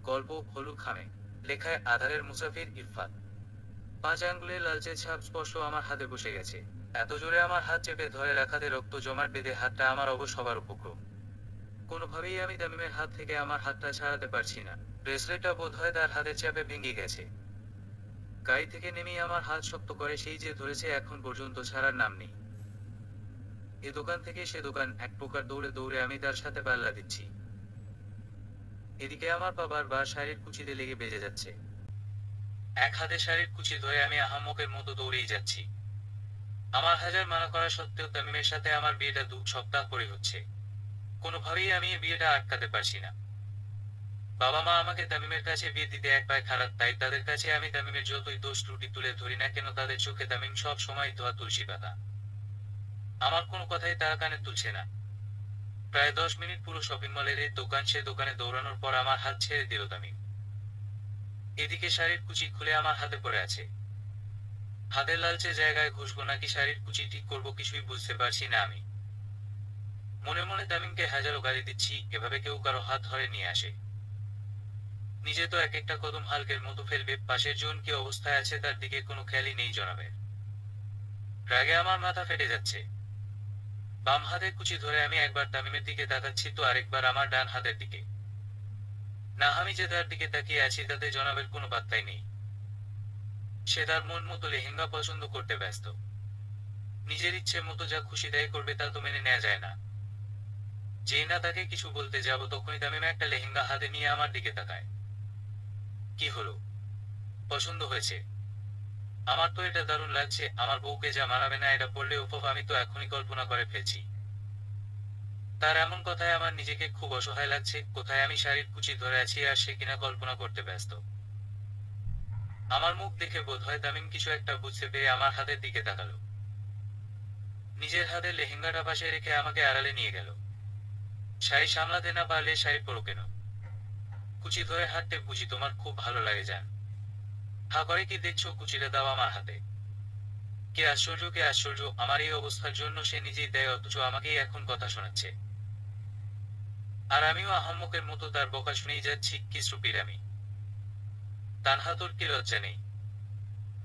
গল্প হলুদ খামে। লেখায় আধারের মুসাফির ইরফাত। 5 আঙ্গুলের লালচে ছাপ স্পষ্ট আমার হাতে বসে গেছে। এত জোরে আমার হাত চেপে ধরে রাখাতে রক্ত জমাট বেঁধে হাতটা আমার অবশ হবার উপক্রম। কোনোভাবেই আমি তামিমের হাত থেকে আমার হাতটা ছাড়াতে পারছি না। ব্রেসলেটটা বোধহয় তার হাতের চাপে ভেঙে গেছে। গাড়ি থেকে নেমেই আমার হাত শক্ত করে সেই যে ধরেছে, এখন পর্যন্ত ছাড়ার নাম নেই। এ দোকান থেকে সে দোকান, এক প্রকার দৌড়ে দৌড়ে আমি তার সাথে পাল্লা দিচ্ছি। এদিকে আমার পা বারবার শাড়ির কুচিতে লেগে বেজে যাচ্ছে। এক হাতে শাড়ির কুচি ধরে আমি আহাম্মকের মতো দৌড়েই যাচ্ছি। আমার হাজার মানা করা সত্ত্বেও তামিমের সাথে আমার বিয়েটা 2 সপ্তাহ পরে হচ্ছে। কোনোভাবেই আমি এই বিয়েটা আটকাতে পারছি না। বাবা মা আমাকে তামিমের কাছে বিয়ে দিতে এক পায়ে খারাপ, তাই তাদের কাছে আমি তামিমের যতই দোষ ত্রুটি তুলে ধরি না কেন, তাদের চোখে তামিম সব সময় ধোয়া তুলসী পাতা। আমার কোনো কথাই তারা কানে তুলছে না। প্রায় 10 মিনিট পুরো শপিং মলের এই দোকান সে দোকানে দৌড়ানোর পর আমার হাত ছেড়ে দিল তামিম। এদিকে শাড়ির কুচি খুলে আমার হাতে পড়ে আছে। হাতের লালচে জায়গায় ঘষবো নাকি শাড়ির কুচি ঠিক করবো কিছুই বুঝতে পারছি না আমি। মনে মনে তামিমকে হাজারো গালি দিচ্ছি, এভাবে কেউ কারো হাত ধরে নিয়ে আসে? নিজে তো এক একটা কদম হালকের মতো ফেলবে, পাশের জন কি অবস্থায় আছে তার দিকে কোনো খেয়ালই নেই জনাবের। রাগে আমার মাথা ফেটে যাচ্ছে। বাম হাতের কুচি ধরে আমি একবার তামিমের দিকে তাকাচ্ছি তো আরেকবার আমার ডান হাতের দিকে। না, আমি যে তার দিকে তাকিয়ে আছি তাতে জনাবের কোনো পাত্তাই নেই। সে তার মন মতো লেহেঙ্গা পছন্দ করতে ব্যস্ত। নিজের ইচ্ছে মতো যা খুশি তাই করবে, তা তো মেনে নেওয়া যায় না। যেই না তাকে কিছু বলতে যাব তখনই তামিম একটা লেহেঙ্গা হাতে নিয়ে আমার দিকে তাকায়। কি হলো? পছন্দ হয়েছে? আমার তো এটা দারুণ লাগছে। আমার বউকে যা মানাবে না এটা পড়লে উফ, আমি তো এখনই কল্পনা করে ফেলছি। তার এমন কথায় আমার নিজেকে খুব অসহায় লাগছে। কোথায় আমি শাড়ির কুচি ধরে আছি আর সে কিনা কল্পনা করতে ব্যস্ত। আমার মুখ দেখে বোধহয় তামিম কিছু একটা বুঝতে পেরে আমার হাতের দিকে তাকালো। নিজের হাতে লেহেঙ্গাটা পাশে রেখে আমাকে আড়ালে নিয়ে গেল। শাড়ি সামলাতে না পারলে শাড়ি পরো কেন? কুচি ধরে হাঁটতে বুঝি তোমার খুব ভালো লাগে যান? হা করে কি দেখছো? কুচিটা দাও আমার হাতে। কে আশ্চর্য, কে আশ্চর্য! আমার এই অবস্থার জন্য সে নিজেই দেয়, অথচ আমাকেই এখন কথা শোনাচ্ছে। আর আমিও আহাম্মকের মতো তার বকা শুনেই যাচ্ছি। কি স্টুপিড আমি! তানহা, তোর কি লজ্জা নেই?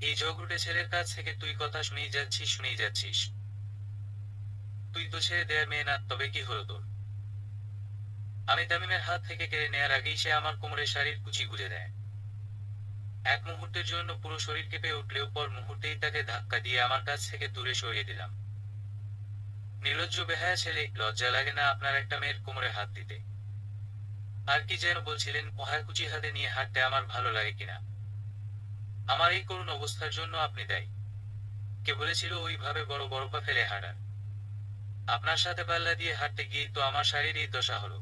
এই ঝগড়ুটে ছেলের কাছ থেকে তুই কথা শুনেই যাচ্ছিস। তুই তো ছেড়ে দেয়ার মেয়ে না, তবে কি হলো তোর? আমি তামিমের হাত থেকে কেড়ে নেয়ার আগেই সে আমার কোমরে শাড়ির কুচি গুঁজে দেয়। এক মুহূর্তের জন্য পুরো শরীর কেঁপে উঠলেও পর মুহূর্তেই তাকে ধাক্কা দিয়ে আমার কাছ থেকে দূরে সরিয়ে দিলাম। নির্লজ্জ বেহায়া ছেলে, লজ্জা লাগে না আপনার একটা মেয়ের কোমরে হাত দিতে? আর কি যেন বলছিলেন? মহায় কুচি হাতে নিয়ে হাঁটতে আমার ভালো লাগে কিনা? আমার এই করুণ অবস্থার জন্য আপনি দায়ী। কে বলেছিল ওইভাবে বড় বড় পা ফেলে হাঁটার? আপনার সাথে পাল্লা দিয়ে হাঁটতে গিয়ে তো আমার শাড়ির এই দশা হলো।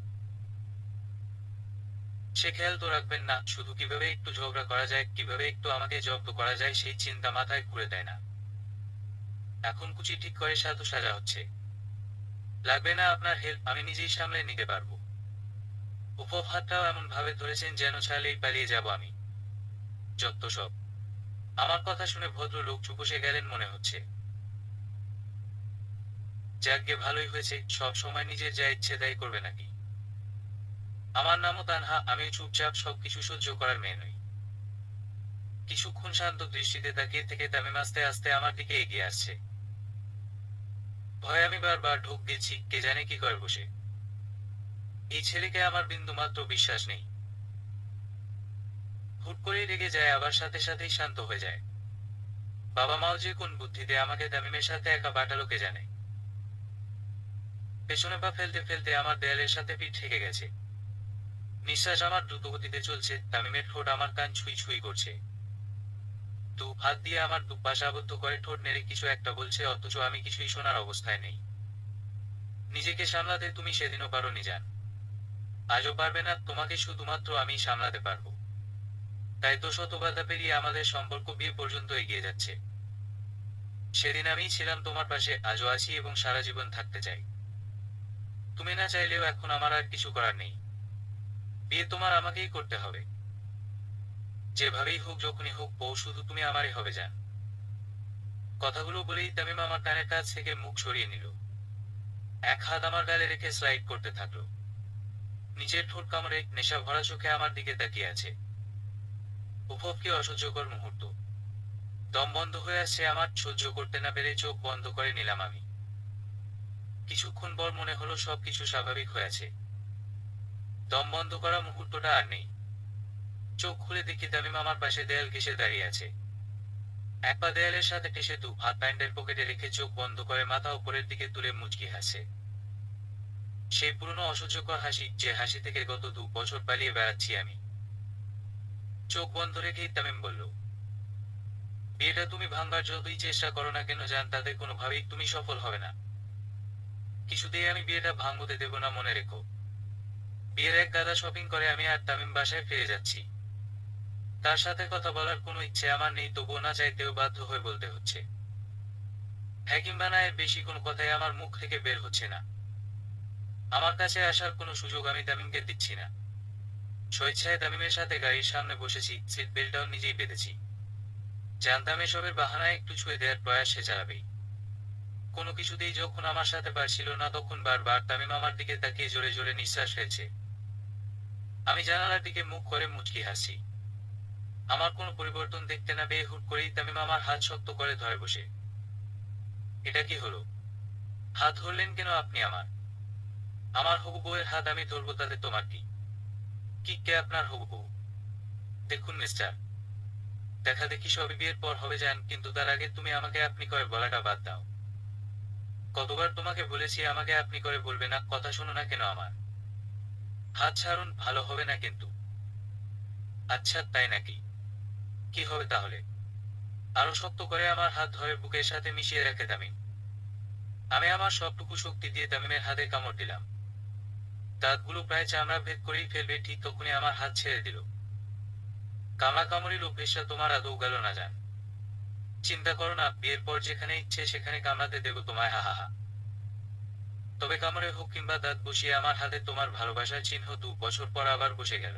সে খেয়াল তো রাখবেন না, শুধু কিভাবে একটু ঝগড়া করা যায়, কিভাবে একটু আমাকে জব্দ করা যায় সেই চিন্তা মাথায় ঘুরে দেয় না। এখন কুচি ঠিক করে সাধু সাজা হচ্ছে। লাগবে না আপনার হেল্প, আমি নিজেই সামলে নিতে পারবো। উপপ হাতটাও এমন ভাবে ধরেছেন যেন ছাড়লেই পালিয়ে যাব আমি। যত সব! আমার কথা শুনে ভদ্রলোক চুপ বসে গেলেন মনে হচ্ছে। যাকগে, ভালোই হয়েছে। সব সময় নিজের যা ইচ্ছে তাই করবে নাকি? আমার নামও তানহা, আমি চুপচাপ সবকিছু সহ্য করার মেয়ে নই। কিছুক্ষণ শান্ত দৃষ্টিতে তাকিয়ে থেকে তামিম আস্তে আস্তে আমার দিকে এগিয়ে আসছে। ভয়ে আমি বারবার ঢোক গেছি, কে জানে কি করে বসে। এই ছেলেকে আমার বিন্দুমাত্র বিশ্বাস নেই। হুট করেই রেগে যায়, আবার সাথে সাথেই শান্ত হয়ে যায়। বাবা মাও যে কোন বুদ্ধিতে আমাকে তামিমের সাথে একা পাঠালো কে জানে। পেছনে পা ফেলতে ফেলতে আমার দেয়ালের সাথে পিঠ ঠেকে গেছে। নিঃশ্বাস আমার দ্রুতগতিতে চলছে। তামিমের ঠোঁট আমার কান ছুঁই ছুঁই করছে। হাত দিয়ে আমার দুপাশ আবদ্ধ করে ঠোঁট নেড়ে কিছু একটা বলছে, অথচ আমি কিছুই শোনার অবস্থায় নেই। নিজেকে সামলাতে তুমি সেদিনও পারোনি জান। আজও পারবে না। তোমাকে শুধুমাত্র আমি সামলাতে পারবো। তাই তো শত বাধা পেরিয়ে আমাদের সম্পর্ক বিয়ে পর্যন্ত এগিয়ে যাচ্ছে। সেদিন আমিই ছিলাম তোমার পাশে, আজও আছি এবং সারা জীবন থাকতে চাই। তুমি না চাইলেও এখন আমার আর কিছু করার নেই। বিয়ে তোমার আমাকেই করতে হবে। যেভাবেই হোক, যখনই হোক, বউ শুধু তুমি আমারই হবে জান। কথাগুলো বলেই তামিম আমার কানের কাছ থেকে মুখ সরিয়ে নিল। এক হাত আমার গালে রেখে স্লাইড করতে থাকলো। নিজের ঠোঁট কামড়ে নেশা ভরা চোখে আমার দিকে তাকিয়ে আছে। উপভোগ কি অসহ্যকর মুহূর্ত। দম বন্ধ হয়ে আসছে আমার, সহ্য করতে না পেরে চোখ বন্ধ করে নিলাম আমি। কিছুক্ষণ পর মনে হলো সবকিছু স্বাভাবিক হয়েছে। দম বন্ধ করা মুহূর্তটা আর নেই। চোখ খুলে দেখি তামিম আমার পাশে দেয়াল ঘেঁষে দাঁড়িয়ে আছে। এক পা দেয়ালের সাথে ঠেসে দু হাত প্যান্টের পকেটে রেখে চোখ বন্ধ করে মাথা উপরের দিকে তুলে মুচকি হাসে। সেই পুরনো অসহ্যকর হাসি, যে হাসি থেকে গত 2 বছর পালিয়ে বেড়াচ্ছি আমি। চোখ বন্ধ রেখেই তামিম বলল, বিয়েটা তুমি ভাঙবার যতই চেষ্টা করো না কেন জান, তাতে কোনোভাবেই তুমি সফল হবে না। কিছুতেই আমি বিয়েটা ভাঙতে দেব না, মনে রেখো। বিয়ের এক গাদা শপিং করে আমি আর তামিম বাসায় ফিরে যাচ্ছি। তার সাথে কথা বলার কোনো ইচ্ছে আমার নেই, তবুও না চাইতেও বাধ্য হয়ে বলতে হচ্ছে। হ্যাঁ কিংবা না, এর বেশি কোনো কথাই আমার মুখ থেকে বের হচ্ছে না। আমার কাছে আসার কোনো সুযোগ আমি তামিমকে দিচ্ছি না। স্বেচ্ছায় তামিমের সাথে গাড়ির সামনে বসেছি, সিট বেল্টটাও নিজেই বেঁধেছি। জানতাম এসবের বাহানায় একটু ছুঁয়ে দেওয়ার প্রয়াস সে চালাবেই। কোনো কিছুতেই যখন আমার সাথে পারছিল না, তখন বারবার তামিম আমার দিকে তাকিয়ে জোরে জোরে নিঃশ্বাস ফেলছে। আমি জানালার দিকে মুখ করে মুচকি হাসি। আমার কোনো পরিবর্তন দেখতে না পেয়ে হুট করেই তামিম আমার হাত শক্ত করে ধরে বসে। এটা কি হলো? হাত ধরলেন কেন আপনি আমার? আমার হবু বউয়ের হাত আমি ধরবো তাতে তোমার কি? কি কে আপনার হবু বউ? দেখুন মিস্টার, দেখা দেখি সবই বিয়ের পর হবে যান, কিন্তু তার আগে তুমি আমাকে আপনি করে বলাটা বাদ দাও। কতবার তোমাকে বলেছি আমাকে আপনি করে বলবে না, কথা শোনো না কেন আমার? হাত ছাড়ুন, ভালো হবে না কিন্তু। আচ্ছা তাই নাকি? কি হবে তাহলে? আরো শক্ত করে আমার হাত ধরে বুকের সাথে মিশিয়ে রেখে তামিম। আমি আমার সবটুকু শক্তি দিয়ে তামিমের হাতে কামড় দিলাম। দাঁতগুলো প্রায় চামড়া ভেদ করেই ফেলবে, ঠিক তখনই আমার হাত ছেড়ে দিল। কামড়াকামড়ির অভ্যেসটা তোমার আদৌ গেল না জান। চিন্তা করো না, বিয়ের পর যেখানে ইচ্ছে সেখানে কামড়াতে দেবো তোমায়, হা হা হা। তবে কামড়ে হোক কিংবা দাঁত বসিয়ে আমার হাতে তোমার ভালোবাসার চিহ্ন 2 বছর পর আবার বসে গেল।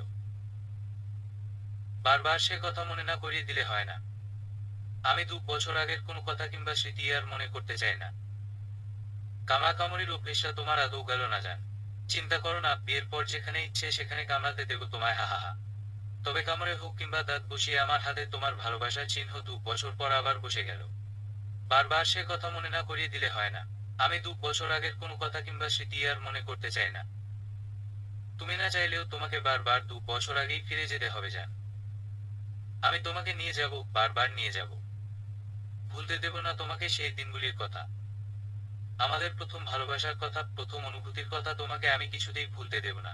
বারবার সে কথা মনে না করিয়ে দিলে হয় না। আমি 2 বছর আগের কোনো কথা কিংবা স্মৃতি আর মনে করতে চাই না। কামড়াকামড়ির অভ্যেসটা তোমার আদৌ গেল না জান। চিন্তা করো না, বিয়ের পর যেখানে ইচ্ছে সেখানে কামড়াতে দেবো তোমায়, হা হা হা। তবে কামড়ে হোক কিংবা দাঁত বসিয়ে আমার হাতে তোমার ভালোবাসার চিহ্ন 2 বছর পর আবার বসে গেল। বারবার সে কথা মনে না করিয়ে দিলে হয় না। আমি 2 বছর আগের কোনো কথা কিংবা স্মৃতি আর মনে করতে চাই না। তুমি না চাইলেও তোমাকে বারবার 2 বছর আগেই ফিরে যেতে হবে জান। আমি তোমাকে নিয়ে যাব, বারবার নিয়ে যাব। ভুলতে দেব না তোমাকে সেই দিনগুলির কথা। আমাদের প্রথম ভালোবাসার কথা, প্রথম অনুভূতির কথা তোমাকে আমি কিছুতেই ভুলতে দেব না।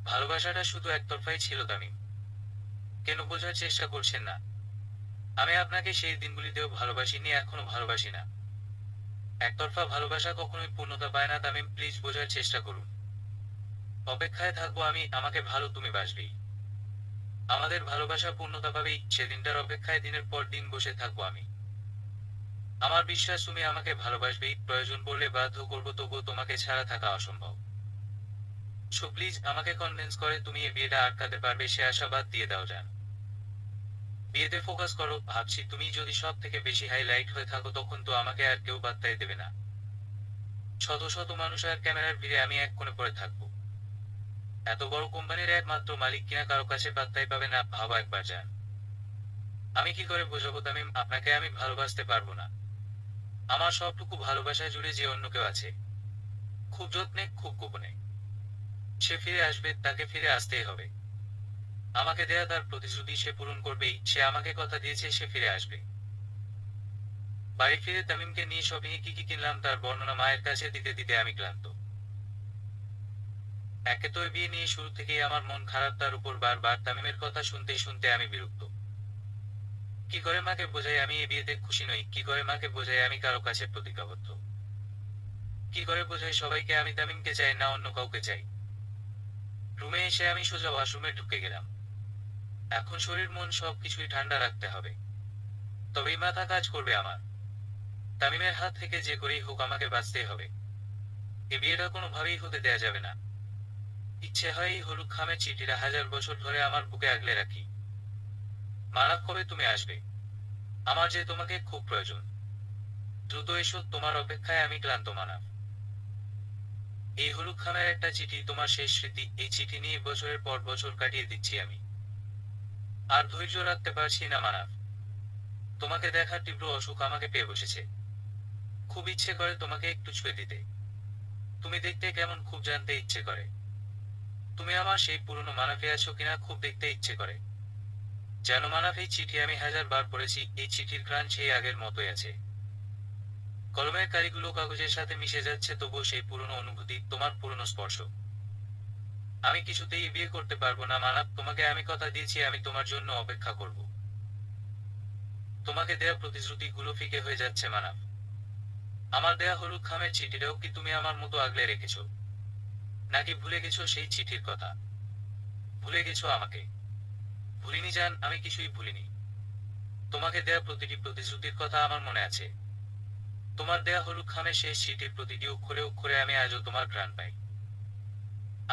ভালোবাসাটা শুধু একতরফাই ছিল তামিম। কেন বোঝার চেষ্টা করছেন না? আমি আপনাকে সেই দিনগুলিতেও ভালোবাসিনি, এখনো ভালোবাসি না। একতরফা ভালোবাসা কখনোই পূর্ণতা পায় না তামিম, প্লিজ বোঝার চেষ্টা করুন। অপেক্ষায় থাকবো আমি, আমাকে ভালো তুমি বাসবেই। আমাদের ভালোবাসা পূর্ণতা পাবেই, সেদিনটার অপেক্ষায় দিনের পর দিন বসে থাকবো আমি। আমার বিশ্বাস তুমি আমাকে ভালোবাসবেই, প্রয়োজন পড়লে বাধ্য করবো, তবুও তোমাকে ছাড়া থাকা অসম্ভব। সো প্লিজ আমাকে কনভিন্স করে তুমি এই বিয়েটা আটকাতে পারবে, সে আশাবাদ দিয়ে দাও জান। বিয়েতে ফোকাস করো, ভাবছি তুমি যদি সব থেকে বেশি হাইলাইট হয়ে থাকো তখন তো আমাকে আর কেউ পাত্তাই দেবে না। শত শত মানুষ আর ক্যামেরার ভিড়ে আমি এক কোণে পড়ে থাকবো। এত বড় কোম্পানির একমাত্র মালিক কিনা কারো কাছে পাত্তাই পাবে না, ভাবো একবার যান। আমি কি করে বোঝাবো তামিম, আপনাকে আমি ভালোবাসতে পারবো না? আমার সবটুকু ভালোবাসা জুড়ে যে অন্য কেউ আছে, খুব যত্নে খুব গোপনে। সে ফিরে আসবে, তাকে ফিরে আসতেই হবে। আমাকে দেয়া তার প্রতিশ্রুতি সে পূরণ করবেই, সে আমাকে কথা দিয়েছে সে ফিরে আসবে। বাড়ি ফিরে তামিমকে নিয়ে শপিংয়ে কি কি কিনলাম তার বর্ণনা মায়ের কাছে দিতে দিতে আমি ক্লান্ত। একে তো বিয়ে নিয়ে শুরু থেকেই আমার মন খারাপ, তার উপর বারবার তামিমের কথা শুনতে শুনতে আমি বিরক্ত। কি করে মাকে বোঝাই আমি এই বিয়েতে খুশি নই, কি করে মাকে বোঝাই আমি কারো কাছে প্রতিজ্ঞাবদ্ধ, কি করে বোঝাই সবাইকে আমি তামিমকে চাই না অন্য কাউকে চাই। রুমে এসে আমি সোজা ওয়াশরুমে ঢুকে গেলাম। এখন শরীর মন সবকিছুই ঠান্ডা রাখতে হবে, তবেই মাথা কাজ করবে আমার। তামিমের হাত থেকে যে করেই হোক আমাকে বাঁচতেই হবে। এ বিয়েটা কোনোভাবেই হতে দেয়া যাবে না। ইচ্ছে হয় এই হলুদ খামের চিঠিটা 1000 বছর ধরে আমার বুকে আগলে রাখি। মানাপ কবে তুমি আসবে? আমার যে তোমাকে খুব প্রয়োজন। দ্রুত এসো, তোমার অপেক্ষায় আমি ক্লান্ত মানাপ। এই হলুদ খামের একটা চিঠি, তোমার শেষ স্মৃতি। এই চিঠি নিয়ে বছরের পর বছর কাটিয়ে দিচ্ছি আমি। আর ধৈর্য রাখতে পারছি না মানাফ। তোমাকে দেখার তীব্র অসুখ আমাকে পেয়ে বসেছে। খুব ইচ্ছে করে তোমাকে একটু ছুঁয়ে দিতে। তুমি দেখতে কেমন খুব জানতে ইচ্ছে করে। তুমি আমার সেই পুরনো মানাফে আছো কিনা খুব দেখতে ইচ্ছে করে। যেন মানাফ, এই চিঠি আমি 1000 বার পড়েছি, এই চিঠির ঘ্রাণ সেই আগের মতোই আছে। কলমের কালিগুলো কাগজের সাথে মিশে যাচ্ছে, তবুও সেই পুরনো অনুভূতি, তোমার পুরনো স্পর্শ। আমি কিছুতেই বিয়ে করতে পারবো না মানাফ, তোমাকে আমি কথা দিয়েছি আমি তোমার জন্য অপেক্ষা করব। তোমাকে দেয়া প্রতিশ্রুতিগুলো ফিকে হয়ে যাচ্ছে মানাফ। আমার দেয়া হলুদ খামের চিঠিটাও কি তুমি আমার মতো আগলে রেখেছো? নাকি ভুলে গেছো সেই চিঠির কথা? ভুলে গেছো আমাকে? ভুলিনি জান, আমি কিছুই ভুলিনি। তোমাকে দেয়া প্রতিটি প্রতিশ্রুতির কথা আমার মনে আছে। তোমার দেয়া হলুদ খামের শেষ চিঠির প্রতিটি অক্ষরে অক্ষরে আমি আজও তোমার ঘ্রাণ পাই।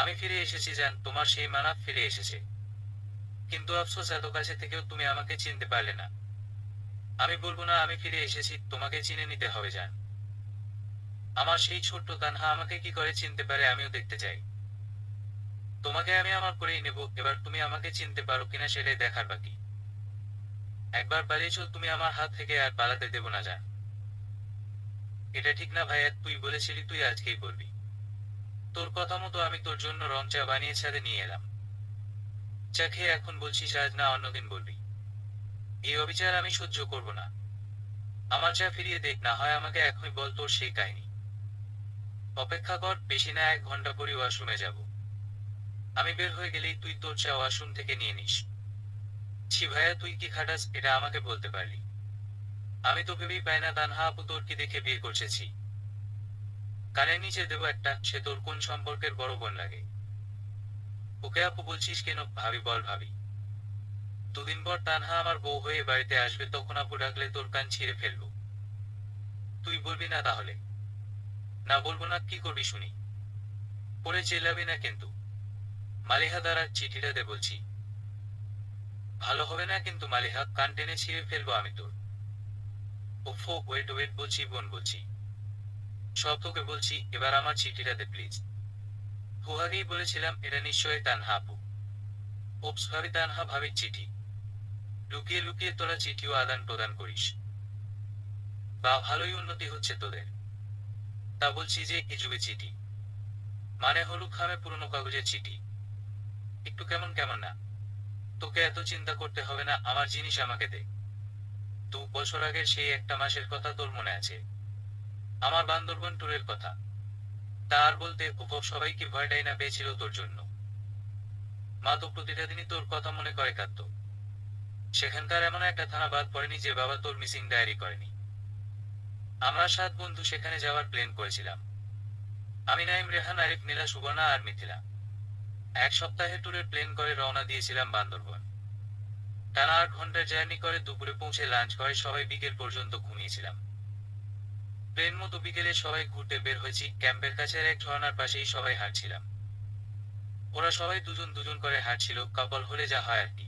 আমি ফিরে এসেছি জান, তোমার সেই মানাফ ফিরে এসেছে। কিন্তু আফসোস, এত কাছে থেকেও তুমি আমাকে চিনতে পারলে না। আমি বলবো না আমি ফিরে এসেছি, তোমাকে চিনে নিতে হবে জান। আমার সেই ছোট্ট তানহা আমাকে কি করে চিনতে পারে আমিও দেখতে চাই। তোমাকে আমি আমার করেই নেব, এবার তুমি আমাকে চিনতে পারো কিনা সেটাই দেখার বাকি। একবার পালিয়েছো তুমি আমার হাত থেকে, আর পালাতে দেব না জান। এটা ঠিক না ভাইয়া, তুই বলেছিলি তুই আজকেই বলবি। তোর কথা মতো আমি তোর জন্য রং চা বানিয়ে ছাদে নিয়ে এলাম। চা খেয়ে এখন বলছিস আজ না অন্যদিন বলবি। এই অবিচার আমি সহ্য করব না। আমার চা ফিরিয়ে দেখ, না হয় আমাকে এখনই বল তোর সেই কাহিনী। অপেক্ষা কর, বেশি না 1 ঘন্টা পরই ওয়াশরুমে যাব। আমি বের হয়ে গেলেই তুই তোর চা ওয়াশরুম থেকে নিয়ে নিস। ছি ভাইয়া, তুই কি খাটাস এটা আমাকে বলতে পারলি? আমি তো ভেবেই পাই না তানহা আপু তোর কি দেখে বিয়ে করছেছি। কানের নিচে দেবো একটা, সে তোর কোন সম্পর্কের বড় বোন লাগে? ওকে আপু বলছিস কেন? ভাবি বল ভাবি। দুদিন পর তানহা আমার বউ হয়ে বাড়িতে আসবে, তখন আপু ডাকলে তোর কান ছিঁড়ে ফেলবো। তুই বলবি না তাহলে? না বলবো না, কি করবি শুনি? পরে চেল্লাবি না কিন্তু। মালিহা দ্বারা চিঠিটা দে বলছি। ভালো হবে না কিন্তু মালিহা, কান টেনে ছিঁড়ে ফেলবো আমি তোর। ওফো, ওয়েট ওয়েট, বলছি বোন বলছি। সব তোকে বলছি, এবার আমার চিঠিটা দে প্লিজ। আগেই বলেছিলাম এটা নিশ্চয়ই তানহা আপু। ওপস ভাবি, তানহা ভাবির চিঠি। লুকিয়ে লুকিয়ে তোরা চিঠিও আদান প্রদান করিস। বা ভালোই উন্নতি হচ্ছে তোদের। তা বলছি যে এ যুগে চিঠি মানে হলুদ খামে পুরনো কাগজের চিঠি। একটু কেমন কেমন না? তোকে এত চিন্তা করতে হবে না, আমার জিনিস আমাকে দে। 2 বছর আগের সেই একটা মাসের কথা তোর মনে আছে? আমার বান্দরবন ট্যুরের কথা। তার বলতে উপব সবাই কি ভয়টাই না পেয়েছিল তোর জন্য। মা তো প্রতিটা দিনই তোর কথা মনে করে কাঁদত। সেখানকার এমন একটা থানা বাদ পড়েনি যে বাবা তোর মিসিং ডায়েরি করেনি। আমরা 7 বন্ধু সেখানে যাওয়ার প্ল্যান করেছিলাম। আমি, নাইম, রেহান, আরিফ, নীলা, সুবর্ণা আর মিথিলা। 1 সপ্তাহের ট্যুরের প্ল্যান করে রওনা দিয়েছিলাম বান্দরবন। টানা 8 ঘন্টার জার্নি করে দুপুরে পৌঁছে লাঞ্চ করে সবাই বিকেল পর্যন্ত ঘুমিয়েছিলাম। প্ল্যান মতো বিকেলে সবাই ঘুরতে বের হয়েছি, ক্যাম্পের কাছের এক ঝর্ণার পাশেই সবাই হাঁটছিলাম। ওরা সবাই দুজন দুজন করে হাঁটছিল, কাপল হলে যা হয় আর কি।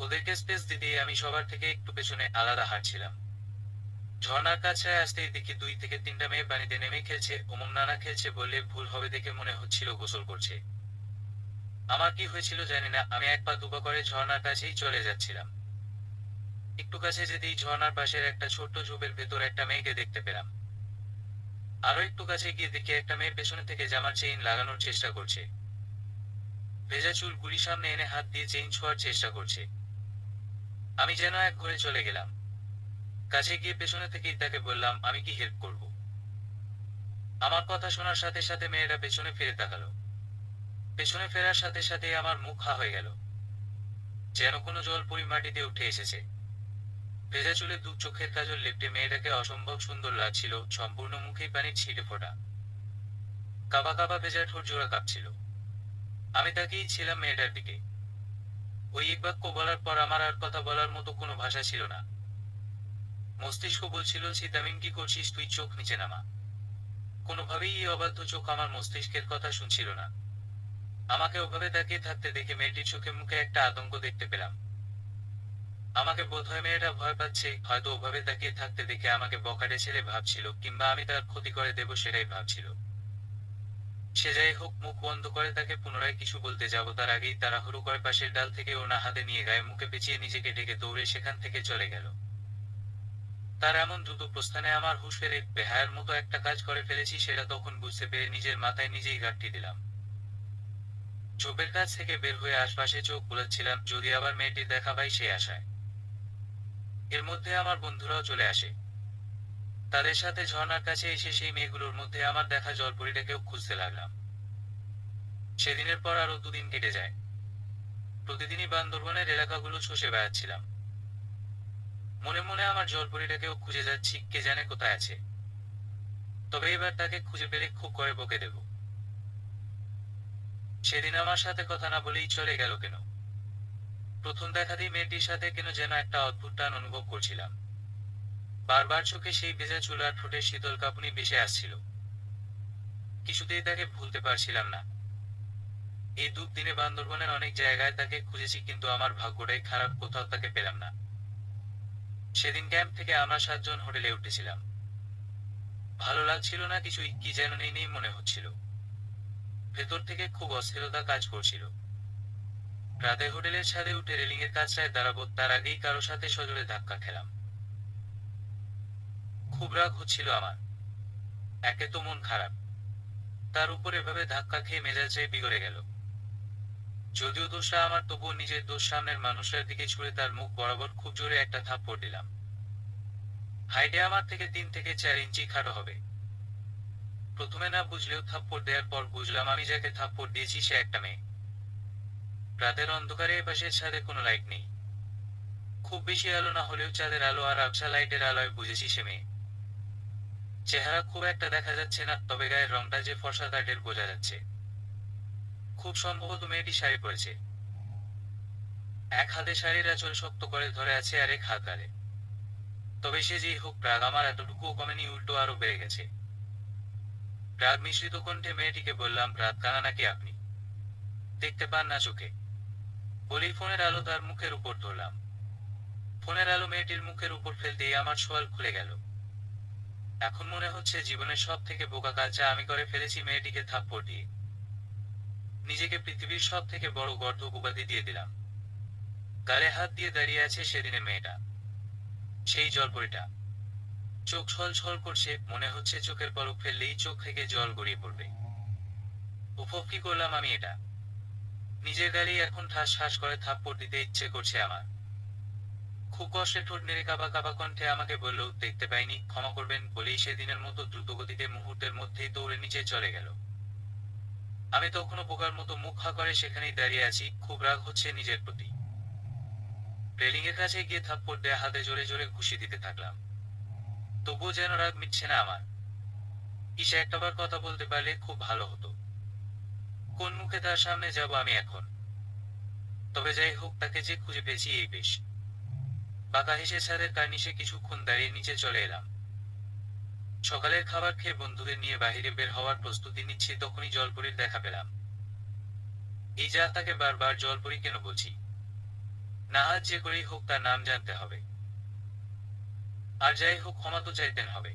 ওদেরকে স্পেস দিতেই আমি সবার থেকে একটু পেছনে আলাদা হাঁটছিলাম। ঝর্ণার কাছে আসতেই দেখি 2 থেকে 3টা মেয়ে পানিতে নেমে খেলছে, ওমম নানা খেলছে বললে ভুল হবে দেখে মনে হচ্ছিল গোসল করছে। আমার কি হয়েছিল জানি না, আমি 1 পা 2 পা করে ঝর্ণার কাছেই চলে যাচ্ছিলাম। একটু কাছে যেতেই ঝর্ণার পাশের একটা ছোট্ট ঝোপের ভেতর একটা মেয়েকে দেখতে পেলাম। আরো একটু কাছে গিয়ে দেখি একটা মেয়ে পেছনে থেকে জামার চেইন লাগানোর চেষ্টা করছে। ভেজা চুল গুলি সামনে এনে হাত দিয়ে চেইন ছোঁয়ার চেষ্টা করছে। আমি যেন এক ঘরে চলে গেলাম। কাছে গিয়ে পেছনে থেকেই তাকে বললাম আমি কি হেল্প করব? আমার কথা শোনার সাথে সাথে মেয়েটা পেছনে ফিরে তাকালো। পেছনে ফেরার সাথে সাথে আমার মুখ হা হয়ে গেল, যেন কোনো জল পরি মাটিতে উঠে এসেছে। ভেজা চুলে 2 চোখের কাজল লেপটে মেয়েটাকে অসম্ভব সুন্দর লাগছিল, সম্পূর্ণ মুখেই পানির ছিটে ফোটা। কাবা কাবা ভেজা ঠোঁট জোড়া কাঁপছিল। আমি তাকিয়েই ছিলাম মেয়েটার দিকে। ওই এক বাক্য বলার পর আমার আর কথা বলার মতো কোনো ভাষা ছিল না। মস্তিষ্ক বলছিল তামিম কি করছিস তুই, চোখ নিচে নামা। কোনোভাবেই এই অবাধ্য চোখ আমার মস্তিষ্কের কথা শুনছিল না। আমাকে ওভাবে তাকিয়ে থাকতে দেখে মেয়েটির চোখে মুখে একটা আতঙ্ক দেখতে পেলাম। আমাকে বোধহয় মেয়েটা ভয় পাচ্ছে, হয়তো ওভাবে তাকিয়ে থাকতে দেখে আমাকে বখাটে ছেলে ভাবছিল, কিংবা আমি তার ক্ষতি করে দেব সেটাই ভাবছিল। সে যাই হোক মুখ বন্ধ করে তাকে পুনরায় কিছু বলতে যাব তার আগেই তাড়াহুড়ো করে পাশের ডাল থেকে ওনা হাতে নিয়ে গায়ে মুখে পেঁচিয়ে নিজেকে ডেকে দৌড়ে সেখান থেকে চলে গেল। তার এমন দ্রুত প্রস্থানে আমার হুঁশ ফেরে বেহায়ার মতো একটা কাজ করে ফেলেছি সেটা তখন বুঝতে পেরে নিজের মাথায় নিজেই গাঁটটি দিলাম। চোপের কাছ থেকে বের হয়ে আশপাশে চোখ বুলাচ্ছিলাম যদি আবার মেয়েটির দেখা পাই সেই আশায়। এর মধ্যে আমার বন্ধুরাও চলে আসে। তাদের সাথে ঝর্ণার কাছে এসে সেই মেয়েগুলোর মধ্যে আমার দেখা জলপরীটাকেও খুঁজতে লাগলাম। সেদিনের পর আরো দুদিন কেটে যায়। প্রতিদিনই বান্দরবনের এলাকাগুলো চষে বেড়াচ্ছিলাম। মনে মনে আমার জলপরীটাকেও খুঁজে যাচ্ছি, কে জানে কোথায় আছে। তবে এবার তাকে খুঁজে পেলে খুব করে বকে দেব। সেদিন আমার সাথে কথা না বলেই চলে গেল কেন? প্রথম দেখাতেই মেয়েটির সাথে কেন যেন একটা অদ্ভুত টান অনুভব করছিলাম। বারবার চোখে সেই ভেজা চুল আর ঠোঁটের শীতল কাঁপুনি ভেসে আসছিল। কিছুতেই তাকে ভুলতে পারছিলাম না। এই দুদিনে বান্দরবনের অনেক জায়গায় তাকে খুঁজেছি কিন্তু আমার ভাগ্যটাই খারাপ, কোথাও তাকে পেলাম না। সেদিন ক্যাম্প থেকে আমরা 7 জন হোটেলে উঠেছিলাম। ভালো লাগছিল না কিছুই, কি যেন নেই নেই মনে হচ্ছিল। ভেতর থেকে খুব অস্থিরতা কাজ করছিল। রাতে হোটেলের ছাদে উঠে রেলিং এর কাছটায় দাঁড়াবো তার আগেই কারো সাথে সজোরে ধাক্কা খেলাম। খুব রাগ হচ্ছিল আমার। একে তো মন খারাপ, তার উপর এভাবে ধাক্কা খেয়ে মেজাজটাই বিগড়ে গেল। যদিও দোষটা আমার, তবুও নিজের দোষ সামনের মানুষটার দিকে ছুঁড়ে তার মুখ বরাবর খুব জোরে একটা থাপ্পড় দিলাম। হাইটে আমার থেকে 3 থেকে 4 ইঞ্চি খাটো হবে। প্রথমে না বুঝলেও থাপ্পড় দেওয়ার পর বুঝলাম আমি যাকে থাপ্পড় দিয়েছি সে একটা মেয়ে। রাতের অন্ধকারে এপাশের ছাদে কোনো লাইট নেই। খুব বেশি আলো না হলেও চাঁদের আলো আর আবছা লাইটের আলোয় বুঝেছি সে মেয়ে। চেহারা খুব একটা দেখা যাচ্ছে না, তবে গায়ের রংটা যে ফর্সা তা টের বোঝা যাচ্ছে। খুব সম্ভবত মেয়েটি শাড়ি পরেছে। এক হাতে শাড়ির আঁচল শক্ত করে ধরে আছে আর এক হাত গালে। তবে সে যেই হোক, রাগ আমার এতটুকুও কমেনি, উল্টো আরো বেড়ে গেছে। রাগ মিশ্রিত কণ্ঠে মেয়েটিকে বললাম, রাত কানা নাকি আপনি? দেখতে পান না চোখে? বলেই ফোনের আলো তার মুখের উপর ধরলাম। ফোনের আলো মেয়েটির মুখের উপর ফেলতেই আমার সোয়াল খুলে গেল। এখন মনে হচ্ছে জীবনের সব থেকে বোকা কাজটা আমি করে ফেলেছি, মেয়েটিকে থাপ্পড় দিয়ে। নিজেকে পৃথিবীর সব থেকে বড় গর্দভ উপাধি দিয়ে দিলাম। গালে হাত দিয়ে দাঁড়িয়ে আছে সেদিনের মেয়েটা, সেই জলপরীটা। চোখ ছল ছল করছে, মনে হচ্ছে চোখের পলক ফেললেই চোখ থেকে জল গড়িয়ে পড়বে। উপভোগ কি করলাম আমি এটা! নিজের গালেই এখন ঠাস ঠাস করে থাপ্পড় দিতে ইচ্ছে করছে আমার। খুব কষ্টে ঠোঁট নেড়ে কাঁপা কাঁপা কণ্ঠে আমাকে বলল, দেখতে পাইনি, ক্ষমা করবেন, বলেই সেদিনের মতো দ্রুতগতিতে মুহূর্তের মধ্যেই দৌড়ে নিচে চলে গেল। আমি তখনও বোকার মতো মুখ হা করে সেখানেই দাঁড়িয়ে আছি, খুব রাগ হচ্ছে নিজের প্রতি। রেলিং এর কাছে গিয়ে থাপ্পড় দেয়া হাতে জোরে জোরে ঘুষি দিতে থাকলাম। তবুও যেন রাগ মিটছে না আমার। ইসে একটাবার কথা বলতে পারলে খুব ভালো হতো। কোন মুখে তার সামনে যাব আমি এখন? তবে যাই হোক, তাকে যে খুঁজে পেয়েছি এই বেশ। বাঁকা হেসে ছাদের কার্নিশে কিছুক্ষণ দাঁড়িয়ে নিচে চলে এলাম। সকালের খাবার খেয়ে বন্ধুদের নিয়ে বাহিরে বের হওয়ার প্রস্তুতি নিচ্ছি, তখনই জলপরীর দেখা পেলাম। এই যা, তাকে বারবার জলপরী কেন বলছি? না, আজ যে করেই হোক তার নাম জানতে হবে। আর যাই হোক, ক্ষমা তো চাইতেন হবে।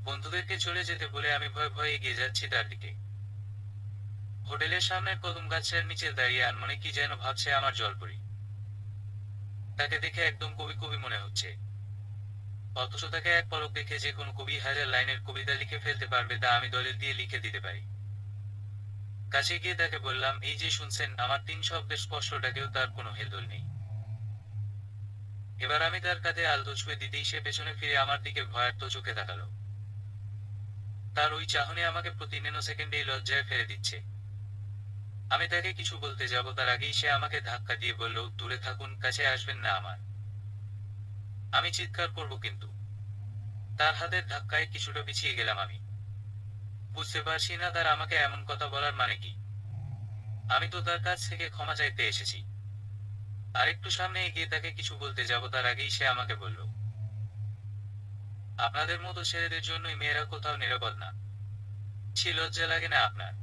বন্ধুদেরকে চলে যেতে বলে আমি ভয়ে ভয়ে এগিয়ে যাচ্ছি তার দিকে। হোটেলের সামনের কদম গাছের নিচে দাঁড়িয়ে আনমনে কি যেন ভাবছে আমার জলপরী। তাকে দেখে একদম কবি কবি মনে হচ্ছে। অথচ তাকে এক পলক দেখে যে কোনো কবি 1000 লাইনের কবিতা লিখে ফেলতে পারবে, তা আমি দলিল দিয়ে লিখে দিতে পারি। কাছে গিয়ে তাকে বললাম, এই যে শুনছেন, আমার 3 শব্দের স্পর্শটাকেও তার কোনো হেলদোল নেই। এবার আমি তার কাঁধে আলতো ছুঁয়ে দিতেই সে পেছনে ফিরে আমার দিকে ভয়ার্ত চোখে তাকালো। তার ওই চাহনি আমাকে প্রতি সেকেন্ডেই লজ্জায় ফেলে দিচ্ছে। আমি তাকে কিছু বলতে যাব তার আগেই সে আমাকে ধাক্কা দিয়ে বলল, দূরে থাকুন, কাছে আসবেন না আমার। আমি চিৎকার করব কিন্তু। তার হাতের ধাক্কায় কিছুটা পিছিয়ে গেলাম আমি। বুঝতে পারছি না তার আমাকে এমন কথা বলার মানে কি। আমি তো তার কাছ থেকে ক্ষমা চাইতে এসেছি। আরেকটু সামনে এগিয়ে তাকে কিছু বলতে যাব তার আগেই সে আমাকে বলল, আপনাদের মতো ছেলেদের জন্যই মেয়েরা কোথাও নিরাপদ না। ছি, লজ্জা লাগে না আপনার?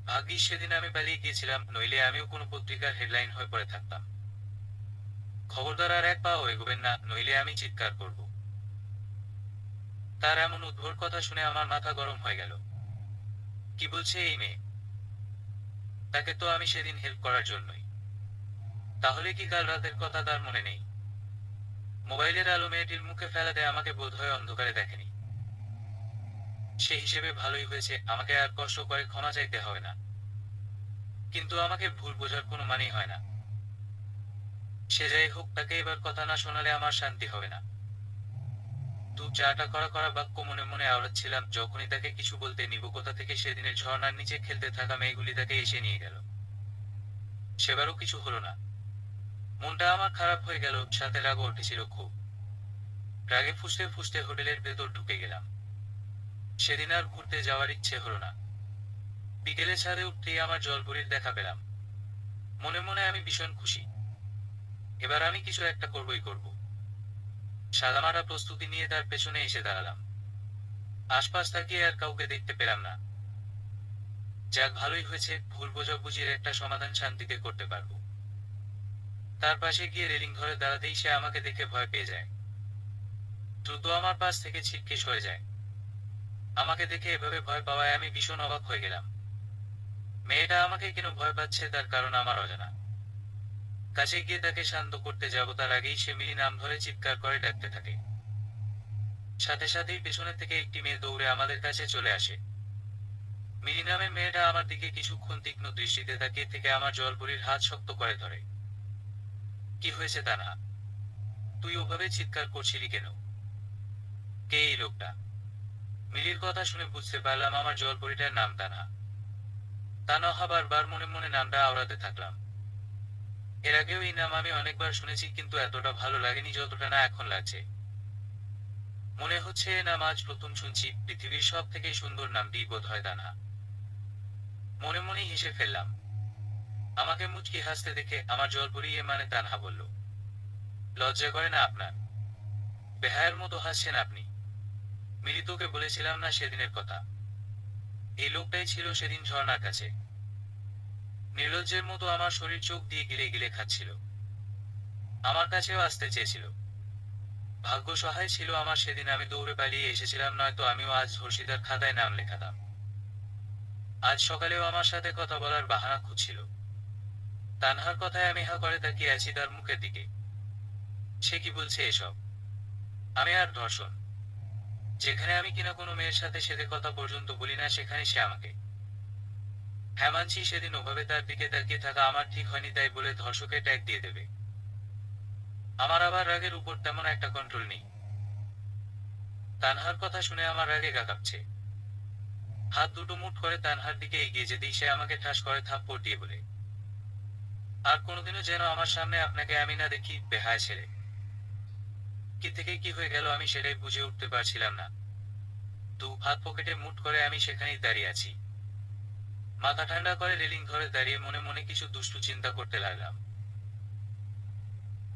ভাগ্যিস সেদিন আমি পালিয়ে গিয়েছিলাম, নইলে আমিও কোনো পত্রিকার হেডলাইন হয়ে পড়ে থাকতাম। খবরদার আর এক পাও এগোবেন না, নইলে আমি চিৎকার করব। তার এমন উদ্ভট কথা শুনে আমার মাথা গরম হয়ে গেল। কি বলছে এই মেয়ে? তাকে তো আমি সেদিন হেল্প করার জন্যই। তাহলে কি কাল রাতের কথা তার মনে নেই? মোবাইলের আলো মেয়েটির মুখে ফেলাতে আমাকে বোধহয় অন্ধকারে দেখেনি। সে হিসেবে ভালোই হয়েছে, আমাকে আর কষ্ট করে ক্ষমা চাইতে হবে না। কিন্তু আমাকে ভুল বোঝার কোনো মানেই হয় না। সে যাই হোক, তাকে এবার কথা না শোনালে আমার শান্তি হবে না। দু চাটা করা করা বাক্য মনে মনে আওড়াচ্ছিলাম, যখনই তাকে কিছু বলতে নিব কোথা থেকে সেদিনের ঝর্ণার নিচে খেলতে থাকা মেয়েগুলি তাকে এসে নিয়ে গেল। সেবারও কিছু হলো না। মনটা আমার খারাপ হয়ে গেল, সাথে রাগও উঠেছিল খুব। রাগে ফুঁসতে ফুঁসতে হোটেলের ভেতর ঢুকে গেলাম। সেদিন আর ঘুরতে যাওয়ার ইচ্ছে হলো না। বিকেলে ছাদে উঠতেই আমার জলপরীর দেখা পেলাম। মনে মনে আমি ভীষণ খুশি। এবার আমি কিছু একটা করবই করব। সাদামাটা প্রস্তুতি নিয়ে তার পেছনে এসে দাঁড়ালাম। আশপাশ তাকিয়ে আর কাউকে দেখতে পেলাম না। যাক, ভালোই হয়েছে, ভুল বোঝাবুঝির একটা সমাধান শান্তিতে করতে পারবো। তার পাশে গিয়ে রেলিং ধরে দাঁড়াতেই সে আমাকে দেখে ভয় পেয়ে যায়। দ্রুত আমার পাশ থেকে ছিটকে সরে যায়। আমাকে দেখে এভাবে ভয় পাওয়ায় আমি ভীষণ অবাক হয়ে গেলাম। মেয়েটা আমাকে কেন ভয় পাচ্ছে তার কারণ আমার অজানা। কাছে গিয়ে তাকে শান্ত করতে যাব তার আগেই সে মিলি নাম ধরে চিৎকার করে ডাকতে থাকে। সাথে সাথেই পেছনে থেকে একটি মেয়ে দৌড়ে আমাদের কাছে চলে আসে। মিলি নামে মেয়েটা আমার দিকে কিছুক্ষণ তীক্ষ্ণ দৃষ্টিতে তাকিয়ে থেকে আমার জলপরীর হাত শক্ত করে ধরে। কি হয়েছে তানহা? তুই ওভাবে চিৎকার করছিলি কেন? কে এই লোকটা? মিলির কথা শুনে বুঝতে পারলাম আমার জলপরীটার নাম তানহা। তানহা বারবার মনে মনে নামটা আওড়াতে থাকলাম। এর আগেও এই নাম আমি অনেকবার শুনেছি, কিন্তু এতটা ভালো লাগেনি যতটা না এখন লাগছে। মনে হচ্ছে এ নাম আজ প্রথম শুনছি। পৃথিবীর সব থেকে সুন্দর নামটি বোধ হয় তানহা। মনে মনেই হেসে ফেললাম। আমাকে মুচকি হাসতে দেখে আমার জলপরী এ মানে তানহা বলল, লজ্জা করে না আপনার? বেহায়ের মতো হাসছেন আপনি। মিলি, তোকে বলেছিলাম না সেদিনের কথা? এই লোকটাই ছিল সেদিন ঝর্ণার কাছে। নির্লজ্জের মতো আমার শরীর চোখ দিয়ে গিলে গিলে খাচ্ছিল। আমার কাছেও আসতে চেয়েছিল। ভাগ্য সহায় ছিল আমার, সেদিন আমি দৌড়ে পালিয়ে এসেছিলাম, নয়তো আমিও আজ ধর্ষিতার খাতায় নাম লেখাতাম। আজ সকালেও আমার সাথে কথা বলার বাহানা খুঁজছিল। তানহার কথায় আমি হা করে তাকিয়ে আছি তার মুখের দিকে। সে কি বলছে এসব? আমি আর ধর্ষণ? যেখানে আমি কিনা কোনো মেয়ের সাথে সেদে কথা পর্যন্ত বলি না, সেখানে সে আমাকে। হ্যাঁ মানছি, সেদিন ওভাবে তার দিকে তাকিয়ে থাকা আমার ঠিক হয়নি, তাই বলে ধর্ষকের ট্যাগ দিয়ে দেবে? আমার আবার রাগের উপর তেমন একটা কন্ট্রোল নেই। তানহার কথা শুনে আমার রাগে গা কাঁপছে। হাত দুটো মুঠ করে তানহার দিকে এগিয়ে যেতেই সে আমাকে ঠাস করে থাপ্পড় দিয়ে বলে, আর কোনোদিনও যেন আমার সামনে আপনাকে আমি না দেখি, বেহায়া ছেলে। কি থেকে কি হয়ে গেল আমি সেটাই বুঝে উঠতে পারছিলাম না। দু হাত পকেটে মুঠ করে আমি সেখানেই দাঁড়িয়ে আছি। মাথা ঠান্ডা করে রেলিং ধরে দাঁড়িয়ে মনে মনে কিছু দুষ্টু চিন্তা করতে লাগলাম।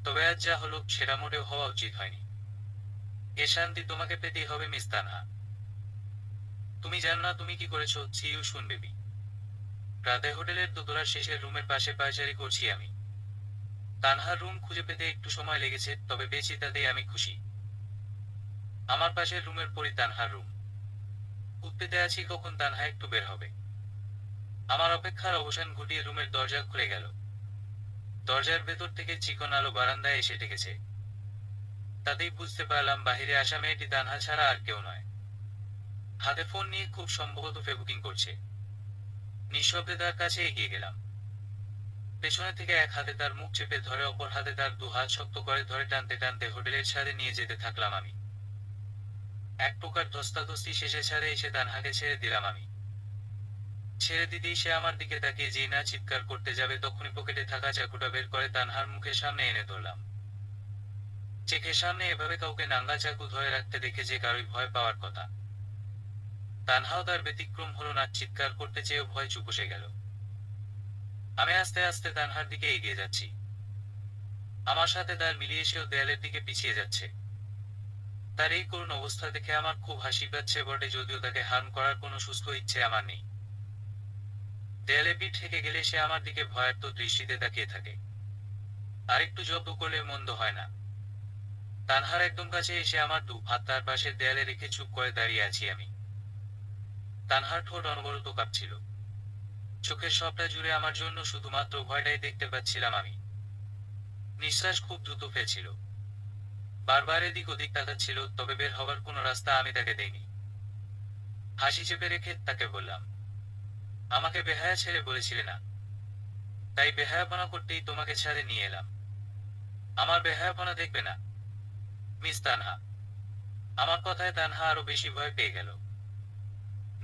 তবে আজ যা হলো সেটা মোটেও হওয়া উচিত হয়নি। এ শান্তি তোমাকে পেতেই হবে মিস তানহা। তুমি জানো না তুমি কি করেছো। ছিউ শুন বেবি, রাতে হোটেলের দোতলার শেষের রুমের পাশে পায়চারি করছি আমি। তানহার রুম খুঁজে পেতে একটু সময় লেগেছে, তবে পেয়েছি তাতেই আমি খুশি। আমার পাশের রুমের পরই তানহার রুম। উৎপেতে আছি কখন তানহা একটু বের হবে। আমার অপেক্ষার অবসান ঘটিয়ে রুমের দরজা খুলে গেল। দরজার ভেতর থেকে চিকন আলো বারান্দায় এসে ঠেকেছে। তাতেই বুঝতে পারলাম বাহিরে আসা মেয়েটি তানহা ছাড়া আর কেউ নয়। হাতে ফোন নিয়ে খুব সম্ভবত ফেসবুকিং করছে। নিঃশব্দে তার কাছে এগিয়ে গেলাম। পেছনে থেকে এক হাতে তার মুখ চেপে ধরে অপর হাতে তার দু হাত শক্ত করে ধরে টানতে টানতে হোটেলের ছাদে নিয়ে যেতে থাকলাম আমি। এক প্রকার ধস্তাধস্তি শেষে ছাদে এসে তানহাকে ছেড়ে দিলাম আমি। ছেড়ে দিতেই সে আমার দিকে তাকিয়ে যেই না চিৎকার করতে যাবে, তখনই পকেটে থাকা চাকুটা বের করে তানহার মুখের সামনে এনে ধরলাম। চোখের সামনে এভাবে কাউকে নাঙ্গা চাকু ধরে রাখতে দেখে যে কারোই ভয় পাওয়ার কথা। তানহাও তার ব্যতিক্রম হলো না, চিৎকার করতে চেয়েও ভয় চুপ বসে গেল। আমি আস্তে আস্তে তানহার দিকে এগিয়ে যাচ্ছি। আমার সাথে তার মিলিয়ে সেও দেয়ালের দিকে পিছিয়ে যাচ্ছে। তার এই করুণ অবস্থা দেখে আমার খুব হাসি পাচ্ছে বটে, যদিও তাকে হার্ম করার কোনো সুস্থ ইচ্ছে আমার নেই। দেয়ালে পিঠ ঠেকে গেলে সে আমার দিকে ভয়ার্ত দৃষ্টিতে তাকিয়ে থাকে। আরেকটু জব্দ করলে মন্দ হয় না। তানহার একদম কাছে এসে আমার দু হাত তার পাশের দেয়ালে রেখে চুপ করে দাঁড়িয়ে আছি আমি। তানহার ঠোঁট অনবরত কাঁপছিল। চোখের সবটা জুড়ে আমার জন্য শুধুমাত্র ভয়টাই দেখতে পাচ্ছিলাম আমি। নিঃশ্বাস খুব দ্রুত ফেলছিল, বারবার এদিক ওদিক তাকাচ্ছিল, তবে বের হবার কোনো রাস্তা আমি তাকে দেইনি। হাসি চেপে রেখে তাকে বললাম, আমাকে বেহায়া ছেলে বলেছিলে না, তাই বেহায়াপনা করতেই তোমাকে ছাদে নিয়ে এলাম। আমার বেহায়াপনা দেখবে না, মিস তানহা। আমার কথায় তানহা আরো বেশি ভয় পেয়ে গেল।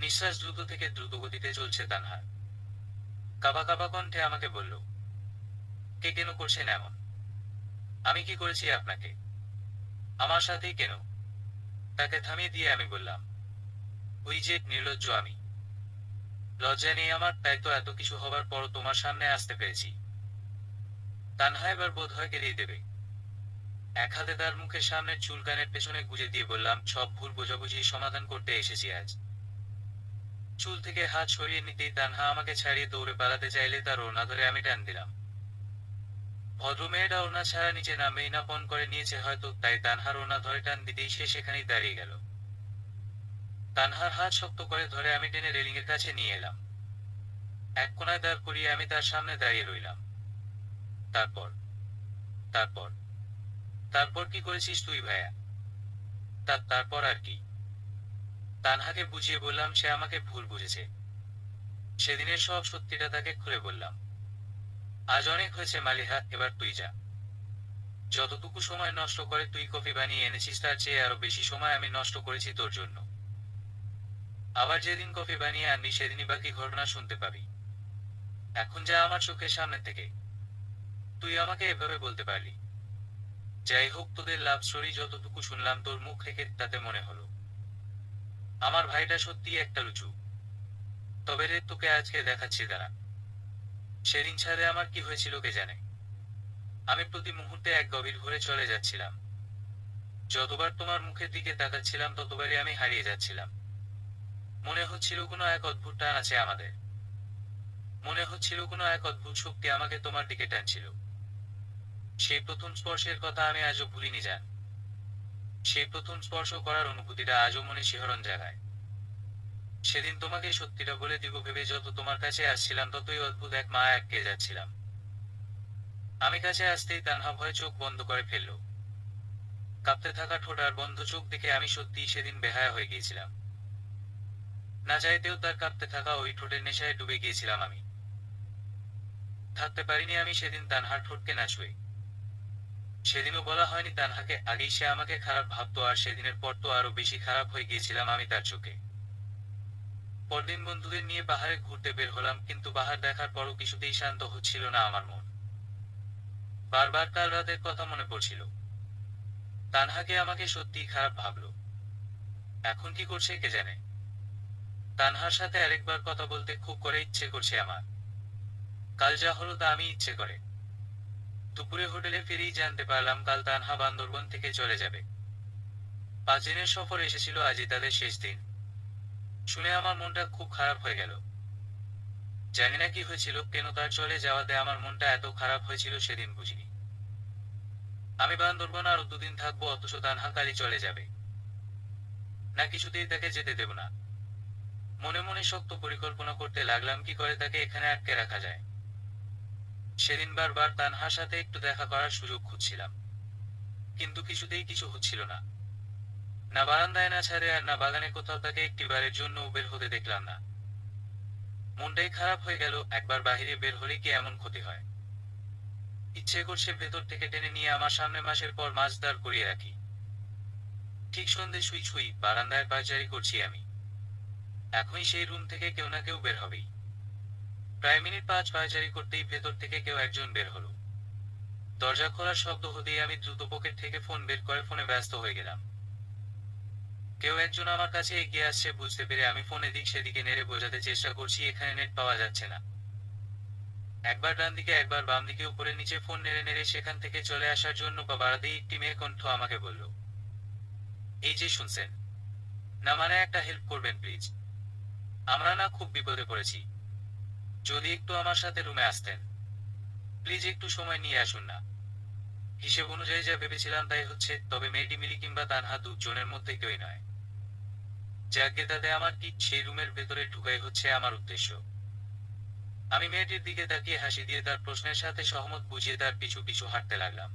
নিঃশ্বাস দ্রুত থেকে দ্রুত গতিতে চলছে তানহার। কাঁপা কাঁপা কণ্ঠে আমাকে বলল, কে কেন করছেন এমন? আমি কি করেছি আপনাকে? আমার সাথেই কেন? তাকে থামিয়ে দিয়ে আমি বললাম, ওই যে নির্লজ্জ আমি। লজ্জা নেই আমার, তাই তো এত কিছু হবার পরও তোমার সামনে আসতে পেরেছি। তানহা এবার বোধ হয় কেঁদেই দেবে। এক হাতে তার মুখের সামনের চুল কানের পেছনে গুজে দিয়ে বললাম, সব ভুল বোঝাবুঝি সমাধান করতে এসেছি আজ। চুল থেকে হাত সরিয়ে নিতেই তানহা আমাকে ছাড়িয়ে দৌড়ে পালাতে চাইলে তার ওড়না ধরে আমি টান দিলাম। ভদ্রমেয়েটা ওড়না ছাড়া নিচে নামেই না পণ করে নিয়েছে হয়তো, তাই তানহার ওড়না ধরে টান দিতেই সে সেখানেই দাঁড়িয়ে গেল। তানহার হাত শক্ত করে ধরে আমি টেনে রেলিং এর কাছে নিয়ে এলাম। এক কোনায় দাঁড় করিয়ে আমি তার সামনে দাঁড়িয়ে রইলাম। তারপর তারপর তারপর কি করেছিস তুই ভাইয়া? তারপর আর কি? তানহাকে বুঝিয়ে বললাম, সে আমাকে ভুল বুঝেছে। সেদিনের সব সত্যিটা তাকে খুলে বললাম। আজ অনেক হয়েছে মালিহা, এবার তুই যা। যতটুকু সময় নষ্ট করে তুই কফি বানিয়ে এনেছিস তার চেয়ে আরো বেশি সময় আমি নষ্ট করেছি তোর জন্য। আবার যেদিন কফি বানিয়ে আনবি সেদিনই বাকি ঘটনা শুনতে পাবি। এখন যা আমার চোখের সামনে থেকে। তুই আমাকে এভাবে বলতে পারলি? যাই হোক, তোদের লাভ স্টোরি যতটুকু শুনলাম তোর মুখ থেকে, তাতে মনে হলো আমার ভাইটা সত্যিই একটা লুচু। তবে রে, তোকে আজকে দেখাচ্ছি দাঁড়া। সেদিন ছাদে আমার কি হয়েছিল কে জানে। আমি প্রতি মুহূর্তে এক গভীর ঘোরে চলে যাচ্ছিলাম। যতবার তোমার মুখের দিকে তাকাচ্ছিলাম ততবারই আমি হারিয়ে যাচ্ছিলাম। মনে হচ্ছিল কোনো এক অদ্ভুত টান আছে আমাদের। মনে হচ্ছিল কোনো এক অদ্ভুত শক্তি আমাকে তোমার দিকে টানছিল। সেই প্রথম স্পর্শের কথা আমি আজও ভুলিনি জান। সেই প্রথম স্পর্শ করার অনুভূতিটা আজও মনে শিহরণ জাগায়। সেদিন তোমাকে সত্যিটা বলে দিব ভেবে যত তোমার কাছে আসছিলাম ততই অদ্ভুত এক মায়া আটকে যাচ্ছিলাম। আমি কাছে আসতেই তানহা ভয়ে চোখ বন্ধ করে ফেলল। কাঁপতে থাকা ঠোঁট আর বন্ধ চোখ দেখে আমি সত্যিই সেদিন বেহায়া হয়ে গিয়েছিলাম। না চাইতেও তার কাঁপতে থাকা ওই ঠোঁটের নেশায় ডুবে গিয়েছিলাম আমি। থাকতে পারিনি আমি সেদিন তানহার ঠোঁটকে না ছুঁয়ে। সেদিনও বলা হয়নি তানহাকে আগেই সে আমাকে খারাপ ভাবতো, আর সেদিনের পর তো আরো বেশি খারাপ হয়ে গিয়েছিলাম আমি তার চোখে। পরদিন বন্ধুদের নিয়ে পাহাড়ে ঘুরতে বের হলাম, কিন্তু পাহাড় দেখার পরও কিছুতেই শান্ত হচ্ছিল না আমার মন। বারবার কাল রাতের কথা মনে পড়ছিল। তানহাকে আমাকে সত্যিই খারাপ ভাবলো। এখন কি করছে কে জানে। তানহার সাথে আরেকবার কথা বলতে খুব করে ইচ্ছে করছে আমার। কাল যা হলো তা আমি ইচ্ছে করে। দুপুরে হোটেলে ফিরেই জানতে পারলাম কাল তানহা বান্দরবন থেকে চলে যাবে। 5 দিনের সফর এসেছিল, আজই তাদের শেষ দিন। শুনে আমার মনটা খুব খারাপ হয়ে গেল। জানি না কি হয়েছিল, কেন তার চলে যাওয়াতে আমার মনটা এত খারাপ হয়েছিল সেদিন বুঝিনি। আমি বান্দরবন আরো 2 দিন থাকবো, অথচ তানহা কালই চলে যাবে। না, কিছুতেই তাকে যেতে দেব না। মনে মনে শক্ত পরিকল্পনা করতে লাগলাম কি করে তাকে এখানে আটকে রাখা যায়। সেদিন বারবার তানহার সাথে একটু দেখা করার সুযোগ খুঁজছিলাম, কিন্তু কিছুতেই কিছু হচ্ছিল না। না বারান্দায়, না ছাদে, আর না বাগানে কোথাও তাকে একটিবারের জন্য বের হতে দেখলাম না। মনটাই খারাপ হয়ে গেল। একবার বাহিরে বের হলে কি এমন ক্ষতি হয়? ইচ্ছে করছে ভেতর থেকে টেনে নিয়ে আমার সামনে মাসের পর মাছ দাঁড় করিয়ে রাখি। ঠিক সন্ধে ছুঁই ছুঁই বারান্দায় পায়চারি করছি আমি। এখনই সেই রুম থেকে কেউ না কেউ বের হবেই। প্রায় মিনিট 5 পায়চারি করতেই ভেতর থেকে কেউ একজন বের হলো। দরজা খোলার শব্দ হতেই আমি দ্রুত পকেট থেকে ফোন বের করে ফোনে ব্যস্ত হয়ে গেলাম। কেউ একজন আমার কাছে এগিয়ে আসছে বুঝতে পেরে আমি ফোন এদিক সেদিকে নেড়ে বোঝাতে চেষ্টা করছি এখানে নেট পাওয়া যাচ্ছে না। একবার ডান দিকে একবার বাম দিকে উপরে নিচে ফোন নেড়ে নেড়ে সেখান থেকে চলে আসার জন্য বা বাড়াতেই একটি মেয়ে কণ্ঠ আমাকে বলল, এই যে শুনছেন না, মানে একটা হেল্প করবেন প্লিজ। আমরা না খুব বিপদে পড়েছি। যদি একটু আমার সাথে রুমে আসতেন প্লিজ, একটু সময় নিয়ে আসুন না। হিসেব অনুযায়ী যা ভেবেছিলাম তাই হচ্ছে, তবে মেয়েটি মিলি কিংবা তানহা দুজনের মধ্যে কেউই নয়। যাকে তাতে আমার ঠিক সেই রুমের ভেতরে ঢুকাই হচ্ছে আমার উদ্দেশ্য। আমি মেয়েটির দিকে তাকিয়ে হাসি দিয়ে তার প্রশ্নের সাথে সহমত বুঝিয়ে তার পিছু পিছু হাঁটতে লাগলাম।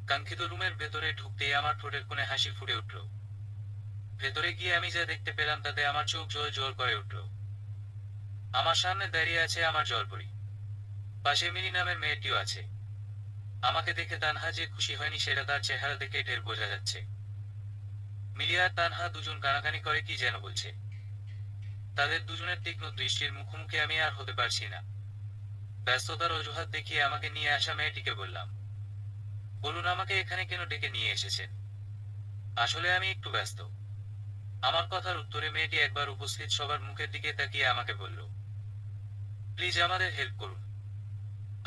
কাঙ্ক্ষিত রুমের ভেতরে ঢুকতেই আমার ঠোঁটের কোণে হাসি ফুটে উঠল। ভেতরে গিয়ে আমি যা দেখতে পেলাম তাতে আমার চোখ জল জল করে উঠল। আমার সামনে দাঁড়িয়ে আছে আমার জলপরি। পাশে মিনি নামের মেয়েটিও আছে। আমাকে দেখে তানহা যে খুশি হয়নি সেটা তার চেহারা দেখে ঢের বোঝা যাচ্ছে। মিলি আর তানহা দুজন কানাকানি করে কি যেন বলছে। তাদের দুজনের তীক্ষ্ণ দৃষ্টির মুখোমুখি আমি আর হতে পারছি না। ব্যস্ততার অজুহাত দেখিয়ে আমাকে নিয়ে আসা মেয়েটিকে বললাম, বলুন আমাকে এখানে কেন ডেকে নিয়ে এসেছেন? আসলে আমি একটু ব্যস্ত। আমার কথার উত্তরে মেয়েটি একবার উপস্থিত সবার মুখের দিকে তাকিয়ে আমাকে বলল, প্লিজ আমাদের হেল্প করুন।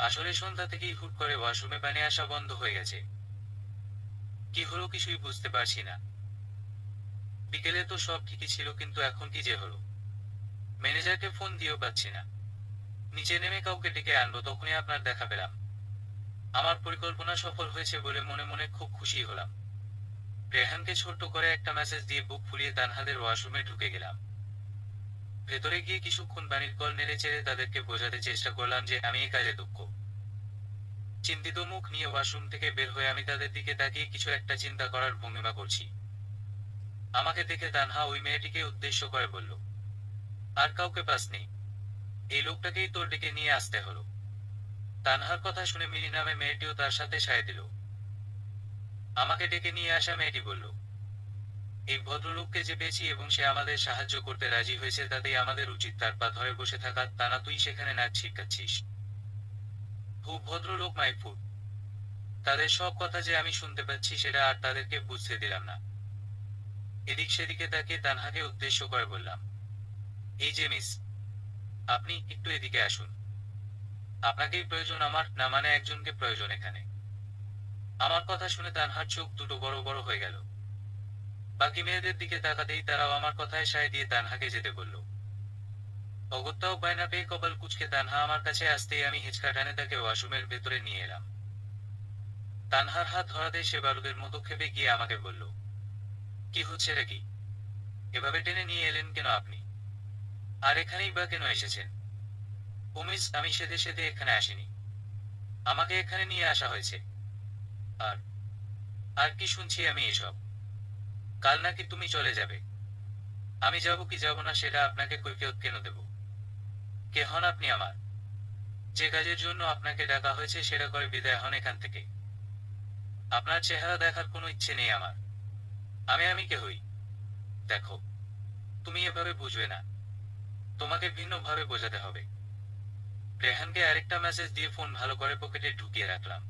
আসলে সন্ধ্যা থেকেই হুট করে ওয়াশরুমে পানি আসা বন্ধ হয়ে গেছে। কি হলো কিছুই বুঝতে পারছি না। বিকেলে তো সব ঠিকই ছিল, কিন্তু এখন কি যে হলো? ম্যানেজারকে ফোন দিয়েও পাচ্ছি না। নিচে নেমে কাউকে ডেকে আনবো, তখনই আপনার দেখা পেলাম। আমার পরিকল্পনা সফল হয়েছে বলে মনে মনে খুব খুশি হলাম। রেহানকে ছোট্ট করে একটা মেসেজ দিয়ে বুক ফুলিয়ে তানহাদের ওয়াশরুমে ঢুকে গেলাম। ভেতরে গিয়ে কিছুক্ষণ পানির কল নেড়ে চেড়ে তাদেরকে বোঝাতে চেষ্টা করলাম যে আমি এই কাজে দক্ষ। চিন্তিত মুখ নিয়ে ওয়াশরুম থেকে বের হয়ে আমি তাদের দিকে তাকিয়ে কিছু একটা চিন্তা করার ভঙ্গিমা করছি। আমাকে দেখে তানহা ওই মেয়েটিকে উদ্দেশ্য করে বলল, আর কাউকে পাসনি? এই লোকটাকেই তোর ডেকে নিয়ে আসতে হলো। তানহার কথা শুনে মিলি নামে মেয়েটিও তার সাথে সায় দিল। আমাকে ডেকে নিয়ে আসা মেয়েটি বলল, এই ভদ্রলোককে যে পেয়েছি এবং সে আমাদের সাহায্য করতে রাজি হয়েছে তাতেই আমাদের উচিত তার পা ধরে বসে থাকা, তা না তুই সেখানে নাচ শিখাচ্ছিস। খুব ভদ্রলোক মাইফুট। তাদের সব কথা যে আমি শুনতে পাচ্ছি সেটা আর তাদেরকে বুঝতে দিলাম না। এদিক সেদিকে তাকিয়ে তানহাকে উদ্দেশ্য করে বললাম, এই যে মিস, আপনি একটু এদিকে আসুন। আপনাকেই প্রয়োজন আমার, না মানে একজনকে প্রয়োজন এখানে। আমার কথা শুনে তানহার চোখ দুটো বড় বড় হয়ে গেল। বাকি মেয়েদের দিকে তাকাতেই তারাও আমার কথায় সায় দিয়ে তানহাকে যেতে বলল। অগত্যাও বায়না পেয়ে কপাল কুঁচকে তানহা আমার কাছে আসতেই আমি হিচকা টানে তাকে ওয়াশরুমের ভেতরে নিয়ে এলাম। তানহার হাত ধরাতেই সে বারুদের মতো খেপে গিয়ে আমাকে বলল, কি হচ্ছে রে কি? এভাবে টেনে নিয়ে এলেন কেন আপনি? আর এখানেই বা কেন এসেছেন? মিস, আমি সেদে সেদে এখানে আসিনি। আমাকে এখানে নিয়ে আসা হয়েছে। আর আর কি শুনছি আমি এসব? কাল নাকি তুমি চলে যাবে। আমি যাব কি যাব না সেটা আপনাকে কৈফিয়ত কেন দেব? কে হন আপনি আমার? যে কাজের জন্য আপনাকে ডাকা হয়েছে সেটা করে বিদায় হন এখান থেকে। আপনার চেহারা দেখার কোনো ইচ্ছে নেই আমার। আমি কে হই? দেখো, তুমি এভাবে বুঝবে না। তোমাকে ভিন্নভাবে বোঝাতে হবে। রেহানকে আরেকটা মেসেজ দিয়ে ফোন ভালো করে পকেটে ঢুকিয়ে রাখলাম।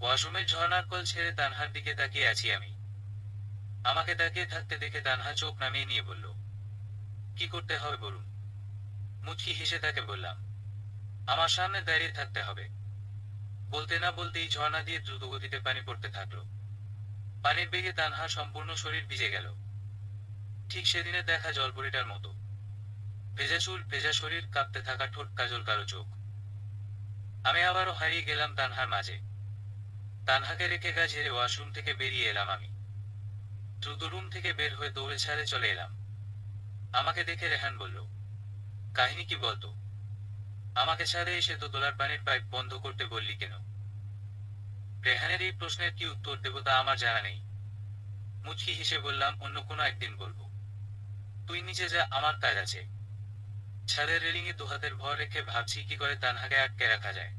ওয়াশরুমের ঝর্ণার কল ছেড়ে তানহার দিকে তাকিয়ে আছি আমি। আমাকে তাকিয়ে থাকতে দেখে তানহা চোখ নামিয়ে নিয়ে বলল, কি করতে হবে বলুন? মুচকি হেসে তাকে বললাম, আমার সামনে দাঁড়িয়ে থাকতে হবে। বলতে না বলতেই ঝর্ণা দিয়ে দ্রুতগতিতে পানি পড়তে থাকলো। পানির বেগে তানহার সম্পূর্ণ শরীর ভিজে গেল। ঠিক সেদিনের দেখা জলপরীটার মতো। ভেজা চুল, ভেজা শরীর, কাঁপতে থাকা ঠোঁট, কাজল কালো চোখ। আমি আবারও হারিয়ে গেলাম তানহার মাঝে। তানহাকে রেখে গা ঝেড়ে ওয়াশরুম থেকে বেরিয়ে এলাম আমি। দ্রুত রুম থেকে বের হয়ে দৌড়ে ছাদে চলে এলাম। আমাকে দেখে রেহান বলল, কাহিনী কি বলতো? আমাকে ছাদে এসে দোতলার পানির পাইপ বন্ধ করতে বললি কেন? রেহানের এই প্রশ্নের কি উত্তর দেব তা আমার জানা নেই। মুচকি হেসে বললাম, অন্য কোনো একদিন বলবো। তুই নিচে যা, আমার কাজ আছে। ছাদের রেলিংয়ে দুহাতের ভর রেখে ভাবছি কি করে তানহাকে আটকে রাখা যায়।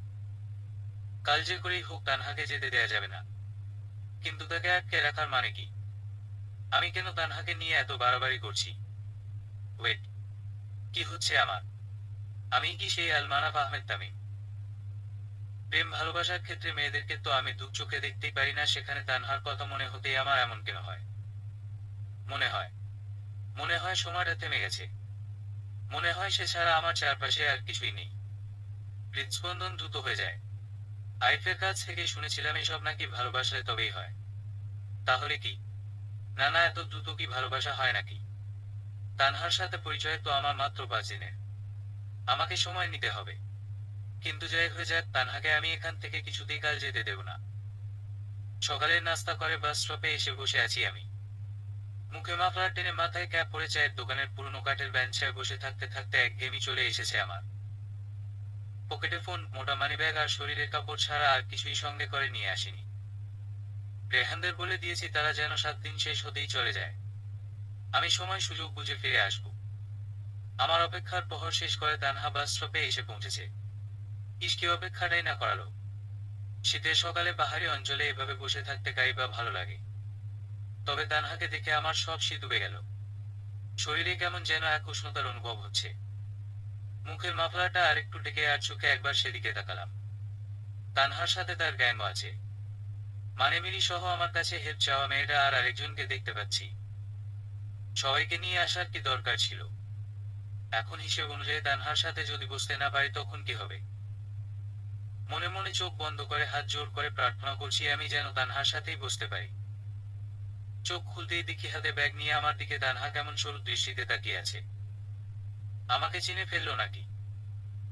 কাল যে করেই হোক তানহাকে যেতে দেয়া যাবে না। কিন্তু তাকে আটকে রাখার মানে কি? আমি কেন তানহাকে নিয়ে এত বাড়াবাড়ি করছি? ওয়েট, কি হচ্ছে আমার? আমি কি সেই আলমানাফ আহমেদ তামিম? প্রেম ভালোবাসার ক্ষেত্রে মেয়েদেরকে তো আমি দু চোখে দেখতেই পারি না, সেখানে তানহার কথা মনে হতেই আমার এমন কেন হয়? মনে হয় মনে হয় সময়টা থেমে গেছে। মনে হয় সে ছাড়া আমার চারপাশে আর কিছুই নেই। হৃদস্পন্দন দ্রুত হয়ে যায়। আইফের কাছ থেকে শুনেছিলাম এসব নাকি ভালোবাসায় তবেই হয়। তাহলে কি? না না, এত দ্রুত কি ভালোবাসা হয় নাকি? তানহার সাথে পরিচয় তো আমার মাত্র 5 দিনের। আমাকে সময় নিতে হবে। কিন্তু যাই হয়ে যাক, তানহাকে আমি এখান থেকে কিছুতেই কাল যেতে দেব না। সকালের নাস্তা করে বাস স্টপে এসে বসে আছি আমি। মুখে মাফলার টেনে মাথায় ক্যাপ পরে চায়ের দোকানের পুরনো কাঠের বেঞ্চায় বসে থাকতে থাকতে একঘেয়েমি চলে এসেছে আমার। পকেটে ফোন, মোটা মানিব্যাগ আর শরীরের কাপড় ছাড়া আর কিছুই সঙ্গে করে নিয়ে আসিনি। রেহানদের বলে দিয়েছি তারা যেন 7 দিন শেষ হতেই চলে যায়। আমি সময় সুযোগ বুঝে ফিরে আসব। আমার অপেক্ষার প্রহর শেষ করে তানহা বাস স্টপে এসে পৌঁছেছে। ইশকে অপেক্ষাটাই না করালো। শীতের সকালে পাহাড়ি অঞ্চলে এভাবে বসে থাকতে কাই বা ভালো লাগে। তবে তানহাকে দেখে আমার সব শীত উবে গেল। শরীরে কেমন যেন এক উষ্ণতার অনুভব হচ্ছে। মুখের মাফলাটা আরেকটু ডেকে আর চোখে একবার সেদিকে তাকালাম। তানহার সাথে তার গ্যাংও আছে। মানে মিলি সহ আমার কাছে হেল্প চাওয়া মেয়েটা আর আরেকজনকে দেখতে পাচ্ছি। সবাইকে নিয়ে আসার কি দরকার ছিল? এখন হিসেব অনুযায়ী তানহার সাথে যদি বসতে না পারি তখন কি হবে? মনে মনে চোখ বন্ধ করে হাত জোর করে প্রার্থনা করছি আমি যেন তানহার সাথেই বসতে পারি। চোখ খুলতেই দেখি হাতে ব্যাগ নিয়ে আমার দিকে তানহা কেমন সরু দৃষ্টিতে তাকিয়ে আছে। আমাকে চিনে ফেললো নাকি?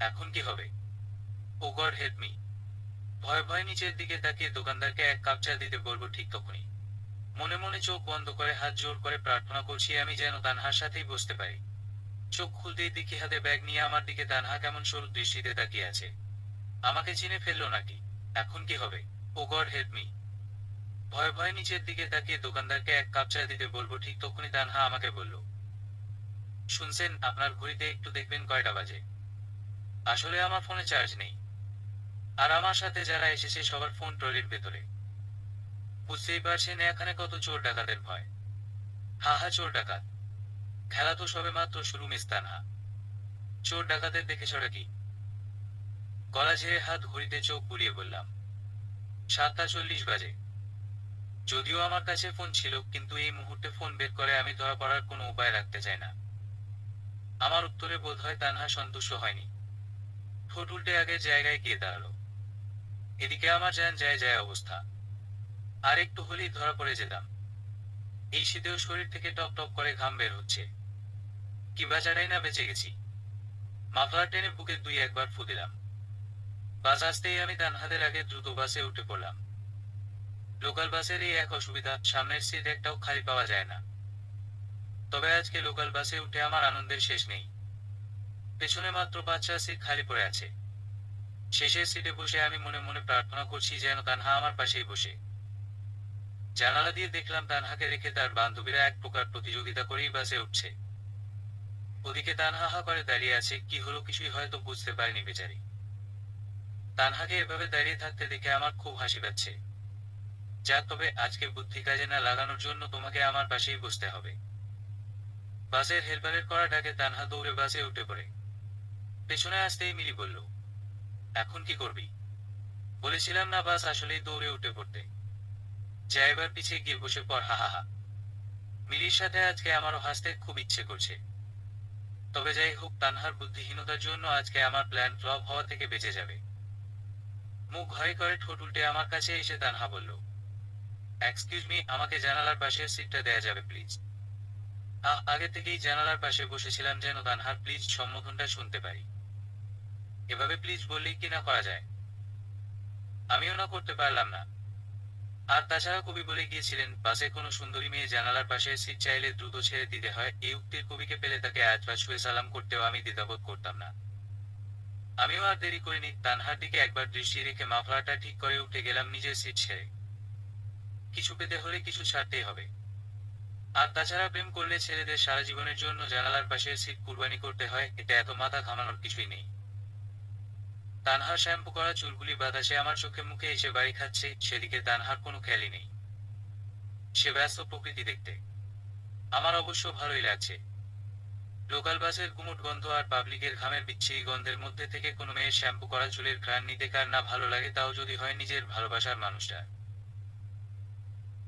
এখন কি হবে? ও গড হেল্প মি। ভয় ভয় নিচের দিকে তাকিয়ে দোকানদারকে এক কাপ চা দিতে বলবো ঠিক তখনই মনে মনে চোখ বন্ধ করে হাত জোর করে প্রার্থনা করছি আমি যেন তানহার সাথেই বসতে পারি। চোখ খুলতেই দেখি হাতে ব্যাগ নিয়ে আমার দিকে তানহা কেমন সরু দৃষ্টিতে তাকিয়ে আছে। আমাকে চিনে ফেললো নাকি? এখন কি হবে? ও গড হেল্প মি। ভয় ভয় নিচের দিকে তাকিয়ে দোকানদারকে এক কাপ চা দিতে বলবো ঠিক তখনই তানহা আমাকে বলল, শুনছেন, আপনার ঘড়িতে একটু দেখবেন কয়টা বাজে। আসলে আমার ফোনে চার্জ নেই। আর আমার সাথে যারা এসেছে সবার ফোন ট্রলির ভেতরে। বুঝতেই পারছেন এখানে কত চোর ডাকাতের ভয়। হা হা, চোর ডাকাত? খেলা তো সবে মাত্র শুরু মিস তানহা। চোর ডাকাতের দেখে সরে কি? গলা ঝেড়ে হাত ঘড়িতে চোখ বুলিয়ে বললাম, 7টা 40 বাজে। যদিও আমার কাছে ফোন ছিল, কিন্তু এই মুহূর্তে ফোন বের করে আমি ধরা পড়ার কোনো উপায় রাখতে চাই না। আমার উত্তরে বোধ হয় তানহা সন্তুষ্ট হয়নি। ঠোঁট উল্টে আগের জায়গায় গিয়ে দাঁড়ালো। এদিকে আমার যান যায় যায় অবস্থা। আর একটু হলেই ধরা পড়ে যেতাম। এই শীতেও শরীর থেকে টপ টপ করে ঘাম বের হচ্ছে। কি বাজারাই না বেঁচে গেছি। মাফলার টেনে বুকে 2-1 বার ফু দিলাম। বাস আসতেই আমি তানহাদের আগে দ্রুত বাসে উঠে পড়লাম। লোকাল বাসের এই এক অসুবিধা, সামনের সিট একটাও খালি পাওয়া যায় না। তবে আজকে লোকাল বাসে উঠে আমার আনন্দের শেষ নেই। পেছনে মাত্র 5-6 সিট খালি পড়ে আছে। শেষের সিটে বসে আমি মনে মনে প্রার্থনা করছি যেন তানহা আমার পাশেই বসে। জানালা দিয়ে দেখলাম তানহাকে রেখে তার বান্ধবীরা এক প্রকার প্রতিযোগিতা করেই বাসে উঠছে। ওদিকে তানহা হা করে দাঁড়িয়ে আছে, কি হলো কিছুই হয়তো বুঝতে পারেনি বেচারি। তানহাকে এভাবে দাঁড়িয়ে থাকতে দেখে আমার খুব হাসি পাচ্ছে। যাক, তবে আজকে বুদ্ধি কাজে না লাগানোর জন্য তোমাকে আমার পাশেই বসতে হবে। বাসের হেলপারের করা ডাকে তানহা দৌড়ে বাসে উঠে পড়ে। পেছনে আসতেই মিলি বলল, এখন কি করবি? বলেছিলাম না বাস আসলেই দৌড়ে উঠে পড়তে। যা এবার পিছিয়ে গিয়ে বসে পড়, হা হা হা। মিলির সাথে আজকে আমারও হাসতে খুব ইচ্ছে করছে। তবে যাই হোক, তানহার বুদ্ধিহীনতার জন্য আজকে আমার প্ল্যান ফ্লপ হওয়া থেকে বেঁচে যাবে। মুখ ঘাড়ি করে ঠোঁট উল্টে আমার কাছে এসে তানহা বলল, এক্সকিউজ মি, আমাকে জানালার পাশের সিটটা দেয়া যাবে প্লিজ? আগে থেকেই জানালার পাশে বসেছিলাম যেন তানহার প্লিজ সম্বোধনটা শুনতে পারি। এভাবে প্লিজ বললেই কি না করা যায়? আমিও না করতে পারলাম না। আর তাছাড়া কবি বলে গিয়েছিলেন, বাসে কোনো সুন্দরী মেয়ে জানালার পাশে সিট চাইলে দ্রুত ছেড়ে দিতে হয়। এই উক্তির কবিকে পেলে তাকে আজবা ছুঁয়ে সালাম করতেও আমি দ্বিধাবোধ করতাম না। আমিও আর দেরি করিনি, তানহার দিকে একবার দৃষ্টি রেখে মাফলারটা ঠিক করে উঠে গেলাম নিজের সিট ছেড়ে। কিছু পেতে হলে কিছু ছাড়তেই হবে। আর তাছাড়া প্রেম করলে ছেলেদের সারা জীবনের জন্য জানালার পাশের সিট কুরবানি করতে হয়, এটা এত মাথা ঘামানোর কিছুই নেই। তানহার শ্যাম্পু করা চুলগুলি বাতাসে আমার চোখে মুখে এসে বাড়ি খাচ্ছে, সেদিকে তানহার কোনো খেয়ালই নেই। সে ব্যস্ত প্রকৃতি দেখতে। আমার অবশ্য ভালোই লাগছে। লোকাল বাসের গুমোট গন্ধ আর পাবলিকের ঘামের বিচ্ছিরি গন্ধের মধ্যে থেকে কোনো মেয়ের শ্যাম্পু করা চুলের ঘ্রাণ নিতে কার না ভালো লাগে, তাও যদি হয় নিজের ভালোবাসার মানুষটা।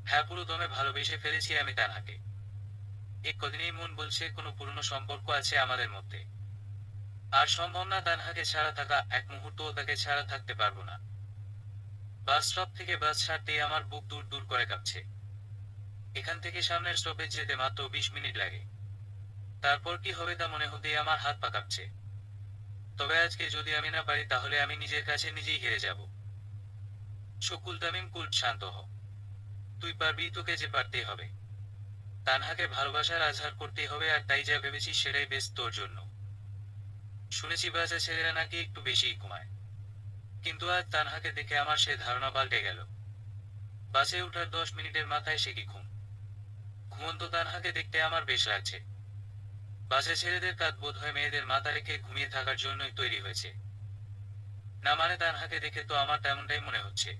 হ্যাঁ, পুরো দমে ভালোবেসে ফেলেছি আমি তানহাকে। এই কদিনেই মন বলছে কোনো পুরনো সম্পর্ক আছে আমাদের মধ্যে। আর সম্ভব না তানহাকে ছাড়া থাকা, এক মুহূর্তও তাকে ছাড়া থাকতে পারবো না। বাস স্টপ থেকে বাস ছাড়তেই আমার বুক দূর দূর করে কাঁপছে। এখান থেকে সামনের স্টপেজ যেতে মাত্র 20 মিনিট লাগে। তারপর কি হবে তা মনে হতেই আমার হাত পা কাঁপছে। তবে আজকে যদি আমি না পারি তাহলে আমি নিজের কাছে নিজেই হেরে যাব। শকুল তামিম কুল, শান্ত হ। তুই পারবি, তোকে যে পারতেই হবে। তানহাকে ভালোবাসার আজহার করতেই হবে, আর তাই যা ভেবেছি সেটাই বেশ তোর জন্য। শুনেছি বাজে ছেলেরা নাকি একটু বেশিই ঘুমায়, কিন্তু আজ তানহাকে দেখে আমার সে ধারণা পাল্টে গেল। বাসে ওঠার 10 মিনিটের মাথায় সে কি ঘুম! ঘুমন্ত তানহাকে দেখতে আমার বেশ লাগছে। বাসে ছেলেদের কাঁধ বোধ হয় মেয়েদের মাথা রেখে ঘুমিয়ে থাকার জন্যই তৈরি হয়েছে। না মানে তানহাকে দেখে তো আমার তেমনটাই মনে হচ্ছে।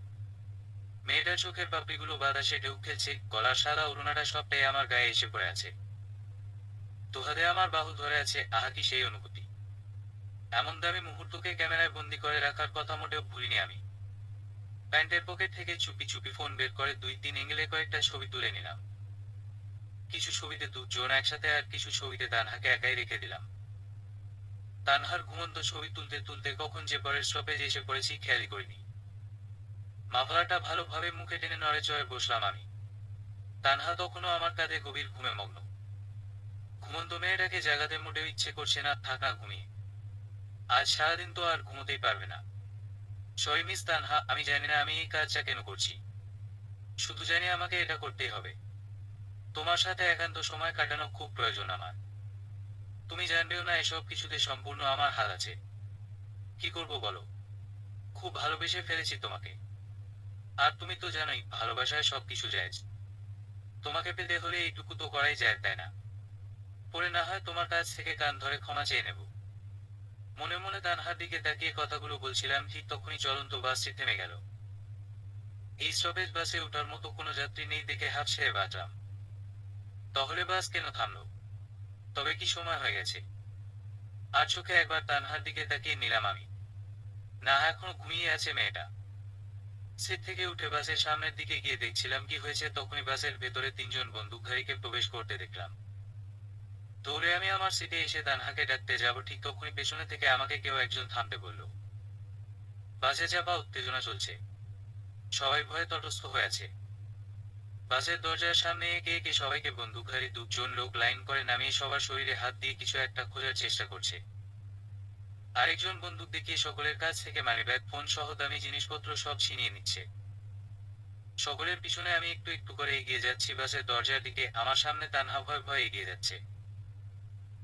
মেয়েটার চোখের পাপড়িগুলো বাতাসে ঢেউ খেলছে, গলার সাদা ওড়নাটা সবটাই আমার গায়ে এসে পড়ে আছে। দুহাতে আমার বাহু ধরে আছে, আহা কি সেই অনুভূতি! এমন দামি মুহূর্তকে ক্যামেরায় বন্দি করে রাখার কথা মোটেও ভুলিনি আমি। প্যান্টের পকেট থেকে চুপি চুপি ফোন বের করে 2-3 এঙ্গেলে কয়েকটা ছবি তুলে নিলাম। কিছু ছবিতে দুজন একসাথে, আর কিছু ছবিতে তানহাকে একাই রেখে দিলাম। তানহার ঘুমন্ত ছবি তুলতে তুলতে কখন যে পরের স্টপেজে এসে পড়েছি খেয়ালই করিনি। মাফলারটা ভালোভাবে মুখে টেনে নড়ে চড়ে বসলাম আমি। তানহা তখনও আমার কাঁধে গভীর ঘুমে মগ্ন। ঘুমন্ত মেয়েটাকে জাগাতে মোটেও ইচ্ছে করছে না, থাক না ঘুমিয়ে। আজ সারাদিন তো আর ঘুমোতেই পারবে না। সরি মিস তানহা, আমি জানি না আমি এই কাজটা কেন করছি। শুধু জানি আমাকে এটা করতেই হবে। তোমার সাথে একান্ত সময় কাটানো খুব প্রয়োজন আমার। তুমি জানবেও না এসব কিছুতে সম্পূর্ণ আমার হাত আছে। কি করব বলো? খুব ভালোবেসে ফেলেছি তোমাকে। আর তুমি তো জানোই ভালোবাসায় সবকিছু জায়েজ। তোমাকে পেতে হলে এইটুকু তো করাই যায়, তাই না? পরে না হয় তোমার কাছ থেকে কান ধরে ক্ষমা চেয়ে নেব। মনে মনে তানহার দিকে তাকিয়ে কথাগুলো বলছিলাম, ঠিক তখনই চলন্ত বাসটি থেমে গেল। এই স্টপেজ বাসে ওঠার মতো কোনো যাত্রী নেই দেখে হাঁপ ছেড়ে বাঁচলাম। তাহলে বাস কেন থামলো? তবে কি সময় হয়ে গেছে? আর চোখে একবার তানহার দিকে তাকিয়ে নিলাম আমি। না, এখনো ঘুমিয়ে আছে মেয়েটা। সিট থেকে উঠে বাসের সামনের দিকে গিয়ে দেখছিলাম কি হয়েছে, তখনই বাসের ভেতরে 3জন বন্দুকধারীকে প্রবেশ করতে দেখলাম। দৌড়ে আমি আমার সিটে এসে তানহাকে ডাকতে যাব, ঠিক তখনই পেছনে থেকে আমাকে কেউ একজন থামতে বলল। বাসে চাপা উত্তেজনা চলছে। সবাই ভয়ে তটস্থ হয়ে আছে। বাসের দরজার সামনে একে একে সবাইকে বন্দুকধারী 2জন লোক লাইন করে নামিয়ে সবার শরীরে হাত দিয়ে কিছু একটা খোঁজার চেষ্টা করছে। আরেকজন বন্দুক দেখিয়ে সকলের কাছ থেকে মানিব্যাগ, ফোন সহ দামি জিনিসপত্র সব ছিনিয়ে নিচ্ছে। সকলের পিছনে আমি একটু একটু করে এগিয়ে যাচ্ছি বাসের দরজার দিকে। আমার সামনে তানহা ভয় ভয় এগিয়ে যাচ্ছে।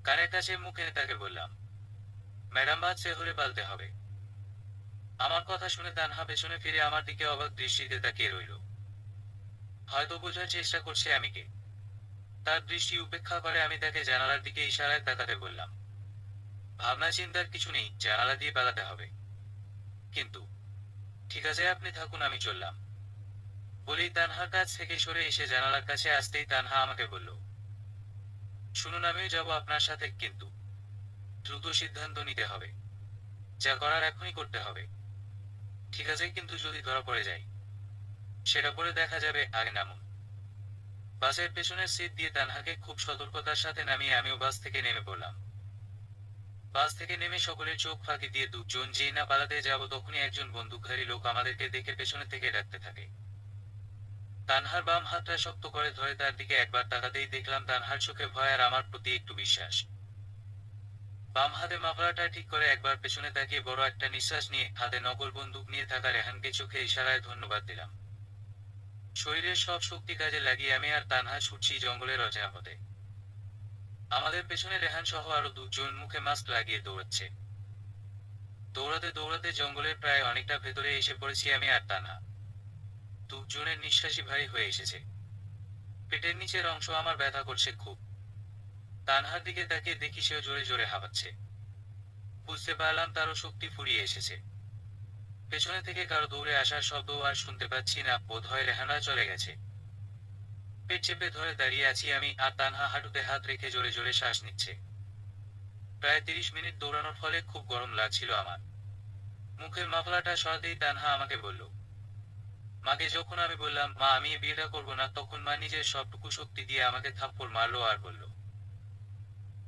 কানের কাছে মুখে তাকে বললাম, ম্যাডাম বাদ সে হলে পালতে হবে। আমার কথা শুনে তানহা পেছনে ফিরে আমার দিকে অবাক দৃষ্টিতে তাকিয়ে রইল। হয়তো বোঝার চেষ্টা করছে আমি কে। তার দৃষ্টি উপেক্ষা করে আমি তাকে জানালার দিকে ইশারায় তাকাতে বললাম, ভাবনা চিন্তার কিছু নেই, জানালা দিয়ে পালাতে হবে। কিন্তু ঠিক আছে, আপনি থাকুন, আমি চললাম। বলেই তানহার কাছ থেকে সরে এসে জানালার কাছে আসতেই তানহা আমাকে বলল, শুনুন আমিও যাব আপনার সাথে, কিন্তু দ্রুত সিদ্ধান্ত নিতে হবে। যা করার এখনই করতে হবে। ঠিক আছে, কিন্তু যদি ধরা পড়ে যায় সেটা পরে দেখা যাবে, আগে নামুন। বাসের পেছনের সিট দিয়ে তানহাকে খুব সতর্কতার সাথে নামিয়ে আমিও বাস থেকে নেমে পড়লাম। বাস থেকে নেমে সকলের চোখ ফাঁকি দিয়ে 2জন যেই না পালাতে যাব, তখনই একজন বন্দুকধারী লোক আমাদেরকে দেখে পেছনে থেকে ডাকতে থাকে। তানহার বাম হাতটা শক্ত করে ধরে তার দিকে একবার তাকাতেই দেখলাম তানহার চোখে ভয় আর আমার প্রতি একটু বিশ্বাস। বাম হাতে মাফলারটা ঠিক করে একবার পেছনে তাকিয়ে বড় একটা নিঃশ্বাস নিয়ে হাতে নকল বন্দুক নিয়ে থাকা রেহানকে চোখে ইশারায় ধন্যবাদ দিলাম। শরীরের সব শক্তি কাজে লাগিয়ে আমি আর তানহা ছুটছি জঙ্গলের অজানা পথে। আমাদের পেছনে রেহান সহ আরো 2জন মুখে মাস্ক লাগিয়ে দৌড়াচ্ছে। দৌড়াতে দৌড়াতে জঙ্গলের প্রায় অনেকটা ভেতরে এসে পড়েছি আমি আর তানহা। 2জনের নিঃশ্বাসই ভারী হয়ে এসেছে। পেটের নিচের অংশ আমার ব্যথা করছে খুব। তানহার দিকে তাকিয়ে দেখি সেও জোরে জোরে হাঁপাচ্ছে। বুঝতে পারলাম তারও শক্তি ফুরিয়ে এসেছে। পেছনে থেকে কারো দৌড়ে আসার শব্দও আর শুনতে পাচ্ছি না, বোধ হয় রেহানা চলে গেছে। পেট চেপে ধরে দাঁড়িয়ে আছি আমি, আর তানহা হাঁটুতে হাত রেখে জোরে জোরে শ্বাস নিচ্ছে। প্রায় 30 মিনিট দৌড়ানোর ফলে খুব গরম লাগছিল আমার। মুখের মাফলাটা সরাতেই তানহা আমাকে বলল, মাকে যখন আমি বললাম মা আমি এই বিয়েটা করবো না, তখন মা নিজের সবটুকু শক্তি দিয়ে আমাকে থাপ্পড় মারলো আর বলল,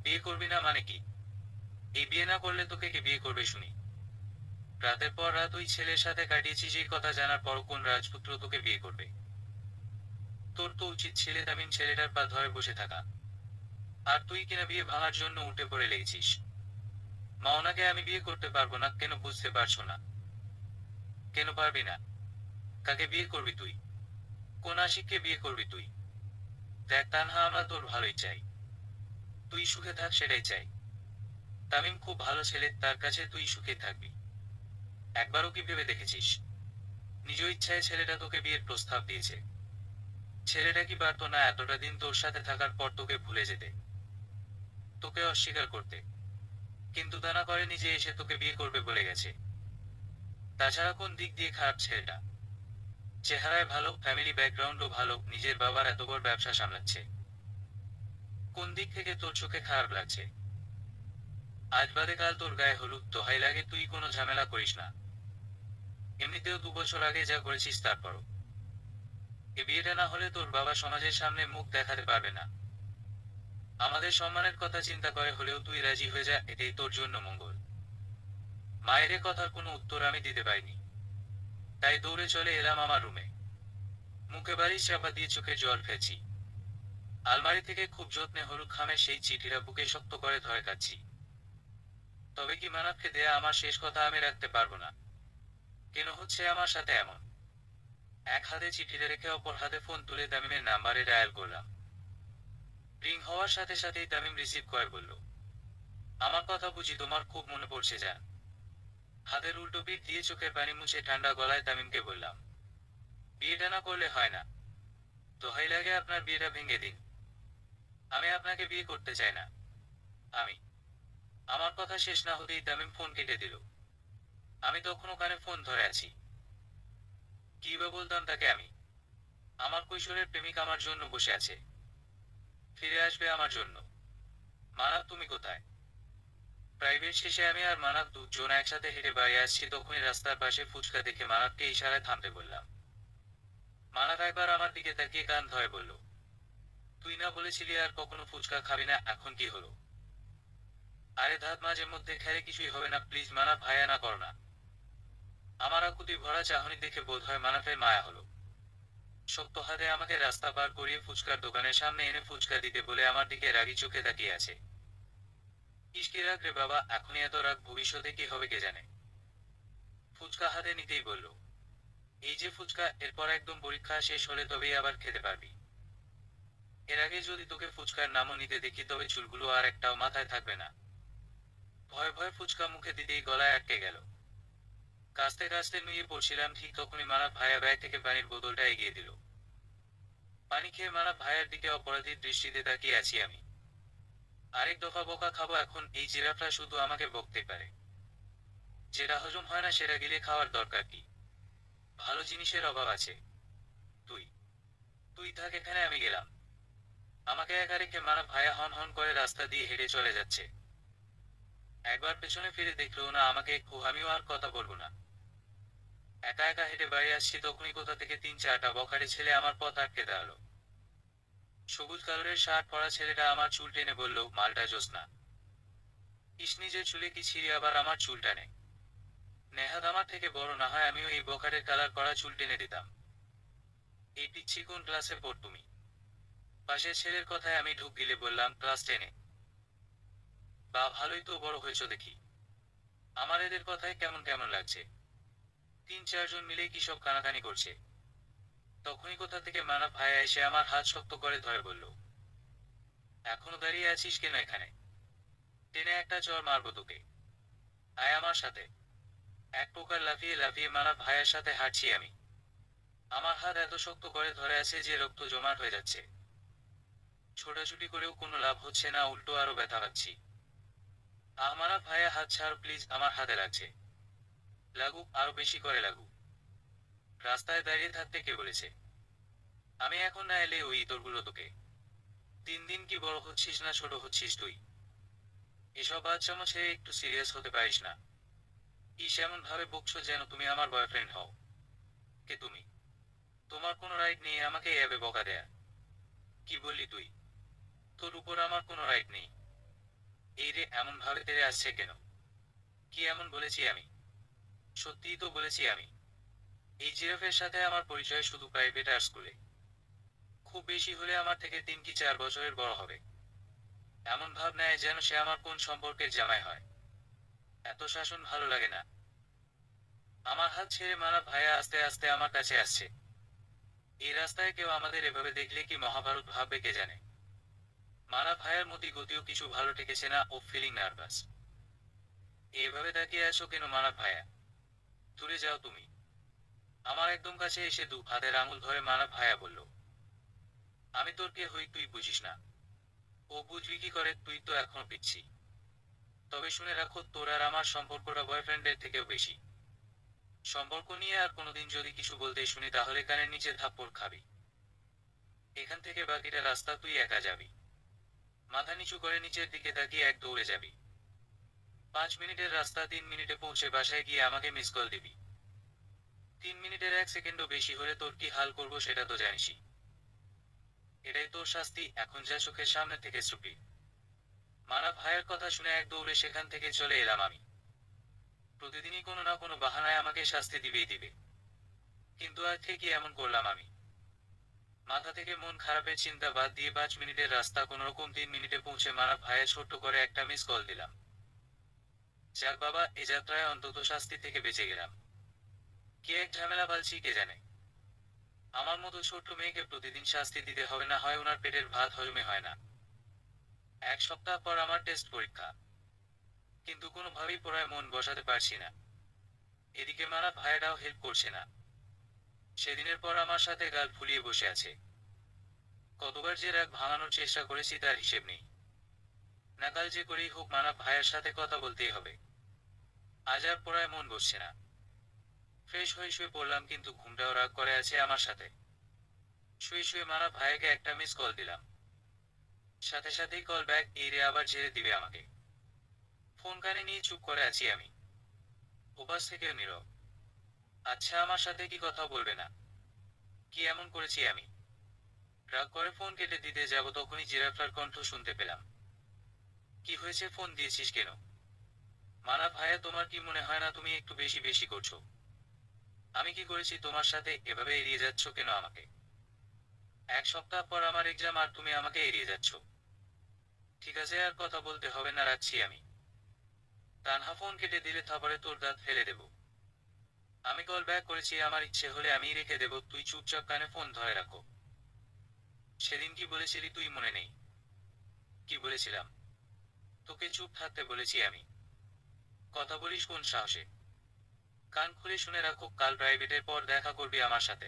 বিয়ে করবি না মানে কি? এই বিয়ে না করলে তোকে কে বিয়ে করবে শুনি? রাতের পর রাত ওই ছেলের সাথে কাটিয়েছিস, এই কথা জানার পর কোন রাজপুত্র তোকে বিয়ে করবে? তোর তো উচিত ছেলে দামিন ছেলেটার পা ধরে বসে থাকা। আর তুই কিনা বিয়ে ভাঙার জন্য উঠে পড়ে লেগেছিস। মা ওনাকে আমি বিয়ে করতে পারবো না কেন বুঝতে পারছো না? কেন পারবি না? কাকে বিয়ে করবি তুই? কোন আশিককে বিয়ে করবি তুই? দেখ তানহা, আমরা তোর ভালোই চাই, তুই সুখে থাক সেটাই চাই। তামিম খুব ভালো ছেলে, তার কাছে তুই সুখে থাকবি। একবারও কি ভেবে দেখেছিস নিজ ইচ্ছায় ছেলেটা তোকে বিয়ের প্রস্তাব দিয়েছে? ছেলেটা কি পারতো না এতটা দিন তোর সাথে থাকার পর তোকে ভুলে যেতে, তোকে অস্বীকার করতে? কিন্তু তা না করে নিজে এসে তোকে বিয়ে করবে বলে গেছে। তাছাড়া কোন দিক দিয়ে খারাপ ছেলেটা? চেহারায় ভালো, ফ্যামিলি ব্যাকগ্রাউন্ডও ভালো, নিজের বাবার এত বড় ব্যবসা সামলাচ্ছে। কোন দিক থেকে তোর চোখে খারাপ লাগছে? আজ বাদে কাল তোর গায়ে হলুদ, দোহাই লাগে তুই কোনো ঝামেলা করিস না। এমনিতেও 2 বছর আগে যা করেছিস, তারপরও এ বিয়েটা না হলে তোর বাবা সমাজের সামনে মুখ দেখাতে পারবে না। আমাদের সম্মানের কথা চিন্তা করে হলেও তুই রাজি হয়ে যা, এটাই তোর জন্য মঙ্গল। মায়ের এ কথার কোনো উত্তর আমি দিতে পারিনি, তাই দৌড়ে চলে এলাম আমার রুমে। মুখে বালিশ চাপা দিয়ে চোখে জল ফেলছি। আলমারি থেকে খুব যত্নে হলুদ খামের সেই চিঠিটা বুকে শক্ত করে ধরে কাচ্ছি। তবে কি মানবকে দেয়া আমার শেষ কথা আমি রাখতে পারবো না? কেন হচ্ছে আমার সাথে এমন? এক হাতে চিঠিটা রেখে অপর হাতে ফোন তুলে তামিমের নাম্বারে ডায়াল করলাম। রিং হওয়ার সাথে সাথেই তামিম রিসিভ করে বলল, আমার কথা বুঝি তোমার খুব মনে পড়ছে জান। হাতের উল্টো পিঠ দিয়ে চোখের পানি মুছে ঠান্ডা গলায় তামিমকে বললাম, বিয়েটা না করলে হয় না? দোহাই লাগে আপনার বিয়েটা ভেঙে দিন। আমি আপনাকে বিয়ে করতে চাই না। আমি আমার কথা শেষ না হতেই তামিম ফোন কেটে দিল। আমি তখনও কানে ফোন ধরে আছি। কি বা বলতাম তাকে আমি? আমার কৈশোরের প্রেমিক আমার জন্য বসে আছে, ফিরে আসবে আমার জন্য। মানাত, তুমি কোথায়? প্রাইভেট শেষে আমি আর মানাত 2 জন একসাথে হেঁটে বাড়ি আসছি, তখনই রাস্তার পাশে ফুচকা দেখে মানাতকে ইশারায় থামতে বললাম। মানাত একবার আমার দিকে তাকিয়ে কান ধরে বলল, তুই না বলেছিলি আর কখনো ফুচকা খাবি না, এখন কি হলো? আরে ধাত, মাঝে মধ্যে খেলে কিছুই হবে না, প্লিজ মানাত, ভায়া না করো না। আমার আকুতি ভরা চাহনি দেখে বোধহয় মানাতের মায়া হলো। শক্ত হাতে আমাকে রাস্তা পার করিয়ে ফুচকার দোকানের সামনে এনে ফুচকা দিতে বলে আমার দিকে রাগি চোখে তাকিয়ে আছে। ইসকে রাগ রে বাবা, এখনই এত রাগ, ভবিষ্যতে কি হবে কে জানে। ফুচকা হাতে নিতেই বলল, এই যে ফুচকা, এরপর একদম পরীক্ষা শেষ হলে তবেই আবার খেতে পারবি। এর আগে যদি তোকে ফুচকার নামও নিতে দেখি তবে চুলগুলো আর একটাও মাথায় থাকবে না। ভয়ে ভয়ে ফুচকা মুখে দিতেই গলায় আটকে গেল। কাস্তে কাস্তে নুয়ে পড়ছিলাম, ঠিক তখনই মানব ভাইয়া ব্যাগ থেকে পানির বোতলটা এগিয়ে দিল। পানি খেয়ে মানব ভাইয়ার দিকে অপরাধীর দৃষ্টিতে তাকিয়ে আছি আমি। আরেক দফা বকা খাবো এখন? এই জিরাফটা শুধু আমাকে বকতে পারে। যেটা হজম হয় না সেটা গিলে খাওয়ার দরকার কি? ভালো জিনিসের অভাব আছে। তুই তুই থাক এখানে, আমি গেলাম। আমাকে একা রেখে মানব ভাইয়া হন হন করে রাস্তা দিয়ে হেঁটে চলে যাচ্ছে। একবার পেছনে ফিরে দেখলো না আমাকে, আমিও আর কথা বলবো না। একা একা হেঁটে বাড়ি আসছি, তখনই কোথা থেকে 3-4টা বখাটে ছেলে আমার পথ আটকে দাঁড়ালো। সবুজ কালারের শার্ট পরা ছেলেটা আমার চুল টেনে বলল, মালটা জোসনা। ইস, নিজের চুলে কি ছিঁড়ে আবার আমার চুল টানে। নেহাত আমার থেকে বড় না হয় আমিও এই বখাটের কালার করা চুল টেনে দিতাম। এই পিচ্ছি কোন ক্লাসে পড় তুমি? পাশের ছেলের কথায় আমি ঢুক গিলে বললাম, ক্লাস 10-এ। বা ভালোই তো বড় হয়েছ দেখি। আমার এদের কথায় কেমন কেমন লাগছে। 3-4 জন মিলে কি সব কানাকানি করছে। তখনই কোথা থেকে মানব ভাইয়া এসে আমার হাত শক্ত করে ধরে বলল, এখনো দাঁড়িয়ে আছিস কেন এখানে? টেনে একটা চড় মারবো তোকে। আয় আমার সাথে। এক প্রকার লাফিয়ে লাফিয়ে মানব ভাইয়ের সাথে হাঁটছি আমি। আমার হাত এত শক্ত করে ধরে আছে যে রক্ত জমাট হয়ে যাচ্ছে। ছোটাছুটি করেও কোনো লাভ হচ্ছে না, উল্টো আরো ব্যথা পাচ্ছি। মানব ভাইয়া, হাত ছাড় প্লিজ, আমার হাতে লাগছে। লাগুক, আরো বেশি করে লাগুক। রাস্তায় দাঁড়িয়ে থাকতে কে বলেছে? আমি এখন না এলে ওই ইতরগুলো তোকে। দিন দিন কি বড় হচ্ছিস না ছোট হচ্ছিস তুই? এসব বাচ্চামো ছেড়ে একটু সিরিয়াস হতে পারিস না? ইস, এমন ভাবে বকছো যেন তুমি আমার বয়ফ্রেন্ড হও। কে তুমি? তোমার কোনো রাইট নেই আমাকে এভাবে বকা দেয়া। কি বললি তুই? তোর উপর আমার কোনো রাইট নেই। এই রে, এমন ভাবে তেড়ে আসছে কেন? কি এমন বলেছি আমি? সত্যিই তো বলেছি আমি। এই জিরাফের সাথে আমার পরিচয় শুধু প্রাইভেট আর স্কুলে। খুব বেশি হলে আমার থেকে 3 কি 4 বছরের বড় হবে। এমন ভাব নেয় যেন সে আমার কোন সম্পর্কের জামাই হয়। এত শাসন ভালো লাগে না। আমার হাত ছেড়ে মানব ভাইয়া আস্তে আস্তে আমার কাছে আসছে। এই রাস্তায় কেউ আমাদের এভাবে দেখলে কি মহাভারত ভাববে কে জানে। মানব ভাইয়ের মতি গতিও কিছু ভালো ঠেকেছে না, ও ফিলিং নার্ভাস। এভাবে তাকিয়ে আছো কেন মানব ভাইয়া? দূরে যাও তুমি। আমার একদম কাছে এসে দু হাতের আঙুল ধরে মানব ভাইয়া বলল, আমি তোর কে হই তুই বুঝিস না। ও বুঝবি কি করে, তুই তো এখনো পিচ্ছি। তবে শুনে রাখো, তোর আর আমার সম্পর্কটা বয়ফ্রেন্ডের থেকেও বেশি। সম্পর্ক নিয়ে আর কোনোদিন যদি কিছু বলতে শুনি তাহলে কানের নিচে থাপ্পড় খাবি। এখান থেকে বাকিটা রাস্তা তুই একা যাবি। মাথা নিচু করে নিচের দিকে তাকিয়ে এক দৌড়ে যাবি। 5 মিনিটের রাস্তা 3 মিনিটে পৌঁছে বাসায় গিয়ে আমাকে মিস কল দিবি। 3 মিনিটের 1 সেকেন্ডও বেশি হলে তোর কি হাল করবো সেটা তো জানিসই। এটাই তোর শাস্তি, এখন যা চোখের সামনে থেকে ছুপি। মানব ভাইয়ের কথা শুনে এক দৌড়ে সেখান থেকে চলে এলাম আমি। প্রতিদিনই কোনো না কোনো বাহানায় আমাকে শাস্তি দিবেই দিবে। কিন্তু আজকে কি এমন করলাম আমি? মাথা থেকে মন খারাপের চিন্তা বাদ দিয়ে 5 মিনিটের রাস্তা কোনোরকম 3 মিনিটে পৌঁছে মানব ভাইয়ের ছোট্ট করে একটা মিস কল দিলাম। যাক বাবা, এ যাত্রায় অন্তত শাস্তি থেকে বেঁচে গেলাম। কি এক ঝামেলা পালছি কে জানে। আমার মতো ছোট্ট মেয়েকে প্রতিদিন শাস্তি দিতে হবে, না হয় ওনার পেটের ভাত হজমে হয় না। 1 সপ্তাহ পর আমার টেস্ট পরীক্ষা। কিন্তু কোনোভাবেই পড়ায় মন বসাতে পারছি না। এদিকে মানব ভাইয়াটাও হেল্প করছে না। সেদিনের পর আমার সাথে গাল ফুলিয়ে বসে আছে। কতবার যে রাগ ভাঙানোর চেষ্টা করেছি তার হিসেব নেই। নাকাল যে করেই হোক মানব ভাইয়ের সাথে কথা বলতেই হবে। আজ আর পড়ায় মন বসছে না। ফ্রেশ হয়ে শুয়ে পড়লাম, কিন্তু ঘুমটাও রাগ করে আছে আমার সাথে। শুয়ে শুয়ে মানব ভাইয়াকে একটা মিস কল দিলাম। সাথে সাথেই কল ব্যাক, এই রে আবার ঝেড়ে দিবে আমাকে। ফোন কানে নিয়ে চুপ করে আছি আমি। ওপাশ থেকেও নীরব। আচ্ছা, আমার সাথে কি কথা বলবে না? কি এমন করেছি আমি? রাগ করে ফোন কেটে দিতে যাব তখনই জিরাফটার কণ্ঠ শুনতে পেলাম। কি হয়েছে, ফোন দিয়েছিস কেন? মানব ভাইয়া, তোমার কি মনে হয় না তুমি একটু বেশি বেশি করছো? আমি কি করেছি তোমার সাথে, এভাবে এড়িয়ে যাচ্ছ কেন আমাকে? 1 সপ্তাহ পর আমার এক্সাম আর তুমি আমাকে এড়িয়ে যাচ্ছ। ঠিক আছে, আর কথা বলতে হবে না, রাখছি আমি। তানহা ফোন কেটে দিলে থাপড়ে তোর দাঁত ফেলে দেব। আমি কল ব্যাক করেছি, আমার ইচ্ছে হলে আমি রেখে দেব, তুই চুপচাপ কানে ফোন ধরে রাখো। সেদিন কি বলেছিলি তুই মনে নেই? কি বলেছিলাম? তোকে চুপ থাকতে বলেছি আমি। কথা বলিস কোন সাহসে? কান খুলে শুনে রাখো, কাল প্রাইভেটের পর দেখা করবি আমার সাথে।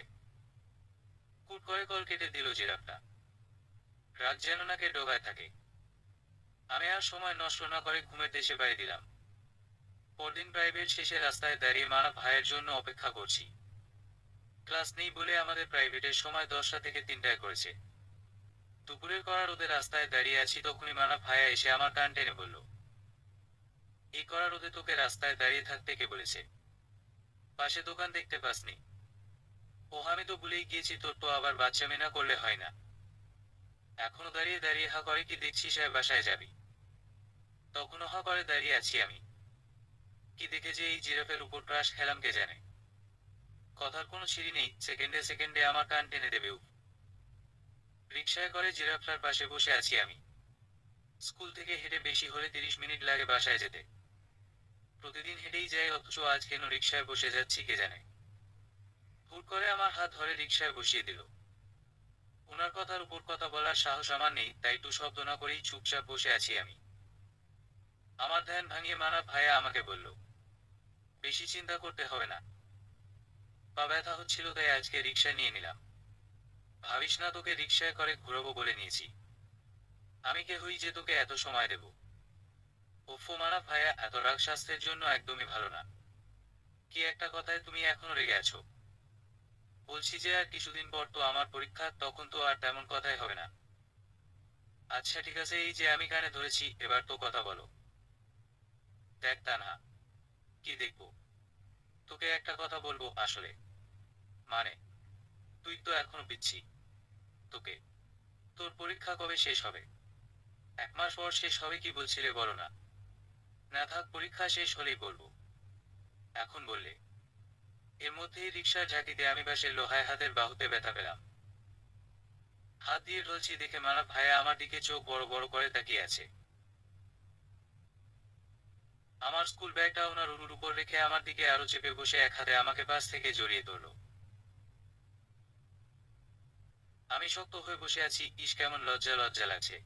হুট করে কল কেটে দিল জিরাফটা। রাগ যেন নাকে ডগায় থাকে। আমি আর সময় নষ্ট না করে ঘুমের দেশে বাড়ি দিলাম। পরদিন প্রাইভেট শেষে রাস্তায় দাঁড়িয়ে মানব ভাইয়ের জন্য অপেক্ষা করছি। ক্লাস নেই বলে আমাদের প্রাইভেটের সময় 10টা থেকে 3টায় করেছে। দুপুরের কড়া রোদে রাস্তায় দাঁড়িয়ে আছি, তখনই মানব ভাইয়া এসে আমার কান টেনে বলল, এই কড়া রোদে তোকে রাস্তায় দাঁড়িয়ে থাকতে কে বলেছে? পাশে দোকান দেখতে পাসনি? ও, আমি তো ভুলেই গিয়েছি, তোর তো আবার বাচ্চামি না করলে হয় না। এখনো দাঁড়িয়ে দাঁড়িয়ে হা করে কি দেখছিস, বাসায় যাবি? তখনও হা করে দাঁড়িয়ে আছি আমি। কি দেখে যে এই জিরাফের উপর ক্রাশ খেলাম কে জানে। কথার কোনো ছিরি নেই, সেকেন্ডে সেকেন্ডে আমার কান টেনে দেবে ও। রিকশায় করে জিরাফটার পাশে বসে আছি আমি। স্কুল থেকে হেঁটে বেশি হলে 30 মিনিট লাগে বাসায় যেতে। প্রতিদিন হেঁটেই যাই, অথচ আজ কেন রিকশায় বসে যাচ্ছি কে জানে। হুট করে আমার হাত ধরে রিকশায় বসিয়ে দিল। ওনার কথার উপর কথা বলার সাহস আমার নেই, তাই টু শব্দ না করেই চুপচাপ বসে আছি আমি। আমার ধ্যান ভাঙিয়ে মানব ভাইয়া আমাকে বলল, বেশি চিন্তা করতে হবে না। পা ব্যথা হচ্ছিল তাই আজকে রিকশা নিয়ে নিলাম। ভাবিস না তোকে রিকশায় করে ঘুরাবো বলে নিয়েছি। আমি কে হই যে তোকে এত সময় দেব? ওফো মানব ভাইয়া, এত রাগ স্বাস্থ্যের জন্য একদমই ভালো না। কি একটা কথায় তুমি এখনো রেগে আছো? বলছি যে আর কিছুদিন পর তো আমার পরীক্ষা, তখন তো আর তেমন কথাই হবে না। আচ্ছা ঠিক আছে, এই যে আমি কানে ধরেছি, এবার তো কথা বলো। দেখ তানহা। কি দেখবো? তোকে একটা কথা বলবো আসলে। মানে, তুই তো এখনো পিচ্ছি। তোকে, তোর পরীক্ষা কবে শেষ হবে? 1 মাস পর শেষ হবে কি বলছিলে বলো না? না থাক, পরীক্ষা শেষ হলেই বলবো। এখন বললে। এর মধ্যেই রিকশার ঝাঁকিতে আমি পাশের লোহায় হাতের বাহুতে ব্যথা পেলাম। হাত দিয়ে ঢলছি দেখে মানব ভাইয়া আমার দিকে চোখ বড় বড় করে তাকিয়ে আছে। আমার স্কুল ব্যাগটা ওনার উরুর উপর রেখে আমার দিকে আরো চেপে বসে এক হাতে আমাকে পাশ থেকে জড়িয়ে ধরল। আমি শক্ত হয়ে বসে আছি, ইস কেমন লজ্জা লজ্জা লাগছে।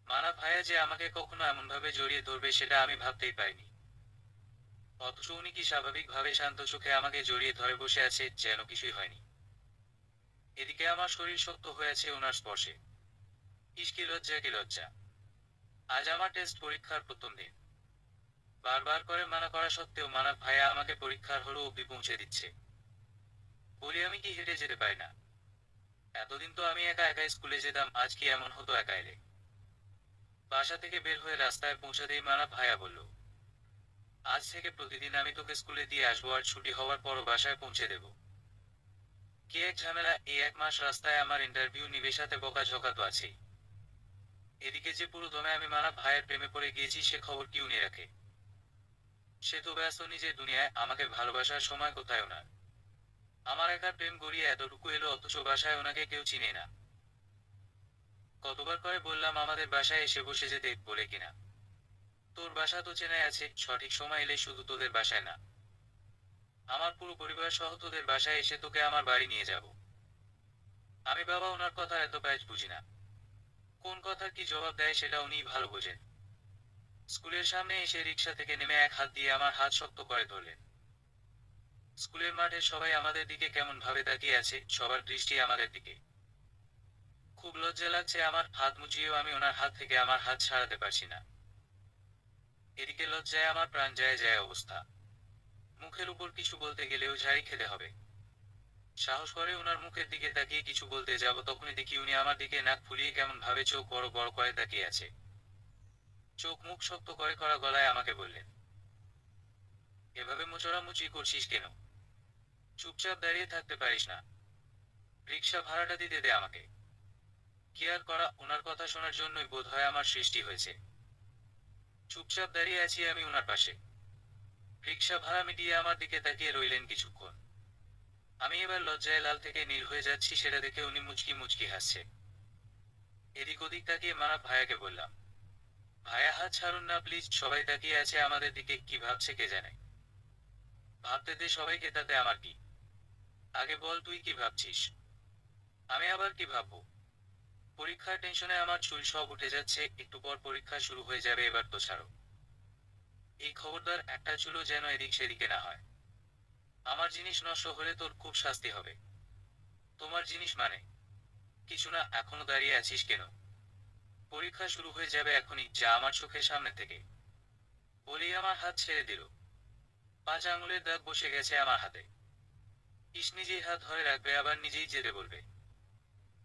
মানা ভাইয়া যে আমাকে কখনো এমনভাবে জড়িয়ে ধরবে সেটা আমি ভাবতেই পারিনি। অথচ উনি কি স্বাভাবিকভাবে শান্ত চোখে আমাকে জড়িয়ে ধরে বসে আছে, যেন কিছুই হয়নি। এদিকে আমার শরীর শক্ত হয়ে আছে ওনার স্পর্শে। ইস কি লজ্জা কি লজ্জা। আজ আমার টেস্ট পরীক্ষার প্রথম দিন। বারবার করে মানা করা সত্ত্বেও মানা ভাইয়া আমাকে পরীক্ষার হল অব্দি পৌঁছে দিচ্ছে। বলি আমি কি হেঁটে যেতে পারি না? এতদিন তো আমি একা একা স্কুলে যেতাম, আজ কি এমন হতো একা এলে? বাসা থেকে বের হয়ে রাস্তায় পৌঁছাতেই মানা ভাইয়া বলল, আজ থেকে প্রতিদিন আমি তোকে স্কুলে দিয়ে আসবো, আর ছুটি হওয়ার পরও বাসায় পৌঁছে দেব। কি এক ঝামেলা, এই 1 মাস রাস্তায় আমার ইন্টারভিউ নিবে, সাথে বকাঝকা তো আছেই। এদিকে যে পুরো দমে আমি মানা ভাইয়ের প্রেমে পড়ে গিয়েছি সে খবর কি উনি রাখে? সে তো ব্যস্ত নিজের দুনিয়ায়, আমাকে ভালোবাসার সময় কোথায় ওনার? আমার একার প্রেম গড়িয়ে এতটুকু এলো, অথচ বাসায় ওনাকে কেউ চিনে না। কতবার করে বললাম আমাদের বাসায় এসে বসে যেতে, বলে কিনা, তোর বাসা তো চেনাই আছে, সঠিক সময় এলে শুধু তোদের বাসায় না, আমার পুরো পরিবার সহ তোদের বাসায় এসে তোকে আমার বাড়ি নিয়ে যাব। আমি বাবা ওনার কথা এত প্যাচ বুঝি না। কোন কথার কি জবাব দেয় সেটা উনিই ভালো বোঝেন। স্কুলের সামনে এসে রিক্সা থেকে নেমে এক হাত দিয়ে আমার হাত শক্ত করে ধরলেন। স্কুলের মাঠে সবাই আমাদের দিকে কেমন ভাবে তাকিয়ে আছে, সবার দৃষ্টি আমাদের দিকে। খুব লজ্জা লাগছে আমার, হাত মুচিয়েও আমি ওনার হাত থেকে আমার হাত ছাড়াতে পারছি না। এদিকে লজ্জায় আমার প্রাণ যায় যায় অবস্থা। মুখের উপর কিছু বলতে গেলেও ঝাড়ি খেতে হবে। সাহস করে ওনার মুখের দিকে তাকিয়ে কিছু বলতে যাব, তখনই দেখি উনি আমার দিকে নাক ফুলিয়ে কেমন ভাবে চোখ বড় বড় করে তাকিয়ে আছে। চোখ মুখ শক্ত করে করা গলায় আমাকে বললেন, এভাবে মোচড়ামুচি করছিস কেন? চুপচাপ দাঁড়িয়ে থাকতে পারিস না? রিক্সা ভাড়াটা দিতে দে আমাকে। কি আর করা, ওনার কথা শোনার জন্যই বোধহয় আমার সৃষ্টি হয়েছে। চুপচাপ দাঁড়িয়ে আছি আমি ওনার পাশে। রিক্সা ভাড়া মিটিয়ে আমার দিকে তাকিয়ে রইলেন কিছুক্ষণ। আমি এবার লজ্জায় লাল থেকে নীল হয়ে যাচ্ছি, সেটা দেখে উনি মুচকি মুচকি হাসছে। এদিক ওদিক তাকিয়ে মানা ভাইয়াকে বললাম, ভাইয়া হাত ছাড়ুন না প্লিজ, সবাই তাকিয়ে আছে আমাদের দিকে, কি ভাবছে কে জানে। ভাবতে দে সবাইকে, তাতে আমার কি? আগে বল তুই কি ভাবছিস? আমি আবার কি ভাববো? পরীক্ষার টেনশনে আমার চুল সব উঠে যাচ্ছে, একটু পর পরীক্ষা শুরু হয়ে যাবে, এবার তো ছাড়ো। এই খবরদার একটা চুলও যেন এদিক সেদিকে না হয়। আমার জিনিস নষ্ট হলে তোর খুব শাস্তি হবে। তোমার জিনিস মানে? কিছু না, এখনো দাঁড়িয়ে আছিস কেন? পরীক্ষা শুরু হয়ে যাবে এখনই, যা আমার চোখের সামনে থেকে। বলেই আমার হাত ছেড়ে দিল। 5 আঙুলের দাগ বসে গেছে আমার হাতে। ইস নিজেই হাত ধরে রাখবে, আবার নিজেই যেতে বলবে।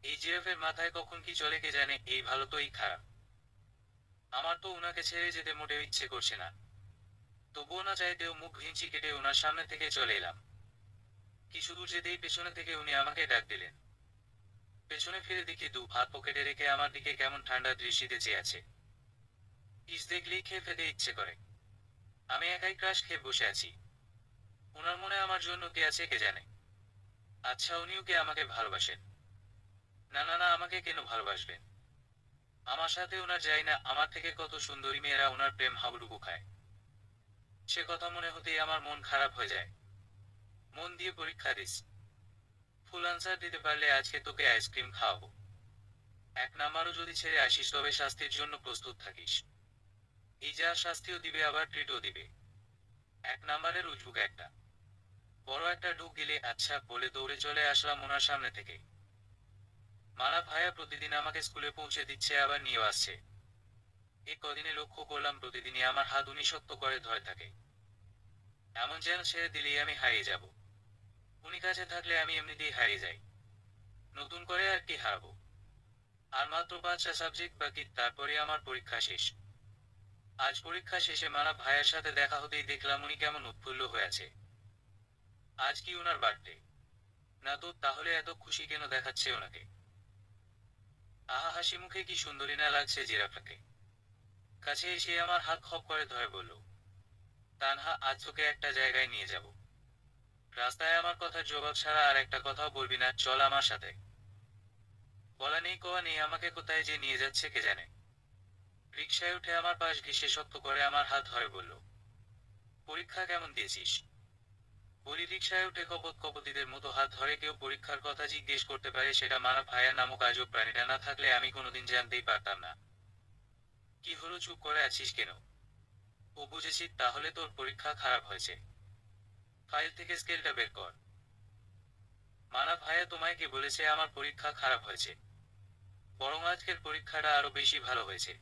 এই জিরাফের মাথায় কখন কি চলে কে জানে, এই ভালো তো এই খারাপ। আমার তো উনাকে ছেড়ে যেতে মোটেও ইচ্ছে করছে না। তবুও না চাইতেও মুখ ভিঞ্চি কেটে ওনার সামনে থেকে চলে এলাম। কিছু দূর যেতেই পেছনে থেকে উনি আমাকে ডাক দিলেন। পেছনে ফিরে দেখি দু হাত পকেটে রেখে আমার দিকে কেমন ঠান্ডা দৃষ্টিতে চেয়ে আছে। ইস দেখলেই খেয়ে ফেতে ইচ্ছে করে। আমি একাই ক্রাশ খেয়ে বসে আছি। ওনার মনে আমার জন্য কে আছে কে জানে। আচ্ছা উনিও কি আমাকে ভালোবাসেন? না না না, আমাকে কেন ভালোবাসবেন? আমার সাথে ওনার যায় না, আমার থেকে কত সুন্দরী মেয়েরা ওনার প্রেম হাবুডুবু খায়। সে কথা মনে হতেই আমার মন খারাপ হয়ে যায়। মন দিয়ে পরীক্ষা দিস। ফুল আনসার দিতে পারলে আজকে তোকে আইসক্রিম খাওয়াবো। 1 নাম্বারও যদি ছেড়ে আসিস তবে শাস্তির জন্য প্রস্তুত থাকিস। এই যা শাস্তিও দিবে আবার ট্রিটও দিবে। 1 নাম্বারের উজবুক একটা। বড় একটা ঢুক গেলে আচ্ছা বলে দৌড়ে চলে আসলাম ওনার সামনে থেকে। মানা ভাইয়া প্রতিদিন আমাকে স্কুলে পৌঁছে দিচ্ছে, আবার নিয়ে আসছে। এই কদিনে লক্ষ্য করলাম প্রতিদিনই আমার হাত উনি শক্ত করে ধরে থাকে। এমন যেন ছেড়ে দিলেই আমি হারিয়ে যাব। উনি কাছে থাকলে আমি এমনিতেই হারিয়ে যাই। নতুন করে আর কি হারাবো? আর মাত্র 5টা সাবজেক্ট বাকি, তারপরে আমার পরীক্ষা শেষ। আজ পরীক্ষা শেষে মানা ভাইয়ের সাথে দেখা হতেই দেখলাম উনি কেমন উৎফুল্ল হয়ে আছে। আজ কি ওনার বার্থডে? না তো, তাহলে এত খুশি কেন দেখাচ্ছে ওনাকে? আহা হাসি মুখে কি সুন্দরী না লাগছে জিরাফটাকে। কাছে এসে আমার হাত খপ করে ধরে বলল, তানহা আজ তোকে একটা জায়গায় নিয়ে যাব। রাস্তায় আমার কথার জবাব ছাড়া আর একটা কথাও বলবি না, চল আমার সাথে। বলা নেই কওয়া নেই, আমাকে কোথায় যে নিয়ে যাচ্ছে কে জানে। রিকশায় উঠে আমার পাশ ঘেঁষে শক্ত করে আমার হাত ধরে বলল, পরীক্ষা কেমন দিয়েছিস? বলি রিকশায় উঠে কপত কপতিদের মতো হাত ধরে কেউ পরীক্ষার কথা জিজ্ঞেস করতে পারে, সেটা মানব ভাইয়া নামক আজব প্রাণীটা না থাকলে আমি কোনোদিন জানতেই পারতাম না। কি হলো, চুপ করে আছিস কেন? ও বুঝেছি, তাহলে তোর পরীক্ষা খারাপ হয়েছে। ফাইল থেকে স্কেলটা বের কর। মানব ভাইয়া তোমায় কে বলেছে আমার পরীক্ষা খারাপ হয়েছে? বরং আজকের পরীক্ষাটা আরো বেশি ভালো হয়েছে।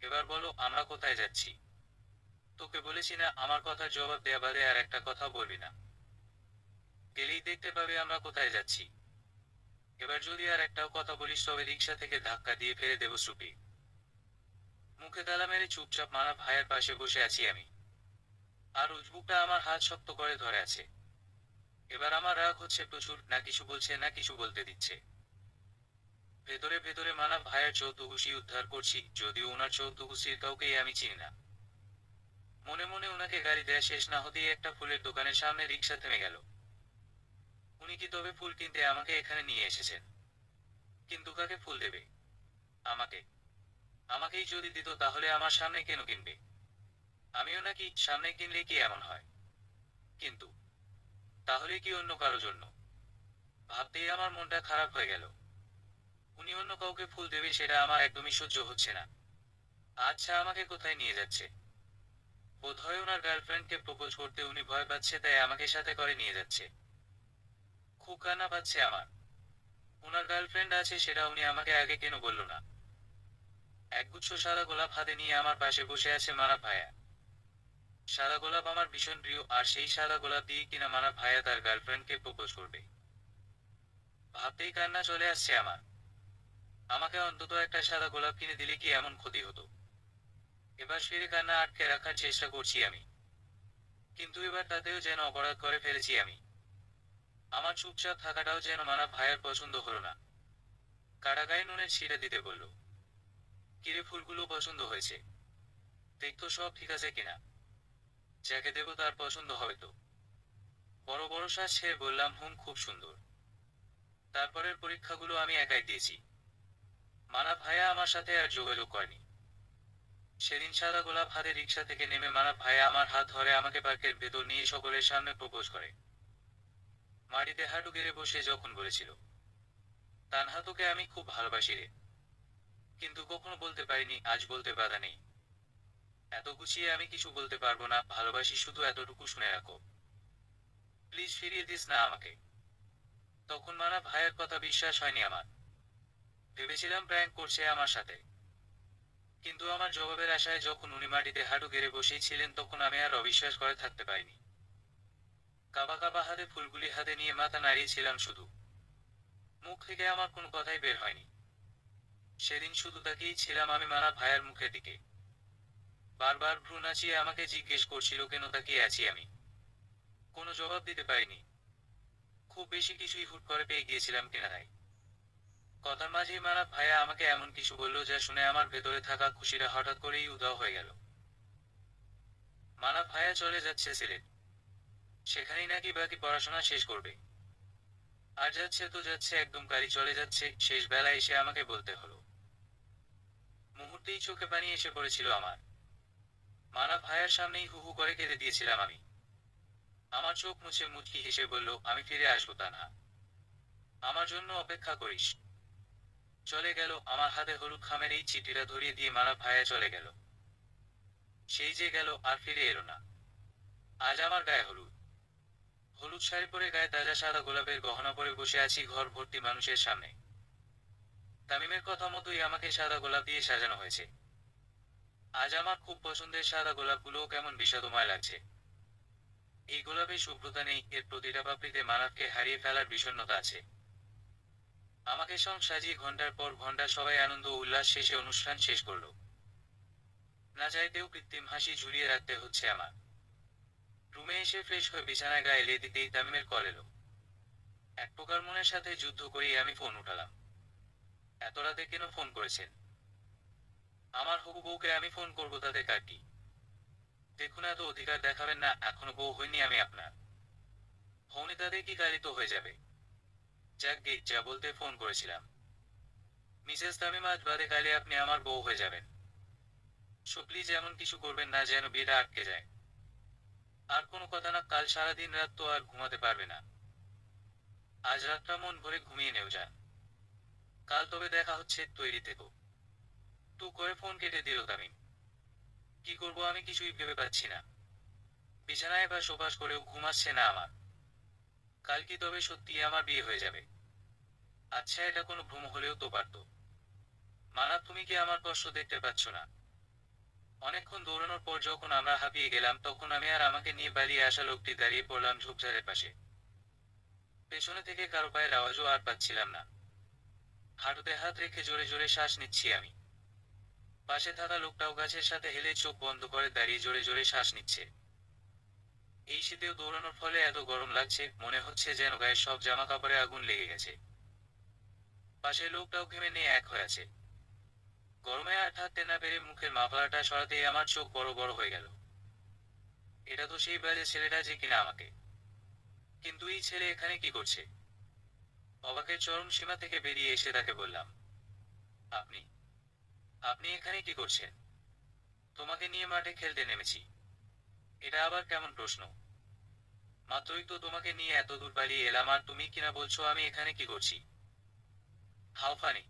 এবার বলো আমরা কোথায় যাচ্ছি? তোকে বলেছি না আমার কথার জবাব দেয়া বাদে আর একটা কথা বলবি না। গেলেই দেখতে পাবে আমরা কোথায় যাচ্ছি। এবার যদি আর একটাও কথা বলিস তবে রিকশা থেকে ধাক্কা দিয়ে ফেলে দেব সুপি। মুখে তালা মেরে চুপচাপ মানব ভাইয়ের পাশে বসে আছি আমি। আর উজবুকটা আমার হাত শক্ত করে ধরে আছে। এবার আমার রাগ হচ্ছে প্রচুর, না কিছু বলছে না কিছু বলতে দিচ্ছে। ভেতরে ভেতরে মানব ভাইয়ের চৌদ্দগুশি উদ্ধার করছি, যদিও ওনার চৌদ্দগুশির কাউকেই আমি চিনি না। মনে মনে ওনাকে গাড়ি দেয়া শেষ না হতেই একটা ফুলের দোকানের সামনে রিকশা থেমে গেল। উনি কি তবে ফুল কিনতে আমাকে এখানে নিয়ে এসেছেন? কিন্তু কাকে ফুল দেবে? আমাকে। আমাকেই যদি দিত তাহলে আমার সামনে কেন কিনবে? আমিও নাকি সামনে কিনলে কি এমন হয়? কিন্তু তাহলে কি অন্য কারো জন্য? ভাবতেই আমার মনটা খারাপ হয়ে গেল। উনি অন্য কাউকে ফুল দেবে সেটা আমার একদমই সহ্য হচ্ছে না। আচ্ছা, আমাকে কোথায় নিয়ে যাচ্ছে? বোধহয় ওনার গার্লফ্রেন্ডকে প্রপোজ করতে উনি ভয় পাচ্ছে, তাই আমাকে সাথে করে নিয়ে যাচ্ছে। খুব কান্না পাচ্ছে আমার। ওনার গার্লফ্রেন্ড আছে সেটা উনি আমাকে আগে কেন বলল না? একগুচ্ছ সাদা গোলাপ হাতে নিয়ে আমার পাশে বসে আছে মানব ভাইয়া। সাদা গোলাপ আমার ভীষণ প্রিয়, আর সেই সাদা গোলাপ দিয়ে কিনা মানব ভাইয়া তার গার্লফ্রেন্ডকে প্রপোজ করবে। ভাবতেই কান্না চলে আসছে আমার। আমাকে অন্তত একটা সাদা গোলাপ কিনে দিলে কি এমন ক্ষতি হতো? এবার ফিরে কান্না আটকে রাখার চেষ্টা করছি আমি। কিন্তু এবার তাতেও যেন অপরাধ করে ফেলেছি আমি। আমার চুপচাপ থাকাটাও যেন মানব ভাইয়ের পছন্দ হলো না। কারাগায়ে নুনের ছিঁড়ে দিতে বলল। কিরে, ফুলগুলো পছন্দ হয়েছে? দেখতো সব ঠিক আছে কিনা। যাকে দেব তার পছন্দ হবে তো? বড় বড় শ্বাস ছেড়ে বললাম, হুম, খুব সুন্দর। তারপরের পরীক্ষাগুলো আমি একাই দিয়েছি। মানব ভাইয়া আমার সাথে আর যোগাযোগ করেনি। সেদিন সাদা গোলাপ হাতে রিকশা থেকে নেমে মানব ভাইয়া আমার হাত ধরে আমাকে পার্কের ভেতর নিয়ে সকলের সামনে প্রপোজ করে। মাটিতে হাঁটু গেড়ে বসে যখন বলেছিল, তানহা তোকে আমি খুব ভালোবাসি রে। কিন্তু কখনো বলতে পারিনি, আজ বলতে বাধা নেই। এত গুছিয়ে আমি কিছু বলতে পারবো না, ভালোবাসি শুধু এতটুকু শুনে রাখো। প্লিজ ফিরিয়ে দিস না আমাকে। তখন মানব ভাইয়ের কথা বিশ্বাস হয়নি আমার। ভেবেছিলাম প্র্যাঙ্ক করছে আমার সাথে। কিন্তু আমার জবাবের আশায় যখন উনি মাটিতে হাঁটু গেড়ে বসেই ছিলেন তখন আমি আর অবিশ্বাস করে থাকতে পারিনি। কাবা কাবা হাতে ফুলগুলি হাতে নিয়ে মাথা নাড়িয়েছিলাম শুধু। মুখ থেকে আমার কোনো কথাই বের হয়নি। সেদিন শুধু তাকিয়েই ছিলাম আমি মানব ভাইয়ের মুখের দিকে। বারবার ভ্রু নাচিয়ে আমাকে জিজ্ঞেস করছিল কেন তাকিয়ে আছি আমি। কোনো জবাব দিতে পারিনি। খুব বেশি কিছুই হুট করে পেয়ে গিয়েছিলাম কিনারায়। কথার মাঝেই মানব ভাইয়া আমাকে এমন কিছু বলল যা শুনে আমার ভেতরে থাকা খুশিটা হঠাৎ করেই উধাও হয়ে গেল। মানব ভাইয়া চলে যাচ্ছে সিলেট। সেখানেই নাকি বাকি পড়াশোনা শেষ করবে। আর যাচ্ছে তো যাচ্ছে, একদম গাড়ি চলে যাচ্ছে, শেষ বেলায় এসে আমাকে বলতে হলো। মুহূর্তেই চোখে পানি এসে পড়েছিল আমার। মানব ভাইয়ার সামনেই হু হু করে কেঁদে দিয়েছিলাম আমি। আমার চোখ মুছে মুচকি হেসে বলল, আমি ফিরে আসবো তানহা। আমার জন্য অপেক্ষা করিস। চলে গেল। আমার হাতে হলুদ খামের এই চিঠিটা ধরিয়ে দিয়ে মানব ভাইয়া চলে গেল। সেই যে গেল আর ফিরে এলো না। আজ আমার গায়ে হলুদ। হলুদ শাড়ি পরে গায়ে তাজা সাদা গোলাপের গহনা পরে বসে আছি ঘর ভর্তি মানুষের সামনে। তামিমের কথা মতোই আমাকে সাদা গোলাপ দিয়ে সাজানো হয়েছে। আজ আমার খুব পছন্দের সাদা গোলাপগুলোও কেমন বিষাদময় লাগছে। এই গোলাপে শুভ্রতা নেই, এর প্রতিটা পাপড়িতে মানবকে হারিয়ে ফেলার বিষণ্ণতা আছে। আমাকে সং সাজিয়ে ঘন্টার পর ঘন্টা সবাই আনন্দ উল্লাস শেষে অনুষ্ঠান শেষ করলো। না চাইতেও কৃত্রিম হাসি ঝুলিয়ে রাখতে হচ্ছে আমার। রুমে এসে ফ্রেশ হয়ে বিছানায় গায়ে এলে দিতেই তামিমের কল এলো। এক প্রকার মনের সাথে যুদ্ধ করেই আমি ফোন উঠালাম। এত রাতে কেন ফোন করেছেন? আমার হবু বউকে আমি ফোন করবো, তাতে কার কি? দেখুন, এত অধিকার দেখাবেন না, এখনো বউ হইনি আমি আপনার। হওনি তাদের কি গাড়ি তো হয়ে যাবে। যাক গে, যা বলতে ফোন করেছিলাম। মিসেস তামিম, আজ বাদে কালে আপনি আমার বউ হয়ে যাবেন। সো প্লিজ এমন কিছু করবেন না যেন বিয়েটা আটকে যায়। আর কোনো কথা না, কাল সারাদিন রাত তো আর ঘুমাতে পারবে না। আজ রাতটা মন ভরে ঘুমিয়ে নেও যা। কাল তবে দেখা হচ্ছে, তৈরি থেকো। তু করে ফোন কেটে দিল তামিম। কি করব আমি কিছুই ভেবে পাচ্ছি না। বিছানায় বা সোফাস করেও ঘুম আসছে না আমার। কাল কি তবে সত্যি আমার বিয়ে হয়ে যাবে? আচ্ছা, এটা কোনো ভ্রম হলেও তো পারত। মানা, তুমি কি আমার কষ্ট দেখতে পাচ্ছ না? অনেকক্ষণ দৌড়ানোর পর যখন আমরা হাঁপিয়ে গেলাম, তখন আমি আর আমাকে নিয়ে পালিয়ে আসা লোকটি দাঁড়িয়ে পড়লাম ঝোপঝাড়ের পাশে। পেছনে থেকে কারো পায়ের আওয়াজও আর পাচ্ছিলাম না। হাঁটুতে হাত রেখে জোরে জোরে শ্বাস নিচ্ছি আমি। পাশে থাকা লোকটাও গাছের সাথে হেলে চোখ বন্ধ করে দাঁড়িয়ে জোরে জোরে শ্বাস নিচ্ছে। এই শীতেও দৌড়ানোর ফলে এত গরম লাগছে, মনে হচ্ছে যেন গায়ের সব জামা কাপড়ে আগুন লেগে গেছে। পাশের লোকটাও ঘেমে নিয়ে এক হয়ে আছে। গরমে আর থাকতে না পেরে মুখের মাফলারটা সরাতেই আমার চোখ বড় বড় হয়ে গেল। এটা তো সেই বাজে ছেলেটা যে কিনা আমাকে। কিন্তু এই ছেলে এখানে কি করছে? অবাকের চরম সীমা থেকে বেরিয়ে এসে তাকে বললাম, আপনি আপনি এখানে কি করছেন? তোমাকে নিয়ে মাঠে খেলতে নেমেছি। এটা আবার কেমন প্রশ্ন? মাত্রই তো তোমাকে নিয়ে এত দূর পালিয়ে এলাম, আর তুমি কিনা বলছো আমি এখানে কি করছি? How funny.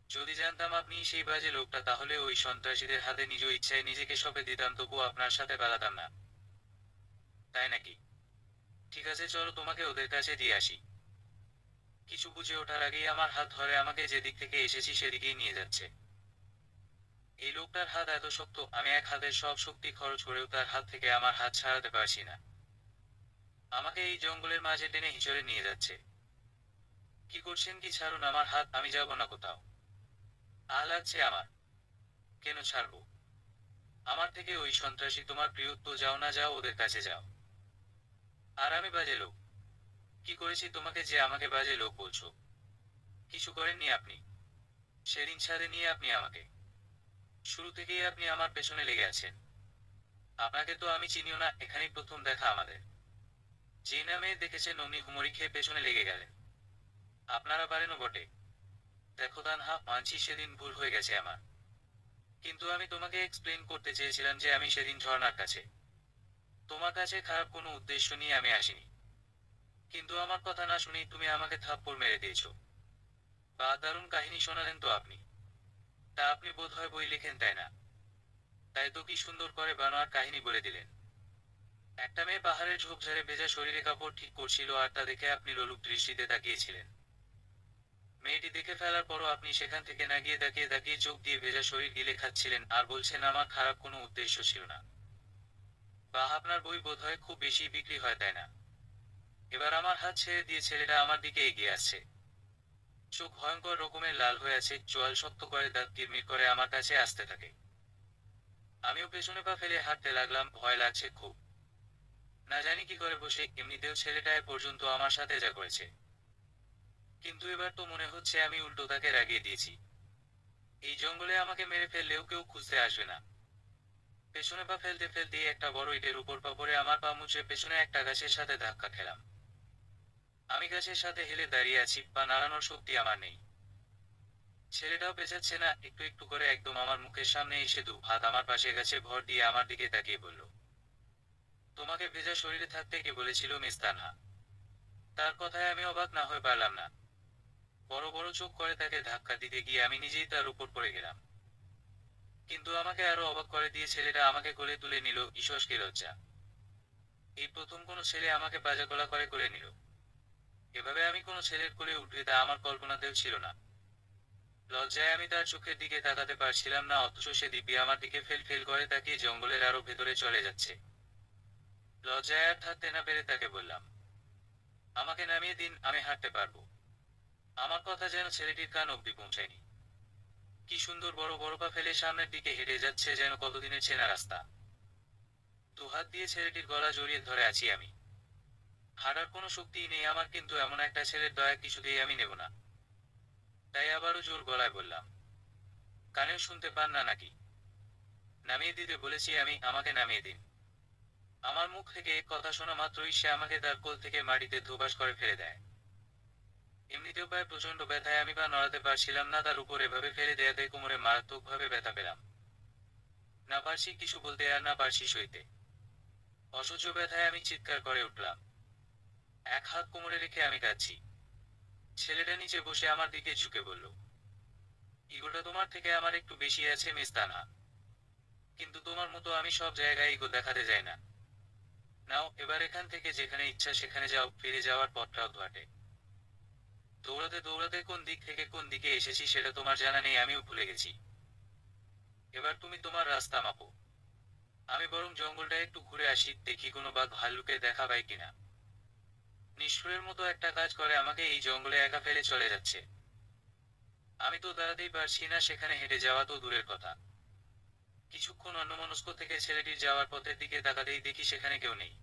যদি জানতাম আপনি সেই বাজে লোকটা, তাহলে ওই সন্ত্রাসীদের হাতে নিজ ইচ্ছায় নিজেকে সঁপে দিতাম, তবুও আপনার সাথে পালাতাম না। তাই নাকি? ঠিক আছে, চলো তোমাকে ওদের কাছে দিয়ে আসি। কিছু বুঝে ওঠার আগেই আমার হাত ধরে আমাকে যেদিক থেকে এসেছি সেদিকেই নিয়ে যাচ্ছে। এই লোকটার হাত এত শক্ত, আমি এক হাতের সব শক্তি খরচ করেও তার হাত থেকে আমার হাত ছাড়াতে পারছি না। আমাকে এই জঙ্গলের মাঝে টেনে হিঁচড়ে নিয়ে যাচ্ছে। কি করছেন কি? ছাড়ুন আমার হাত, আমি যাব না কোথাও। লাগছে আমার। কেন ছাড়বো? আমার থেকে ওই সন্ত্রাসী তোমার প্রিয়, তো যাও না, যাও ওদের কাছে যাও। আর আমি বাজে লোক? কি করেছি তোমাকে যে আমাকে বাজে লোক বলছো? কিছু করেননি আপনি। সেদিন ছাদে নিয়ে আপনি আমাকে। শুরু থেকেই আপনি আমার পেছনে লেগে আছেন। আপনাকে তো আমি চিনিও না, এখানেই প্রথম দেখা আমাদের। যে নামে দেখেছেন অমনি হুমড়ি খেয়ে পেছনে লেগে গেলেন। আপনারা পারেনও বটে। দেখো তানহা, মানছি সেদিন ভুল হয়ে গেছে আমার। কিন্তু আমি তোমাকে এক্সপ্লেন করতে চেয়েছিলাম যে আমি সেদিন ঝর্ণার কাছে। তোমার কাছে খারাপ কোনো উদ্দেশ্য নিয়ে আমি আসিনি। কিন্তু আমার কথা না শুনেই তুমি আমাকে থাপ্পড় মেরে দিয়েছো। বা দারুণ কাহিনী শোনালেন তো আপনি। তা আপনি বোধহয় বই লেখেন, তাই না? তাই তো কি সুন্দর করে বানোয়ার কাহিনী বলে দিলেন। একটা মেয়ে পাহাড়ের ঝোপঝাড়ে ভেজা শরীরে কাপড় ঠিক করছিল, আর তা দেখে আপনি লোলুপ দৃষ্টিতে তাকিয়েছিলেন। মেয়েটি দেখে ফেলার পরও আপনি সেখান থেকে না গিয়ে তাকিয়ে তাকিয়ে চোখ দিয়ে ভেজা শরীর গিলে খাচ্ছিলেন, আর বলছেন আমার খারাপ কোনো উদ্দেশ্য ছিল না। বা আপনার বই বোধহয় খুব বেশি বিক্রি হয়, তাই না? এবার আমার হাত ছেড়ে দিয়ে ছেলেটা আমার দিকে এগিয়ে আসছে। চোখ ভয়ঙ্কর রকমের লাল হয়ে আছে, চোয়াল শক্ত করে দাঁত কিরমির করে আমার কাছে আসতে থাকে। আমিও পেছনে পা ফেলে হাঁটতে লাগলাম, ভয় লাগছে খুব। না জানি কি করে বসে, এমনিতেও ছেলেটা এ পর্যন্ত আমার সাথে যা করেছে। কিন্তু এবার তো মনে হচ্ছে আমি উল্টো তাকে রাগিয়ে দিয়েছি। এই জঙ্গলে আমাকে মেরে ফেললেও কেউ খুঁজতে আসবে না। পেছনে পা ফেলতে ফেলতেই একটা বড় ইটের উপর পা পড়ে আমার পা মুচড়ে পেছনে একটা গাছের সাথে ধাক্কা খেলাম। আমি গাছের সাথে হেলে দাঁড়িয়ে আছি, পা নাড়ানোর শক্তি আমার নেই। ছেলেটাও পেঁচাচ্ছে না, একটু একটু করে একদম আমার মুখের সামনে এসে দু হাত আমার পাশে গাছে ভর দিয়ে আমার দিকে তাকিয়ে বলল, তোমাকে ভেজা শরীরে থাকতে কে বলেছিল মিস তানহা? তার কথায় আমি অবাক না হয়ে পারলাম না। বড় বড় চোখ করে তাকে ধাক্কা দিতে গিয়ে আমি নিজেই তার উপর পড়ে গেলাম। কিন্তু আমাকে আরো অবাক করে দিয়ে ছেলেটা আমাকে কোলে তুলে নিল, ঈষৎ কি লজ্জা! এই প্রথম কোনো ছেলে আমাকে বাজাকলা করে কোলে নিল। এভাবে আমি কোনো ছেলের কোলে উঠবে তা আমার কল্পনাতেও ছিল না। লজ্জায় আমি তার চোখের দিকে তাকাতে পারছিলাম না, অথচ সে দিব্যি আমার দিকে ফেল ফেল করে তাকিয়ে জঙ্গলের আরো ভেতরে চলে যাচ্ছে। লজ্জায় আর থাকতে না পেরে তাকে বললাম, আমাকে নামিয়ে দিন, আমি হাঁটতে পারবো। আমার কথা যেন ছেলেটির কান অব্দি পৌঁছায়নি। কি সুন্দর বড় বড় পা ফেলে সামনের দিকে হেঁটে যাচ্ছে, যেন কতদিনের চেনা রাস্তা। দুহাত দিয়ে ছেলেটির গলা জড়িয়ে ধরে আছি আমি। হাঁটার কোনো শক্তিই নেই আমার, কিন্তু এমন একটা ছেলের দয়া কিছুতেই আমি নেব না। তাই আবারও জোর গলায় বললাম, কানেও শুনতে পান না নাকি? নামিয়ে দিতে বলেছি আমি, আমাকে নামিয়ে দিন। আমার মুখ থেকে এক কথা শোনা মাত্রই সে আমাকে তার কোল থেকে মাটিতে ধোবাস করে ফেলে দেয়। এমনিতেও পায়ে প্রচন্ড ব্যথায় আমি পা নড়াতে পারছিলাম না, তার উপর এভাবে ফেলে দেয়াতে কোমরে মারাত্মকভাবে ব্যথা পেলাম। না পারছি কিছু বলতে, আর না পারছি সইতে। অসহ্য ব্যথায় আমি চিৎকার করে উঠলাম। এক হাত কোমরে রেখে আমি কাঁদছি। ছেলেটা নিচে বসে আমার দিকে ঝুঁকে বলল, ইগোটা তোমার থেকে আমার একটু বেশি আছে মিস তানহা, কিন্তু তোমার মতো আমি সব জায়গায় ইগো দেখাতে যাই না। নাও এবার এখান থেকে যেখানে ইচ্ছা সেখানে যাও, ফিরে যাওয়ার পথটাও ঘাটে। দৌড়াতে দৌড়াতে কোন দিক থেকে কোন দিকে এসেছি সেটা তোমার জানা নেই, আমিও ভুলে গেছি। এবার তুমি তোমার রাস্তা মাপো। আমি বরং জঙ্গলটা একটু ঘুরে আসি, দেখি কোনো বাঘ ভাল্লুকের দেখা পাই কিনা। নিষ্ঠুরের মতো একটা কাজ করে আমাকে এই জঙ্গলে একা ফেলে চলে যাচ্ছে। আমি তো দাঁড়াতেই পারছি না, সেখানে হেঁটে যাওয়া তো দূরের কথা। কিছুক্ষণ অন্যমনস্ক থেকে ছেলেটির যাওয়ার পথের দিকে তাকাতেই দেখি সেখানে কেউ নেই।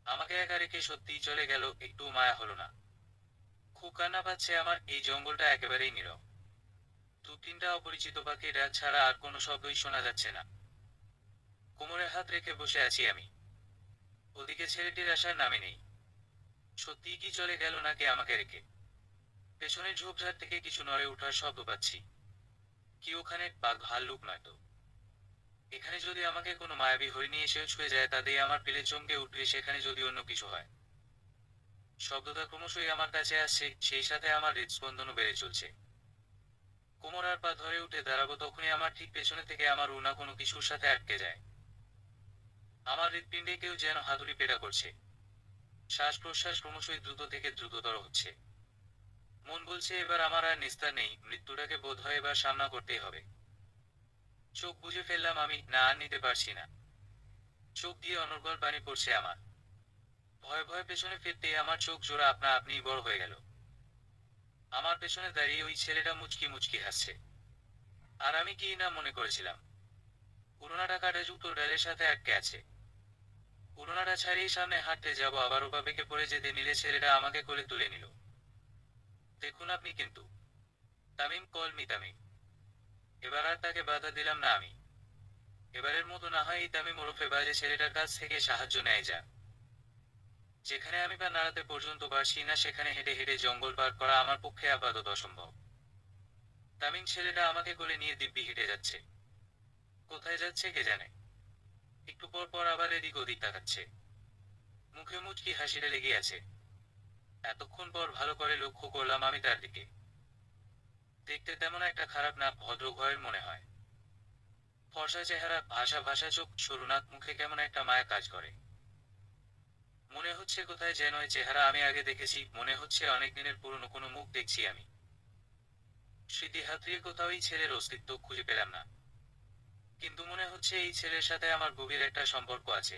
আমাকে একা রেখে সত্যিই চলে গেল, একটু মায়া হলো না। খুব কান্না পাচ্ছে আমার, এই জঙ্গলটা একেবারেই নীরব। দু তিনটা অপরিচিত পাখির ডাক ছাড়া আর কোনো শব্দই শোনা যাচ্ছে না। কোমরে হাত রেখে বসে আছি আমি। ওদিকে ছেলেটির আসার নামে নেই। সত্যিই কি চলে গেল নাকি আমাকে রেখে? পেছনের ঝোপঝাড় থেকে কিছু নড়ে ওঠার শব্দ পাচ্ছি। কি ওখানে বাঘ ভাল্লুক নয়তো? এখানে যদি আমাকে কোনো মায়াবী হরিণী এসেও ছুঁয়ে যায়, তাতেই আমার পিলে চমকে উঠবে, সেখানে যদি অন্য কিছু হয়। শব্দটা ক্রমশই আমার কাছে আসছে, সেই সাথে আমার হৃদস্পন্দনও বেড়ে চলছে। কোমর আর পা ধরে উঠে দাঁড়াবো, তখনই আমার ঠিক পেছনে থেকে আমার উনা কোনো কিছুর সাথে আটকে যায়। আমার হৃৎপিণ্ডে কেউ যেন হাতুড়ি পেটা করছে। শ্বাস প্রশ্বাস ক্রমশই দ্রুত থেকে দ্রুততর হচ্ছে। মন বলছে এবার আমার আর নিস্তার নেই, মৃত্যুটাকে বোধ হয় এবার সামনা করতেই হবে। চোখ বুজে ফেললাম আমি, না আর নিতে পারছি না। চোখ দিয়ে অনর্গল পানি পড়ছে আমার। ভয়ে ভয়ে পেছনে ফিরতেই আমার চোখ জোড়া আপনা আপনিই বড় হয়ে গেল। আমার পেছনে দাঁড়িয়ে ওই ছেলেটা মুচকি মুচকি হাসছে। আর আমি কি না মনে করেছিলাম, পুরোনাটা কাটা জুতো ডালের সাথে আটকে আছে। পুরোনাটা ছাড়িয়ে সামনে হাঁটতে যাব, আবার ওপা বেঁকে পড়ে যেতে নিলে ছেলেটা আমাকে কোলে তুলে নিল। দেখুন আপনি কিন্তু। Tamim, call me Tamim. এবার আর তাকে বাধা দিলাম না আমি। এবারের মতো না হয় এই তামিম ওরফে বাজে ছেলেটার কাছ থেকে সাহায্য নেয় যা। যেখানে আমি পা নাড়াতে পর্যন্ত পারছি না, সেখানে হেঁটে হেঁটে জঙ্গল পার করা আমার পক্ষে আপাতত অসম্ভব। তামিম ছেলেটা আমাকে কোলে নিয়ে দিব্যি হেঁটে যাচ্ছে। কোথায় যাচ্ছে কে জানে। একটু পর পর আবার এদিক ওদিক তাকাচ্ছে। মুখে মুচকি হাসিটা লেগে আছে। এতক্ষণ পর ভালো করে লক্ষ্য করলাম আমি তার দিকে। দেখতে তেমন একটা খারাপ না, ভদ্র ঘরের মনে হয়। ফর্সা চেহারা, ভাষা ভাষা চোখ, সরু নাক, মুখে কেমন একটা মায়া কাজ করে। মনে হচ্ছে কোথায় যেন এই চেহারা আমি আগে দেখেছি, মনে হচ্ছে অনেক দিনের পুরনো কোনো মুখ দেখছি আমি। স্মৃতি হাতড়িয়ে কোথাও এই ছেলের অস্তিত্ব খুঁজে পেলাম না। কিন্তু মনে হচ্ছে এই ছেলের সাথে আমার গভীর একটা সম্পর্ক আছে।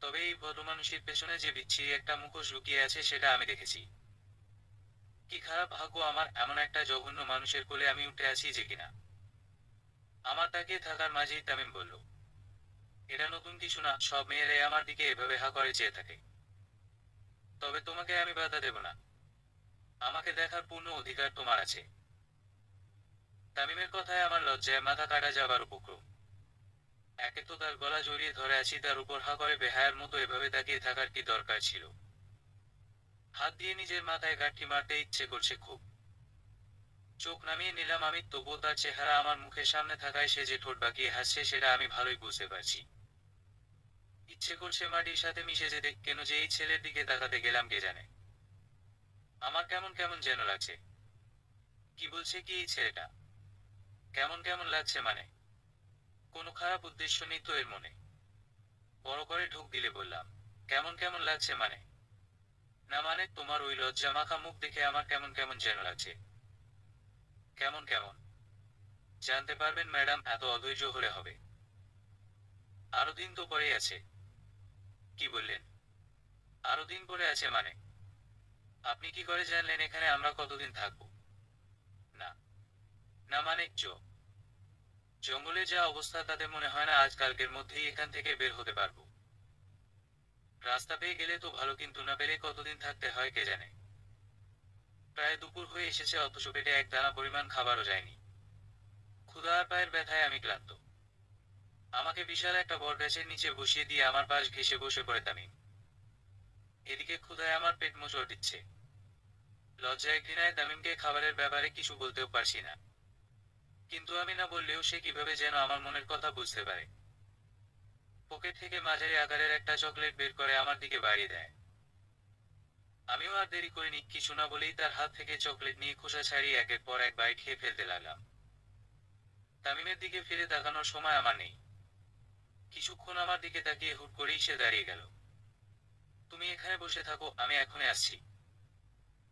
তবে এই ভদ্রমানুষের পেছনে যে বিচ্ছিরি একটা মুখোশ লুকিয়ে আছে সেটা আমি দেখেছি। কি খারাপ ভাগ্য আমার, এমন একটা জঘন্য মানুষের কোলে আমি উঠে আছি যে কিনা। আমার তাকিয়ে থাকার মাঝেই তামিম বলল, এটা নতুন কিছু না, সব মেয়েরাই আমার দিকে এভাবে হা করে চেয়ে থাকে। তবে তোমাকে আমি বাধা দেব না। আমাকে দেখার পূর্ণ অধিকার তোমার আছে। তামিমের কথায় আমার লজ্জায় মাথা কাটা যাবার উপক্রম। একে তো তার গলা জড়িয়ে ধরে আছি, তার উপর হা করে বেহায়ার মতো এভাবে তাকিয়ে থাকার কি দরকার ছিল? হাত দিয়ে নিজের মাথায় গাঁঠি মারতে ইচ্ছে করছে খুব। চোখ নামিয়ে নিলাম আমি, তবুও তার চেহারা আমার মুখের সামনে থাকায় সে যে ঠোঁট বাঁকিয়ে হাসছে সেটা আমি ভালোই বুঝতে পারছি। ইচ্ছে করছে মাটির সাথে মিশে যেতে, কেন যে এই ছেলের দিকে তাকাতে গেলাম কে জানে। আমার কেমন কেমন যেন লাগছে। কি বলছে কি এই ছেলেটা? কেমন কেমন লাগছে মানে? কোনো খারাপ উদ্দেশ্য নেই তো এর মনে? বড় করে ঢোক দিলে বললাম, কেমন কেমন লাগছে মানে? না মানে তোমার ওই লজ্জা মাখা মুখ দেখে আমার কেমন কেমন যেন লাগছে। কেমন কেমন? জানতে পারবেন ম্যাডাম, এত অধৈর্য হলে হবে? আরো দিন তো পরেই আছে। কি বললেন? আরো দিন পরে আছে মানে? আপনি কি করে জানলেন এখানে আমরা কতদিন থাকবো? না, না মানে জঙ্গলে যা অবস্থা তাতে মনে হয় না আজ কালকের মধ্যেই এখান থেকে বের হতে পারবো। রাস্তা পেয়ে গেলে তো ভালো, কিন্তু না পেলে কতদিন থাকতে হয় কে জানে। প্রায় দুপুর হয়ে এসেছে, অথচ পেটে এক দানা পরিমাণ খাবারও যায়নি। ক্ষুধা আর পায়ের ব্যথায় আমি ক্লান্ত। আমাকে বিশাল একটা বটগাছের নিচে বসিয়ে দিয়ে আমার পাশ ঘেঁষে বসে পড়ে তামিম। এদিকে ক্ষুধায় আমার পেট মোচড় দিচ্ছে। লজ্জায় ঘৃণায় তামিমকে খাবারের ব্যাপারে কিছু বলতেও পারছি না। কিন্তু আমি না বললেও সে কিভাবে যেন আমার মনের কথা বুঝতে পারে। পকেট থেকে মাঝারি আকারের একটা চকলেট বের করে আমার দিকে বাড়িয়ে দেয়। আমিও আর দেরি করিনি, কিছু না বলেই তার হাত থেকে চকলেট নিয়ে খোসা ছাড়িয়ে একের পর এক বাইট খেয়ে ফেলতে লাগলাম। তামিমের দিকে ফিরে তাকানোর সময় আমার নেই। কিছুক্ষণ আমার দিকে তাকিয়ে হুট করেই সে দাঁড়িয়ে গেল। তুমি এখানে বসে থাকো, আমি এখনই আসছি।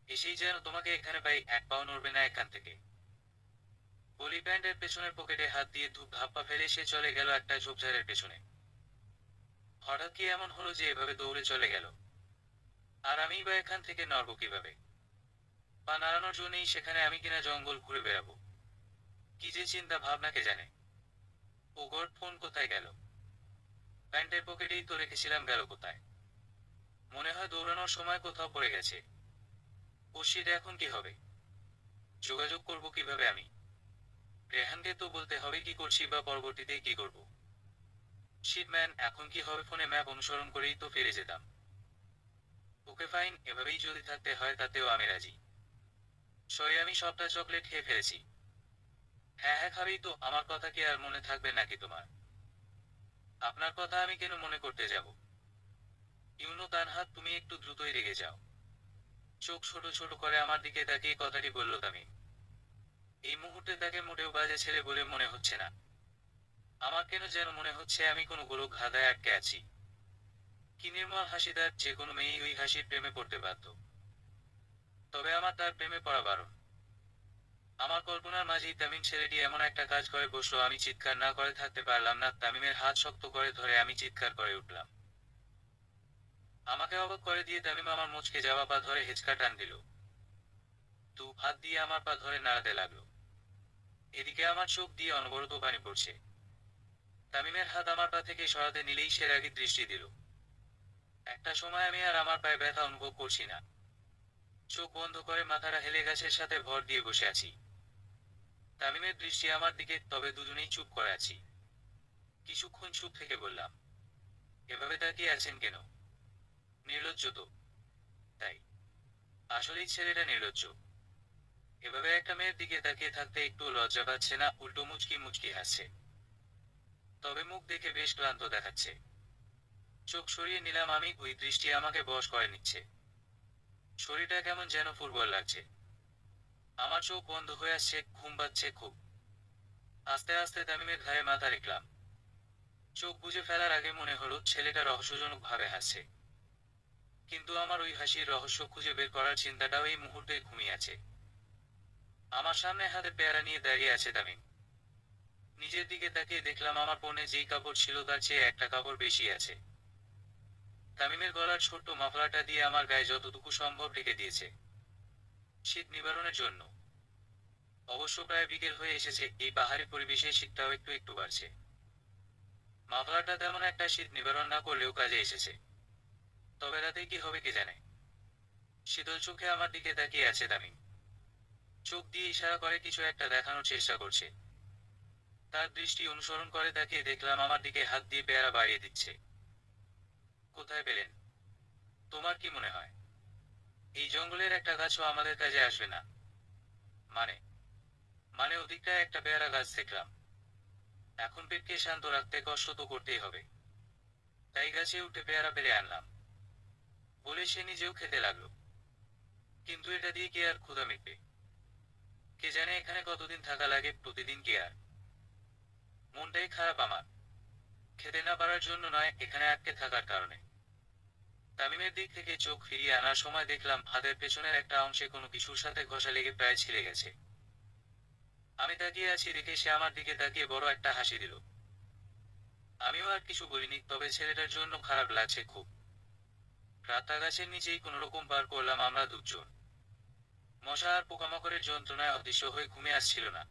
এসেই যেন তোমাকে এখানে পাই, এক পাও নড়বে না এখান থেকে। বলি প্যান্টের পেছনের পকেটে হাত দিয়ে ধূপ ধাপ্পা ফেলে সে চলে গেল একটা ঝোপঝাড়ের পেছনে। হঠাৎ কি এমন হলো যে এভাবে দৌড়ে চলে গেল? আর আমিই বা এখান থেকে নড়বো কিভাবে? পা নাড়ানোর জন্যই সেখানে আমি কিনা জঙ্গল ঘুরে বেড়াবো। কি যে চিন্তা ভাবনা কে জানে। ও গড, ফোন কোথায় গেল? প্যান্টের পকেটেই তো রেখেছিলাম, গেল কোথায়? মনে হয় দৌড়ানোর সময় কোথাও পড়ে গেছে। ও শিট, এখন কি হবে? যোগাযোগ করব কিভাবে আমি? রেহানকে তো বলতে হবে কি করছি বা পরবর্তীতে কি করব। শিট ম্যান, এখন কি হবে? ফোনে ম্যাপ অনুসরণ করেই তো ফিরে যেতাম। ওকে ফাইন, এভাবেই যদি থাকতে হয় তাতেও আমি রাজি। সরি, আমি সবটা চকলেট খেয়ে ফেলেছি। হ্যাঁ হ্যাঁ, খাবি তো। আমার কথা কি আর মনে থাকবে নাকি তোমার? আপনার কথা আমি কেন মনে করতে যাব? ইউনো তানহা, তুমি একটু দ্রুতই রেগে যাও। চোখ ছোট ছোট করে আমার দিকে তাকিয়ে কথাটি বলল তামিম। এই মুহূর্তে তাকে মোটেও বাজে ছেলে বলে মনে হচ্ছে না। আমার কেন যেন মনে হচ্ছে আমি কোনো গোলক ধাঁধায় আটকে আছি। কি নির্মল হাসি তার, যে কোনো মেয়েই ওই হাসির প্রেমে পড়তে বাধ্য। তবে আমার তার প্রেমে পড়া বারণ। আমার কল্পনার মাঝেই তামিম ছেলেটি এমন একটা কাজ করে বসলো, আমি চিৎকার না করে থাকতে পারলাম না। তামিমের হাত শক্ত করে ধরে আমি চিৎকার করে উঠলাম। আমাকে অবাক করে দিয়ে তামিম আমার মুচকে যাওয়া পা ধরে হেঁচকা টান দিল। দু হাত দিয়ে আমার পা ধরে নাড়াতে লাগলো। এদিকে আমার চোখ দিয়ে অনবরত পানি পড়ছে। তামিমের হাত আমার পা থেকে সরাতে নিলেই সে রাগী দৃষ্টি দিল। একটা সময় আমি আর আমার পায়ে ব্যথা অনুভব করছি না। চোখ বন্ধ করে মাথাটা হেলে গাছের সাথে ভর দিয়ে বসে আছি। তামিমের দৃষ্টি আমার দিকে, তবে দুজনেই চুপ করে আছি। কিছুক্ষণ চুপ থেকে বললাম, এভাবে তাকিয়ে আছেন কেন? নির্লজ্জ তো। তাই? আসলেই ছেলেটা নির্লজ্জ। এভাবে একটা মেয়ের দিকে তাকিয়ে থাকতে একটু লজ্জা পাচ্ছে না? উল্টো মুচকি মুচকি হাসছে। তবে মুখ দেখে বেশ ক্লান্ত দেখাচ্ছে। চোখ সরিয়ে নিলাম আমি, ওই দৃষ্টি আমাকে বশ করে নিচ্ছে। শরীরটা কেমন যেন ফুটবল লাগছে। আমার চোখ বন্ধ হয়ে আসছে, ঘুম পাচ্ছে খুব। আস্তে আস্তে তামিমের ঘাড়ে মাথা রাখলাম। চোখ বুজে ফেলার আগে মনে হলো ছেলেটা রহস্যজনক ভাবে হাসছে। কিন্তু আমার ওই হাসির রহস্য খুঁজে বের করার চিন্তাটাও এই মুহূর্তে ঘুমিয়ে আছে। আমার সামনে হাতে পেয়ারা নিয়ে দাঁড়িয়ে আছে তামিম। নিজের দিকে তাকিয়ে দেখলাম আমার পরনে যেই কাপড় ছিল তার চেয়ে একটা কাপড় বেশি আছে। তামিমের গলার ছোট্ট মাফলারটা দিয়ে আমার গায়ে যতটুকু সম্ভব ঢেকে দিয়েছে, শীত নিবারণের জন্য। অবশ্য প্রায় বিকেল হয়ে এসেছে, এই পাহাড়ি পরিবেশে শীতটাও একটু একটু বাড়ছে। মাফলারটা তেমন একটা শীত নিবারণ না করলেও কাজে এসেছে। তবে রাতে কি হবে কে জানে। শীতল চোখে আমার দিকে তাকিয়ে আছে তামিম। চোখ দিয়ে ইশারা করে কিছু একটা দেখানোর চেষ্টা করছে। তার দৃষ্টি অনুসরণ করে তাকিয়ে দেখলাম আমার দিকে হাত দিয়ে পেয়ারা বাড়িয়ে দিচ্ছে। কোথায় পেলেন? তোমার কি মনে হয় এই জঙ্গলের একটা গাছও আমাদের কাজে আসবে না? মানে? মানে ওদিকটায় একটা পেয়ারা গাছ দেখলাম। এখন পেটকে শান্ত রাখতে কষ্ট তো করতেই হবে, তাই গাছে উঠে পেয়ারা পেরে আনলাম। বলে সে নিজেও খেতে লাগলো। কিন্তু এটা দিয়ে কি আর ক্ষুধা মিটবে? কে জানে এখানে কতদিন থাকা লাগে, প্রতিদিন কি আর? মনটাই খারাপ আমার। খেতে না পারার জন্য নয়, এখানে আটকে থাকার কারণে। তামিমের দিক থেকে চোখ ফিরিয়ে আনার সময় দেখলাম হাতের পেছনের একটা অংশে কোনো কিছুর সাথে ঘষা লেগে প্রায় ছিঁড়ে গেছে। আমি তাকিয়ে আছি দেখে সে আমার দিকে তাকিয়ে বড় একটা হাসি দিল। আমিও আর কিছু বলিনি, তবে ছেলেটার জন্য খারাপ লাগছে খুব। রাতটা গাছের নিচেই কোনোরকম পার করলাম আমরা দুজন। মশা আর পোকামাকড়ের যন্ত্রণায় অদৃশ্য হয়ে ঘুমিয়ে আসছিল না।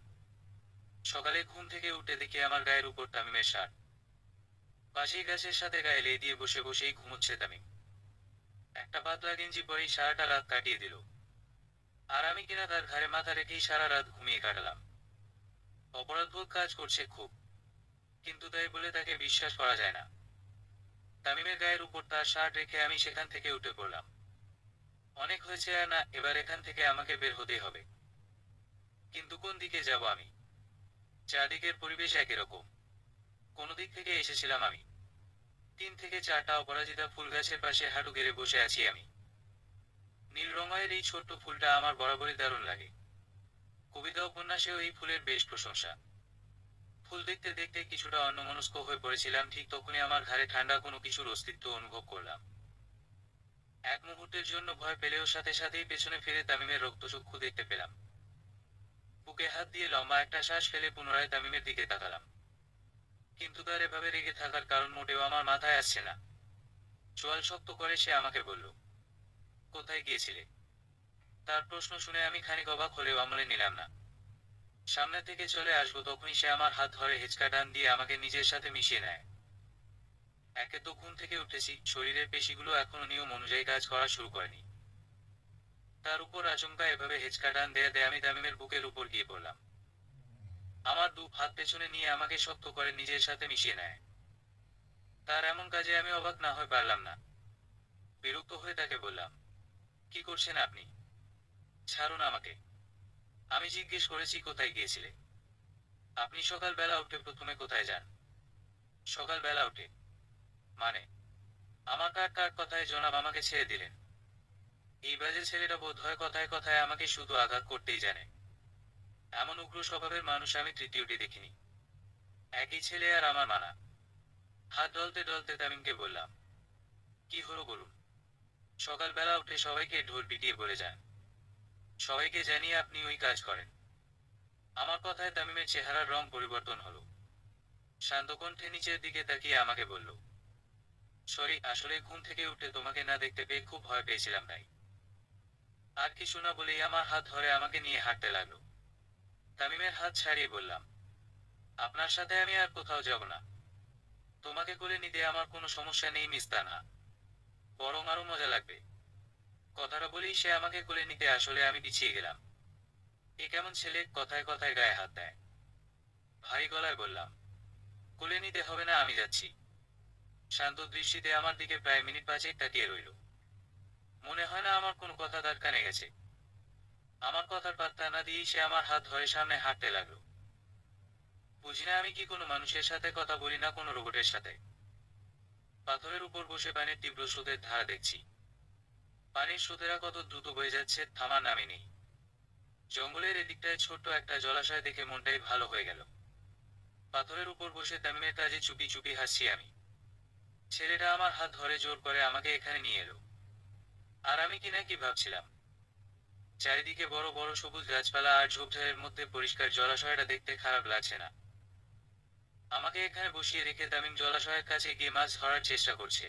সকালে ঘুম থেকে উঠে দেখি আমার গায়ের উপর তামিমের শার্ট। পাশেই গাছের সাথে গায়ে লেয়ে দিয়ে বসে বসেই ঘুমোচ্ছে তামিম। একটা পাতলা গেঞ্জি পরেই সারাটা রাত কাটিয়ে দিল। আর আমি কিনা তার ঘাড়ে মাথা রেখেই সারা রাত ঘুমিয়ে কাটালাম। অপরাধবোধ কাজ করছে খুব, কিন্তু তাই বলে তাকে বিশ্বাস করা যায় না। তামিমের গায়ের উপর তার শার্ট রেখে আমি সেখান থেকে উঠে পড়লাম। অনেক হয়েছে আর না, এবার এখান থেকে আমাকে বের হতেই হবে। কিন্তু কোন দিকে যাব আমি? চারদিকের পরিবেশ একই রকম। কোন দিক থেকে এসেছিলাম আমি? 3 থেকে 4টা অপরাজিতা ফুল গাছের পাশে হাঁটু গেড়ে বসে আছি আমি। নীল রঙের এই ছোট্ট ফুলটা আমার বরাবরই দারুণ লাগে। কবিতা উপন্যাসেও এই ফুলের বেশ প্রশংসা। ফুল দেখতে দেখতে কিছুটা অন্যমনস্ক হয়ে পড়েছিলাম, ঠিক তখনই আমার ঘাড়ে ঠান্ডা কোনো কিছুর অস্তিত্ব অনুভব করলাম। এক মুহূর্তের জন্য ভয় পেলেও সাথে সাথেই পেছনে ফিরে তামিমের রক্তচক্ষু দেখতে পেলাম। বুকে হাত দিয়ে লম্বা একটা শ্বাস ফেলে পুনরায় তামিমের দিকে তাকালাম। কিন্তু তার এভাবে রেগে থাকার কারণ মোটেও আমার মাথায় আসছে না। চোয়াল শক্ত করে সে আমাকে বলল, কোথায় গিয়েছিলে? তার প্রশ্ন শুনে আমি খানিক অবাক হলেও আমলে নিলাম না। সামনে থেকে চলে আসবো তখনই সে আমার হাত ধরে হেঁচকা টান দিয়ে আমাকে নিজের সাথে মিশিয়ে নেয়। একে তো ঘুম থেকে উঠেছি, শরীরের পেশিগুলো এখনো নিয়ম অনুযায়ী কাজ করা শুরু করেনি। তার উপর আচমকা এভাবে হেঁচকা টান দেয়াতে আমি তামিমের বুকের উপর গিয়ে পড়লাম। আমার দু হাত পেছনে নিয়ে আমাকে শক্ত করে নিজের সাথে মিশিয়ে নেয়। তার এমন কাজে আমি অবাক না হয়ে পারলাম না। বিরক্ত হয়ে তাকে বললাম, কি করছেন আপনি? ছাড়ুন আমাকে। আমি জিজ্ঞেস করেছি, কোথায় গিয়েছিলে? আপনি সকালবেলা উঠে প্রথমে কোথায় যান? সকালবেলা উঠে মানে? আমার কার কার কথায় জনাব আমাকে ছেড়ে দিলেন? এই বাজে ছেলেটা বোধ হয় কথায় কথায় আমাকে শুধু আঘাত করতেই জানে। এমন উগ্র স্বভাবের মানুষ আমি তৃতীয়টি দেখিনি। একই ছেলে আর আমার মানা। হাত ডলতে ডলতে তামিমকে বললাম, কি হলো বলুন। সকালবেলা উঠে সবাইকে ঢোল পিটিয়ে বলে যান, সবাইকে জানিয়ে আপনি ওই কাজ করেন। আমার কথায় তামিমের চেহারার রং পরিবর্তন হলো। শান্ত কণ্ঠে নিচের দিকে তাকিয়ে আমাকে বলল, সরি, আসলে ঘুম থেকে উঠে তোমাকে না দেখতে পেয়ে খুব ভয় পেয়েছিলাম তাই। আর কিছু না বলেই আমার হাত ধরে আমাকে নিয়ে হাঁটতে লাগলো। তামিমের হাত ছাড়িয়ে বললাম, আপনার সাথে আমি আর কোথাও যাব না। তোমাকে কোলে নিতে আমার কোনো সমস্যা নেই মিস তানহা, বরং আরো মজা লাগবে। কথাটা বলেই সে আমাকে কোলে নিতে আসলে আমি পিছিয়ে গেলাম। এ কেমন ছেলে, কথায় কথায় গায়ে হাত দেয়। ভারী গলায় বললাম, কোলে নিতে হবে না, আমি যাচ্ছি। শান্ত দৃষ্টিতে আমার দিকে প্রায় মিনিট 5 তাকিয়ে রইল। মনে হয় না আমার কোনো কথা তার কানে গেছে। আমার কথার পাত্তা না দিয়েই সে আমার হাত ধরে সামনে হাঁটতে লাগলো। বুঝি না আমি কি কোনো মানুষের সাথে কথা বলি না কোনো রোবটের সাথে। পাথরের উপর বসে পানির তীব্র স্রোতের ধারা দেখছি। পানির স্রোতেরা কত দ্রুত বয়ে যাচ্ছে, থামার নামই নেই। জঙ্গলের এদিকটায় ছোট্ট একটা জলাশয় দেখে মনটাই ভালো হয়ে গেল। পাথরের উপর বসে তামিমের কাজে চুপি চুপি হাসছি আমি। ছেলেটা আমার হাত ধরে জোর করে আমাকে এখানে নিয়ে এলো। আর আমি কি না কি ভাবছিলাম। চারিদিকে বড় বড় সবুজ গাছপালা আর ঝোপঝাড়ের মধ্যে পরিষ্কার জলাশয়টা দেখতে খারাপ লাগছে না। আমাকে এখানে বসিয়ে রেখে তামিম জলাশয়ের কাছে গিয়ে মাছ ধরার চেষ্টা করছে।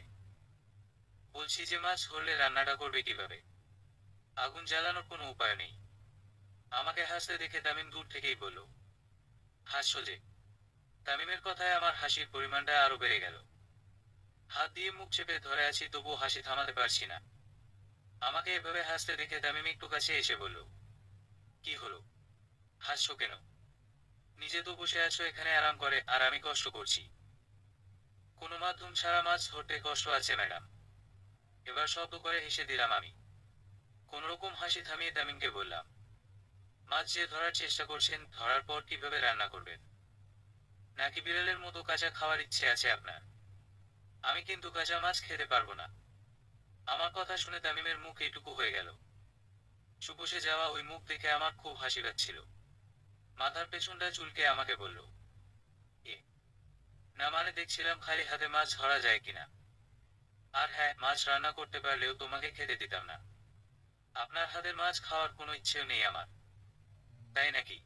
বলছি যে মাছ ধরলে রান্নাটা করবে কিভাবে? আগুন জ্বালানোর কোনো উপায় নেই। আমাকে হাসতে দেখে তামিম দূর থেকেই বলল, হাসছো যে? তামিমের কথায় আমার হাসির পরিমাণটা আরো বেড়ে গেল। হাত দিয়ে মুখ চেপে ধরে আছি, তবুও হাসি থামাতে পারছি না। আমাকে এভাবে হাসতে দেখে তামিম একটু কাছে এসে বলল, কি হলো? হাসছো কেন? নিজে তো বসে আছো এখানে আরাম করে, আর আমি কষ্ট করছি। কোনো মাধ্যম ছাড়া মাছ ধরতে কষ্ট আছে ম্যাডাম। এবার শব্দ করে হেসে দিলাম আমি। কোনরকম হাসি থামিয়ে তামিমকে বললাম, মাছ যে ধরার চেষ্টা করছেন, ধরার পর কিভাবে রান্না করবেন? নাকি বিড়ালের মতো কাঁচা খাওয়ার ইচ্ছে আছে আপনার? আমি কিন্তু কাঁচা মাছ খেতে পারবো না। আমার কথা শুনে তামিমের মুখ এইটুকু হয়ে গেল। চুপসে যাওয়া ওই মুখ দেখে আমার খুব হাসি পাচ্ছিল। মাথার পেছনটা চুলকে আমাকে বলল, এ না মানে দেখছিলাম খালি হাতে মাছ ধরা যায় কিনা। আর হ্যাঁ, মাছ রান্না করতে পারলেও তোমাকে খেতে দিতাম না। আপনার হাতের মাছ খাওয়ার কোনো ইচ্ছেও নেই আমার। তাই নাকি?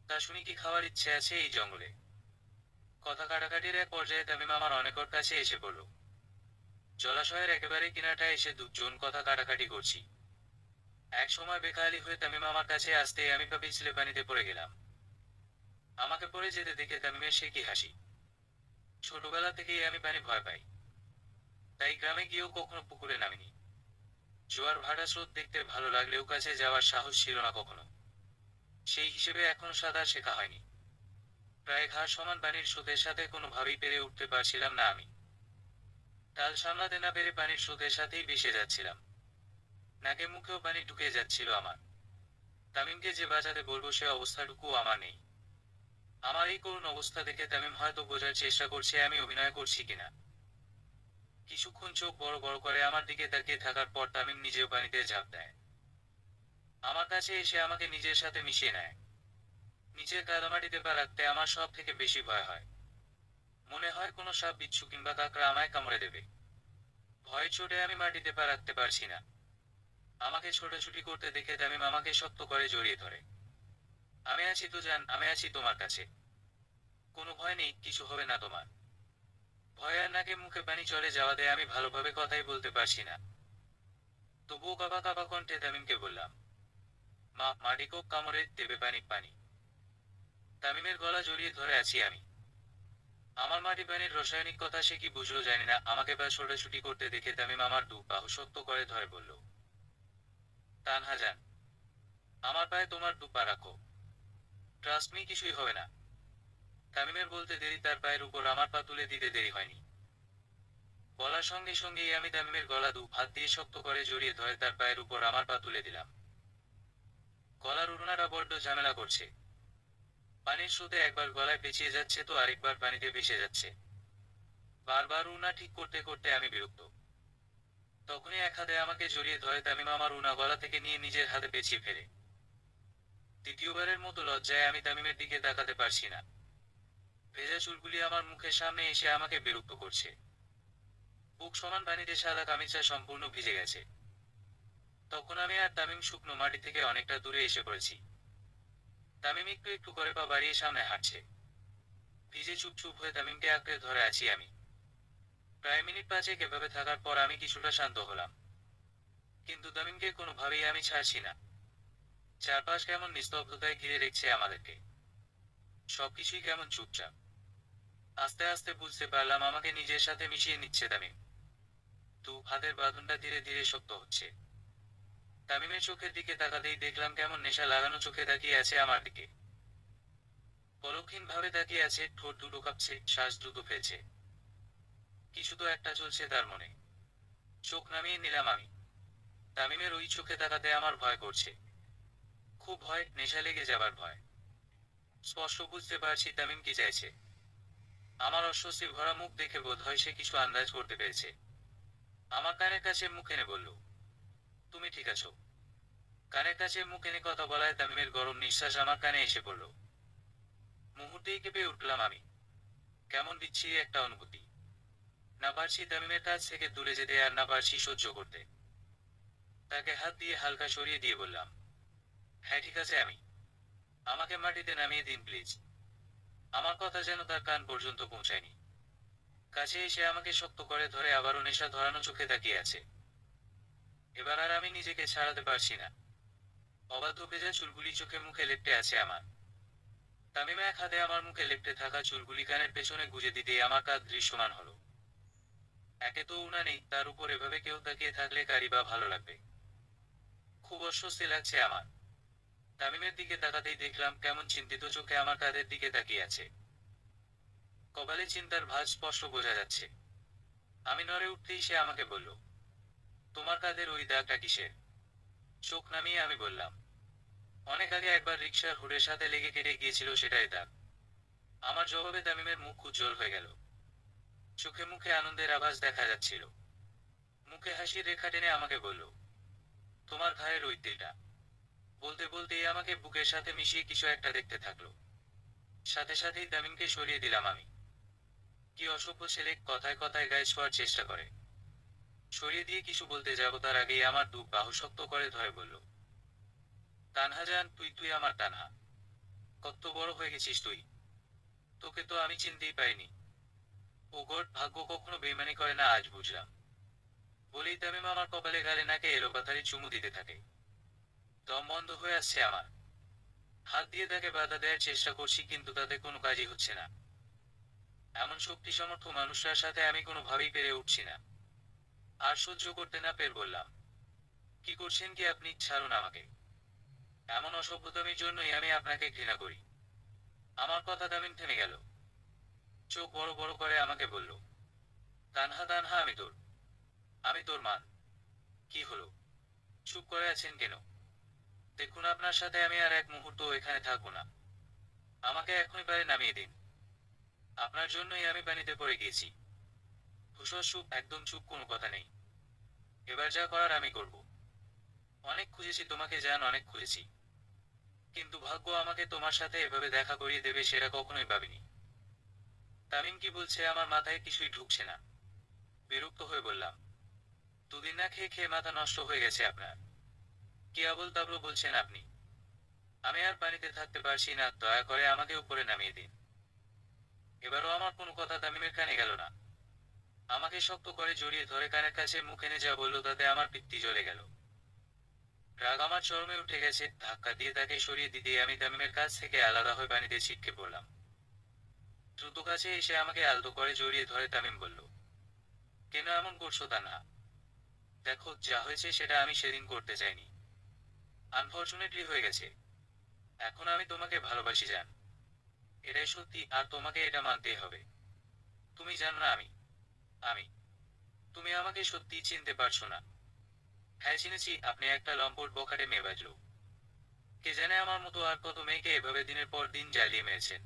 তা শুনি কি খাওয়ার ইচ্ছে আছে এই জঙ্গলে? কথা কাটাকাটির এক পর্যায়ে তামিম আমার অনেকর কাছে এসে পড়ল। জলাশয়ের একেবারে কিনারাটায় এসে দুজন কথা কাটাকাটি করছি। এক সময় বেখালি হয়ে তামিম আমার কাছে আসতেই আমি পিছলে পানিতে পড়ে গেলাম। আমাকে পড়ে যেতে দেখে তামিমের সে কি হাসি। ছোটবেলা থেকেই আমি পানি ভয় পাই। তাই গ্রামে গিয়েও কখনো পুকুরে নামিনি। জোয়ার ভাটা স্রোত দেখতে ভালো লাগলেও কাছে যাওয়ার সাহস ছিল না কখনো। সেই হিসেবে এখনো সাঁতার শেখা হয়নি। প্রায় ঘাড় সমান পানির স্রোতের সাথে কোনোভাবেই পেরে উঠতে পারছিলাম না আমি। টাল সামলাতে না পেরে পানির স্রোতের সাথেই ভেসে যাচ্ছিলাম। নাকে মুখেও পানি ঢুকে যাচ্ছিল আমার। তামিমকে যে বাঁচাতে বলবো সে অবস্থাটুকুও আমার নেই। আমার এই করুণ অবস্থা দেখে তামিম হয়তো বোঝার চেষ্টা করছে আমি অভিনয় করছি কিনা। কিছুক্ষণ চোখ বড় বড় করে আমার দিকে তাকিয়ে থাকার পর তামিম নিজেও পানিতে ঝাঁপ দেয়। আমার কাছে এসে আমাকে নিজের সাথে মিশিয়ে নেয়। নিচের কাদামাটিতে পা রাখতে আমার সব থেকে বেশি ভয় হয়। মনে হয় কোনো সাপ বিচ্ছু কিংবা কাকড়া আমায় কামড়ে দেবে। ভয়ে চোটে আমি মাটিতে পা রাখতে পারছি না। আমাকে ছোটাছুটি করতে দেখে তামিম আমাকে শক্ত করে জড়িয়ে ধরে। আমি আছি তো জান, আমি আছি তোমার কাছে। কোনো ভয় নেই, কিছু হবে না তোমার। ভয়ে আর নাকে মুখে পানি চলে যাওয়াতে আমি ভালোভাবে কথাই বলতে পারছি না। তবুও কাঁপা কাঁপা কণ্ঠে তামিমকে বললাম, মা, মাটি কোপ কামড়ে দেবে, পানি পানি। তামিমের গলা জড়িয়ে ধরে আছি আমি। আমার মাটি পানির রাসায়নিক কথা সে কি বুঝলো জানি না, আমাকে প্রায় ছোটাছুটি করতে দেখে তামিম আমার দু বাহু শক্ত করে ধরে বলল, তানহা যান, আমার পায়ে তোমার দু পা রাখো। ট্রাস্ট মি, কিছুই হবে না। তামিমের বলতে দেরি তার পায়ের উপর আমার পা তুলে দিতে দেরি হয়নি। বলার সঙ্গে সঙ্গেই আমি তামিমের গলা দু হাত দিয়ে শক্ত করে জড়িয়ে ধরে তার পায়ের উপর আমার পা তুলে দিলাম। গলার উড়নাটা বড্ড ঝামেলা করছে। পানির স্রোতে একবার গলায় পেঁচিয়ে যাচ্ছে তো আরেকবার পানিতে ভেসে যাচ্ছে। বারবার উড়না ঠিক করতে করতে আমি বিরক্ত। তখনই এক হাতে আমাকে জড়িয়ে ধরে তামিম আমার উড়না গলা থেকে নিয়ে নিজের হাতে পেঁচিয়ে ফেলে। দ্বিতীয়বারের মতো লজ্জায় আমি তামিমের দিকে তাকাতে পারছি না। ভেজা চুলগুলি আমার মুখের সামনে এসে আমাকে বিরক্ত করছে। বুক সমান পানিতে সাদা কামিজটা সম্পূর্ণ ভিজে গেছে। তখন আমি আর তামিম শুকনো মাটি থেকে অনেকটা দূরে এসে পড়েছি। তামিম একটু একটু করে পা বাড়িয়ে সামনে হাঁটছে। ভিজে চুপ চুপ হয়ে তামিমকে আঁকড়ে ধরে আছি আমি। প্রায় মিনিট পাঁচেক এভাবে থাকার পর আমি কিছুটা শান্ত হলাম। কিন্তু তামিমকে কোনোভাবেই আমি ছাড়ছি না। চারপাশ কেমন নিস্তব্ধতায় ঘিরে রেখেছে আমাদেরকে। সবকিছুই কেমন চুপচাপ। আস্তে আস্তে বুঝতে পারলাম আমাকে নিজের সাথে মিশিয়ে নিচ্ছে তামিম। দু হাতের বাঁধনটা ধীরে ধীরে শক্ত হচ্ছে। তামিমের চোখের দিকে তাকাতেই দেখলাম কেমন নেশা লাগানো চোখে তাকিয়ে আছে আমার দিকে। পলকহীন ভাবে তাকিয়ে আছে, ঠোঁট দুটো কাঁপছে, শ্বাস দ্রুত ফেলছে। কিছু তো একটা চলছে তার মনে। চোখ নামিয়ে নিলাম আমি। তামিমের ওই চোখে তাকাতে আমার ভয় করছে। খুব ভয়, নেশা লেগে যাবার ভয়। স্পষ্ট বুঝতে পারছি তামিম কি চাইছে। আমার অস্বস্তি ভরা মুখ দেখে বোধ হয় সে কিছু আন্দাজ করতে পেরেছে। আমার কানের কাছে মুখ এনে বলল, তুমি ঠিক আছো? কানের কাছে মুখ এনে কথা বলায় তামিমের গরম নিঃশ্বাস আমার কানে এসে পড়ল। মুহূর্তেই কেঁপে উঠলাম আমি। কেমন বিচ্ছিরি একটা অনুভূতি। না পারছি তামিমের কাছ থেকে দূরে যেতে, আর না পারছি সহ্য করতে। তাকে হাত দিয়ে হালকা সরিয়ে দিয়ে বললাম, হ্যাঁ ঠিক আছে আমি। আমাকে মাটিতে নামিয়ে দিন প্লিজ। আমার কথা যেন তার কান পর্যন্ত পৌঁছায়নি। কাছে এসে আমাকে শক্ত করে ধরে আবারও নেশা ধরানো চোখে তাকিয়ে আছে। এবার আর আমি নিজেকে ছাড়াতে পারছি না। অবাধ্য ভেজা চুলগুলি চোখে মুখে লেপ্টে আছে আমার। তামিম এক হাতে আমার মুখে লেপ্টে থাকা চুলগুলি কানের পেছনে গুজে দিতেই আমার কাঁধ দৃশ্যমান হলো। একে তো উনা নেই, তার উপর এভাবে কেউ তাকিয়ে থাকলে কারি বা ভালো লাগবে। খুব অস্বস্তি লাগছে আমার। তামিমের দিকে তাকাতেই দেখলাম কেমন চিন্তিত চোখে আমার কাঁধের দিকে তাকিয়ে আছে। কপালে চিন্তার ভাঁজ স্পষ্ট বোঝা যাচ্ছে। আমি নড়ে উঠতেই সে আমাকে বলল, তোমার কাঁধের ওই দাগটা কিসের? চোখ নামিয়ে আমি বললাম, অনেক আগে একবার রিকশার হুডের সাথে লেগে কেটে গিয়েছিল, সেটাই দাগ। আমার জবাবে তামিমের মুখ উজ্জ্বল হয়ে গেল। চোখে মুখে আনন্দের আভাস দেখা যাচ্ছিল। মুখে হাসির রেখা টেনে আমাকে বলল, তোমার ঘায়ের ওই তিলটা। বলতে বলতেই আমাকে বুকের সাথে মিশিয়ে কিছু একটা দেখতে থাকলো। সাথে সাথেই তামিমকে সরিয়ে দিলাম আমি। কি অসভ্য ছেলে, কথায় কথায় গায়ে ছোঁয়ার চেষ্টা করে। সরিয়ে দিয়ে কিছু বলতে যাব তার আগেই আমার দু বাহু শক্ত করে ধরে বলল, তানহা জান, তুই তুই আমার তানহা। কত বড় হয়ে গেছিস তুই। তোকে তো আমি চিনতেই পারিনি। ও গড, ভাগ্য কখনো বেইমানি করে না আজ বুঝলাম। বলেই তামিম আমার কপালে গালে নাকে এলোপাথারি চুমু দিতে থাকে। দম বন্ধ হয়ে আসছে আমার। হাত দিয়ে তাকে বাধা দেওয়ার চেষ্টা করছি, কিন্তু তাতে কোনো কাজই হচ্ছে না। এমন শক্তি সমর্থ মানুষটার সাথে আমি কোনোভাবেই পেরে উঠছি না। আর সহ্য করতে না পেরে বললাম, কি করছেন কি আপনি, ছাড়ুন আমাকে। এমন অসভ্যতামির জন্যই আমি আপনাকে ঘৃণা করি। আমার কথা তামিম থেমে গেল। চোখ বড় বড় করে আমাকে বলল, তানহা তানহা, আমি তোর মান। কি হলো? চুপ করে আছেন কেন? দেখুন, আপনার সাথে আমি আর এক মুহূর্ত এখানে থাকবো না। আমাকে এখনই পারে নামিয়ে দিন। আপনার জন্যই আমি পানিতে পড়ে গিয়েছি। ধূসর চুপ, একদম চুপ, কোনো কথা নেই। এবার যা করার আমি করব। অনেক খুঁজেছি তোমাকে জান, অনেক খুঁজেছি, কিন্তু ভাগ্য আমাকে তোমার সাথে এভাবে দেখা করিয়ে দেবে সেটা কখনোই ভাবিনি। তামিম কি বলছে আমার মাথায় কিছুই ঢুকছে না। বিরক্ত হয়ে বললাম, দুদিন না খেয়ে খেয়ে মাথা নষ্ট হয়ে গেছে আপনার। কি আবল তাবল বলছেন আপনি? আমি আর পানিতে থাকতে পারছি না, দয়া করে আমাকে উপরে নামিয়ে দিন। এবারও আমার কোনো কথা তামিমের কানে গেল না। আমাকে শক্ত করে জড়িয়ে ধরে কানের কাছে মুখ এনে যা বলল তাতে আমার পিত্তি জ্বলে গেল। রাগ আমার চরমে উঠে গেছে, ধাক্কা দিয়ে তাকে সরিয়ে দিতেই আমি তামিমের কাছ থেকে আলাদা হয়ে পানিতে ছিটকে পড়লাম। দ্রুত কাছে এসে আমাকে আলতো করে জড়িয়ে ধরে তামিম বলল, কেন এমন করছো তানহা? দেখো, যা হয়েছে সেটা আমি সেদিন করতে চাইনি, আনফরচুনেটলি হয়ে গেছে। এখন আমি তোমাকে ভালোবাসি জান, এটাই সত্যি, আর তোমাকে এটা মানতেই হবে। তুমি জানো না আমি আমি তুমি আমাকে সত্যিই চিনতে পারছো না। হ্যাঁ চিনেছি, আপনি একটা লম্পট বখাটে মেয়েবাজ লোক। কে জানে আমার মতো আর কত মেয়েকে এভাবে দিনের পর দিন জ্বালিয়ে মেরেছেন।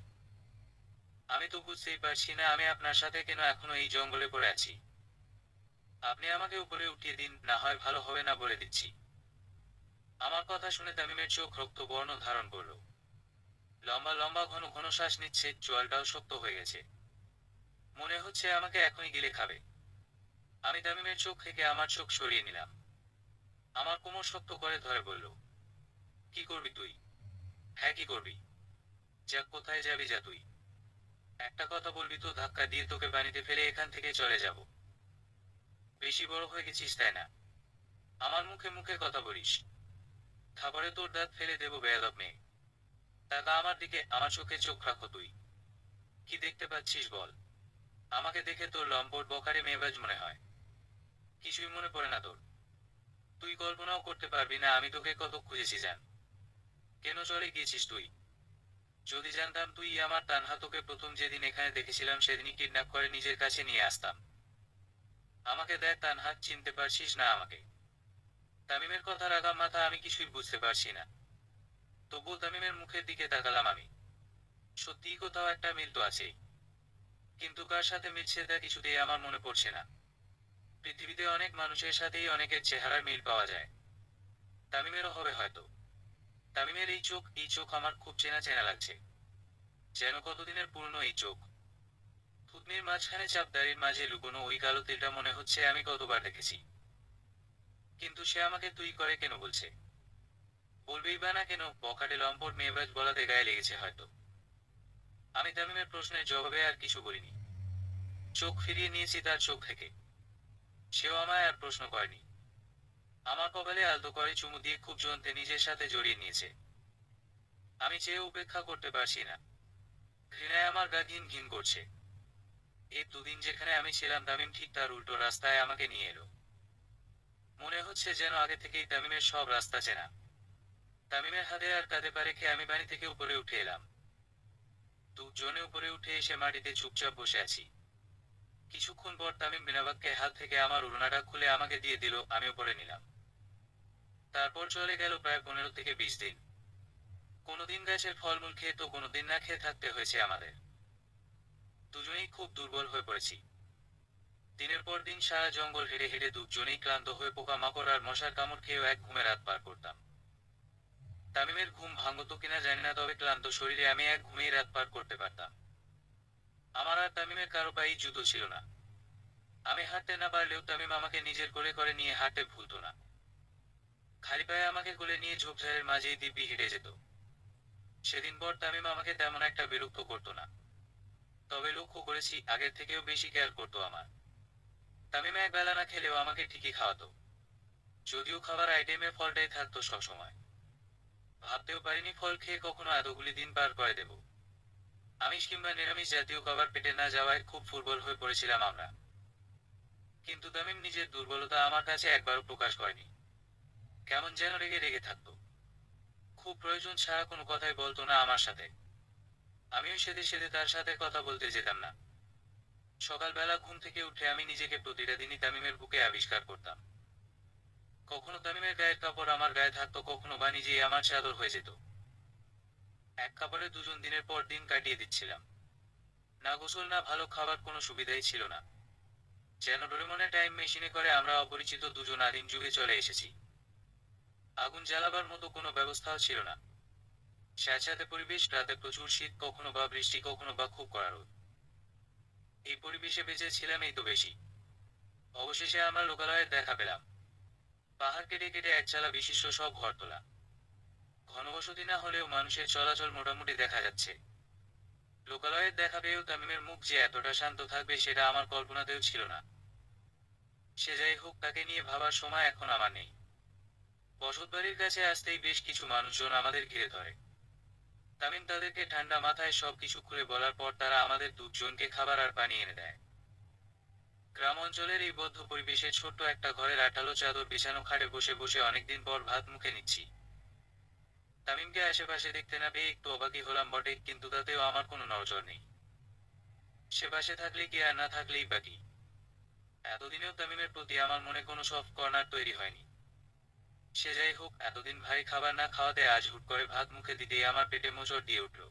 আমি তো বুঝতেই পারছি না আমি আপনার সাথে কেন এখনো এই জঙ্গলে পড়ে আছি। আপনি আমাকে উপরে উঠিয়ে দিন, না হয় ভালো হবে না বলে দিচ্ছি। আমার কথা শুনে তামিমের চোখ রক্তবর্ণ ধারণ করল। লম্বা লম্বা ঘন ঘন শ্বাস নিচ্ছে, চোয়ালটাও শক্ত হয়ে গেছে। মনে হচ্ছে আমাকে এখনই গিলে খাবে। আমি তামিমের চোখ থেকে আমার চোখ সরিয়ে নিলাম। আমার কোমর শক্ত করে ধরে বলল, কি করবি তুই? হ্যাঁ কি করবি? যা, কোথায় যাবি যা তুই। একটা কথা বলবি তো, ধাক্কা দিয়ে তোকে পানিতে ফেলে এখান থেকে চলে যাব। বেশি বড় হয়ে গেছিস তাই না? আমার মুখে মুখে কথা বলিস। খাবারে তোর দাঁত ফেলে দেবো বেয়াদব মেয়ে। টাকা আমার দিকে, আমার চোখে চোখ রাখো তুই। কি দেখতে পাচ্ছিস বল? আমাকে দেখে তোর লম্পট বখাটে মেয়েবাজ মনে হয়? কিছুই মনে পড়ে না তোর? তুই কল্পনাও করতে পারবি না আমি তোকে কত খুঁজেছি জান। কেন চলে গিয়েছিস তুই? যদি জানতাম তুই আমার তানহা, তোকে প্রথম যেদিন এখানে দেখেছিলাম সেদিনই কিডন্যাপ করে নিজের কাছে নিয়ে আসতাম। আমাকে দেখ তানহা, চিনতে পারছিস না আমাকে? তামিমের কথার আগাম মাথা আমি কিছুই বুঝতে পারছি না। তবুও তামিমের মুখের দিকে তাকালাম আমি। সত্যিই কোথাও একটা মিল তো আছেই, কিন্তু কার সাথে মিলছে তা কিছুতেই আমার মনে পড়ছে না। পৃথিবীতে অনেক মানুষের সাথেই অনেকের চেহারার মিল পাওয়া যায়। তামিমেরও হবে হয়তো। তামিমের এই চোখ আমার খুব চেনা চেনা লাগছে। যেন কতদিনের পুরনো এই চোখ। থুতনির মাঝখানে চাপ, দাড়ির মাঝে লুকোনো ওই কালো তিলটা মনে হচ্ছে আমি কতবার দেখেছি। কিন্তু সে আমাকে তুই করে কেন বলছে? বলবেই বা না কেন, বখাটে লম্পট মেয়েবাজ বলাতে গায়ে লেগেছে হয়তো। আমি তামিমের প্রশ্নের জবাবে আর কিছু বলিনি। চোখ ফিরিয়ে নিয়েছি তার চোখ থেকে। সেও আমায় আর প্রশ্ন করেনি। আমার কপালে আলতো করে চুমু দিয়ে খুব যন্ত্রে নিজের সাথে জড়িয়ে নিয়েছে। আমি চেয়ে উপেক্ষা করতে পারছি না। ঘৃণায় আমার গা ঘিন ঘিন করছে। এই দুদিন যেখানে আমি ছিলাম তামিম ঠিক তার উল্টো রাস্তায় আমাকে নিয়ে এলো। মনে হচ্ছে যেন আগে থেকেই তামিমের সব রাস্তা চেনা। তামিমের হাতে আর কাঁধে পা রেখে আমি বাড়ি থেকে উপরে উঠে এলাম। দুজনে উপরে উঠে এসে মাটিতে চুপচাপ বসে আছি। কিছুক্ষণ পর তামিম বিনা বাক্যে হাত থেকে আমার ওড়নাটা খুলে আমাকে দিয়ে দিল, আমি উপরে নিলাম। তারপর চলে গেল প্রায় 15 থেকে 20 দিন। কোনোদিন গাছের ফলমূল খেয়ে তো কোনোদিন না খেয়ে থাকতে হয়েছে আমাদের। দুজনেই খুব দুর্বল হয়ে পড়েছি। দিনের পর দিন সারা জঙ্গল হেঁটে হেঁটে দুজনেই ক্লান্ত হয়ে পোকা মাকড় আর মশার কামড় খেয়েও এক ঘুমে রাত পার করতাম। তামিমের ঘুম ভাঙত কিনা জানি না, তবে ক্লান্ত শরীরে আমি এক ঘুমেই রাত পার করতে পারতাম। আমার আর তামিমের কারো পায়েই জুতো ছিল না। আমি হাঁটতে না পারলেও তামিম আমাকে নিজের কোলে করে নিয়ে হাঁটতে ভুলতো না। খালি পায়ে আমাকে কোলে নিয়ে ঝোপঝাড়ের মাঝেই দিব্যি হেঁটে যেত। সেদিন পর তামিম আমাকে তেমন একটা বিরক্ত করতো না। তবে লক্ষ্য করেছি আগের থেকেও বেশি কেয়ার করতো আমার। তামিম এক বেলা না খেলেও আমাকে ঠিকই খাওয়াতো। যদিও খাবার আইটেমে ফলটাই থাকতো সবসময়। ভাবতেও পারিনি ফল খেয়ে কখনো এতগুলি দিন পার করে দেব। আমিষ কিংবা নিরামিষ জাতীয় খাবার পেটে না যাওয়ায় খুব দুর্বল হয়ে পড়েছিলাম আমরা। কিন্তু তামিম নিজের দুর্বলতা আমার কাছে একবারও প্রকাশ করেনি। কেমন যেন রেগে রেগে থাকতো। খুব প্রয়োজন ছাড়া কোনো কথাই বলতো না আমার সাথে। আমিও সেদে সেদে তার সাথে কথা বলতে যেতাম না। সকালবেলা ঘুম থেকে উঠে আমি নিজেকে প্রতিটা দিনই তামিমের বুকে আবিষ্কার করতাম। কখনো তামিমের গায়ের কাপড় আমার গায়ে থাকতো, কখনো বা নিজেই আমার চাদর হয়ে যেত। এক কাপড়ে দুজন দিনের পর দিন কাটিয়ে দিচ্ছিলাম। না গোসল না ভালো খাবার, কোনো সুবিধাই ছিল না। যেন ডোরেমনের টাইম মেশিনে করে আমরা অপরিচিত দুজন আদিম যুগে চলে এসেছি। আগুন জ্বালাবার মতো কোনো ব্যবস্থাও ছিল না। স্যাঁতস্যাঁতে পরিবেশ, রাতে প্রচুর শীত, কখনো বা বৃষ্টি, কখনো বা খুব কড়া রোদ। এই পরিবেশে বেঁচে ছিলাম এই তো বেশি। অবশেষে আমরা লোকালয়ের দেখা পেলাম। পাহাড় কেটে কেটে একচালা বিশিষ্ট সব ঘরতলা। ঘনবসতি না হলেও মানুষের চলাচল মোটামুটি দেখা যাচ্ছে। লোকালয়ের দেখা পেয়েও তামিমের মুখ যে এতটা শান্ত থাকবে সেটা আমার কল্পনাতেও ছিল না। সে যাই হোক, তাকে নিয়ে ভাবার সময় এখন আমার নেই। বসতবাড়ির কাছে আসতেই বেশ কিছু মানুষজন আমাদের ঘিরে ধরে। তামিম তাদেরকে ঠান্ডা মাথায় সবকিছু খুলে বলার পর তারা আমাদের দুজনকে খাবার আর পানি এনে দেয়। গ্রাম অঞ্চলের এই বদ্ধ পরিবেশে ছোট্ট একটা ঘরের আঠালো চাদর বিছানো খাটে বসে বসে অনেকদিন পর ভাত মুখে নিচ্ছি। তামিমকে আশেপাশে দেখতে না পেয়ে একটু অবাকই হলাম বটে, কিন্তু তাতেও আমার কোনো নড়চড় নেই। সে পাশে থাকলে কি আর না থাকলেই বাকি। এতদিনেও তামিমের প্রতি আমার মনে কোনো সফট কর্নার তৈরি হয়নি। সে যাই হোক, এতদিন ভাই খাবার না খাওয়াতে আজ হুট করে ভাত মুখে দিতেই আমার পেটে মোচড় দিয়ে উঠল।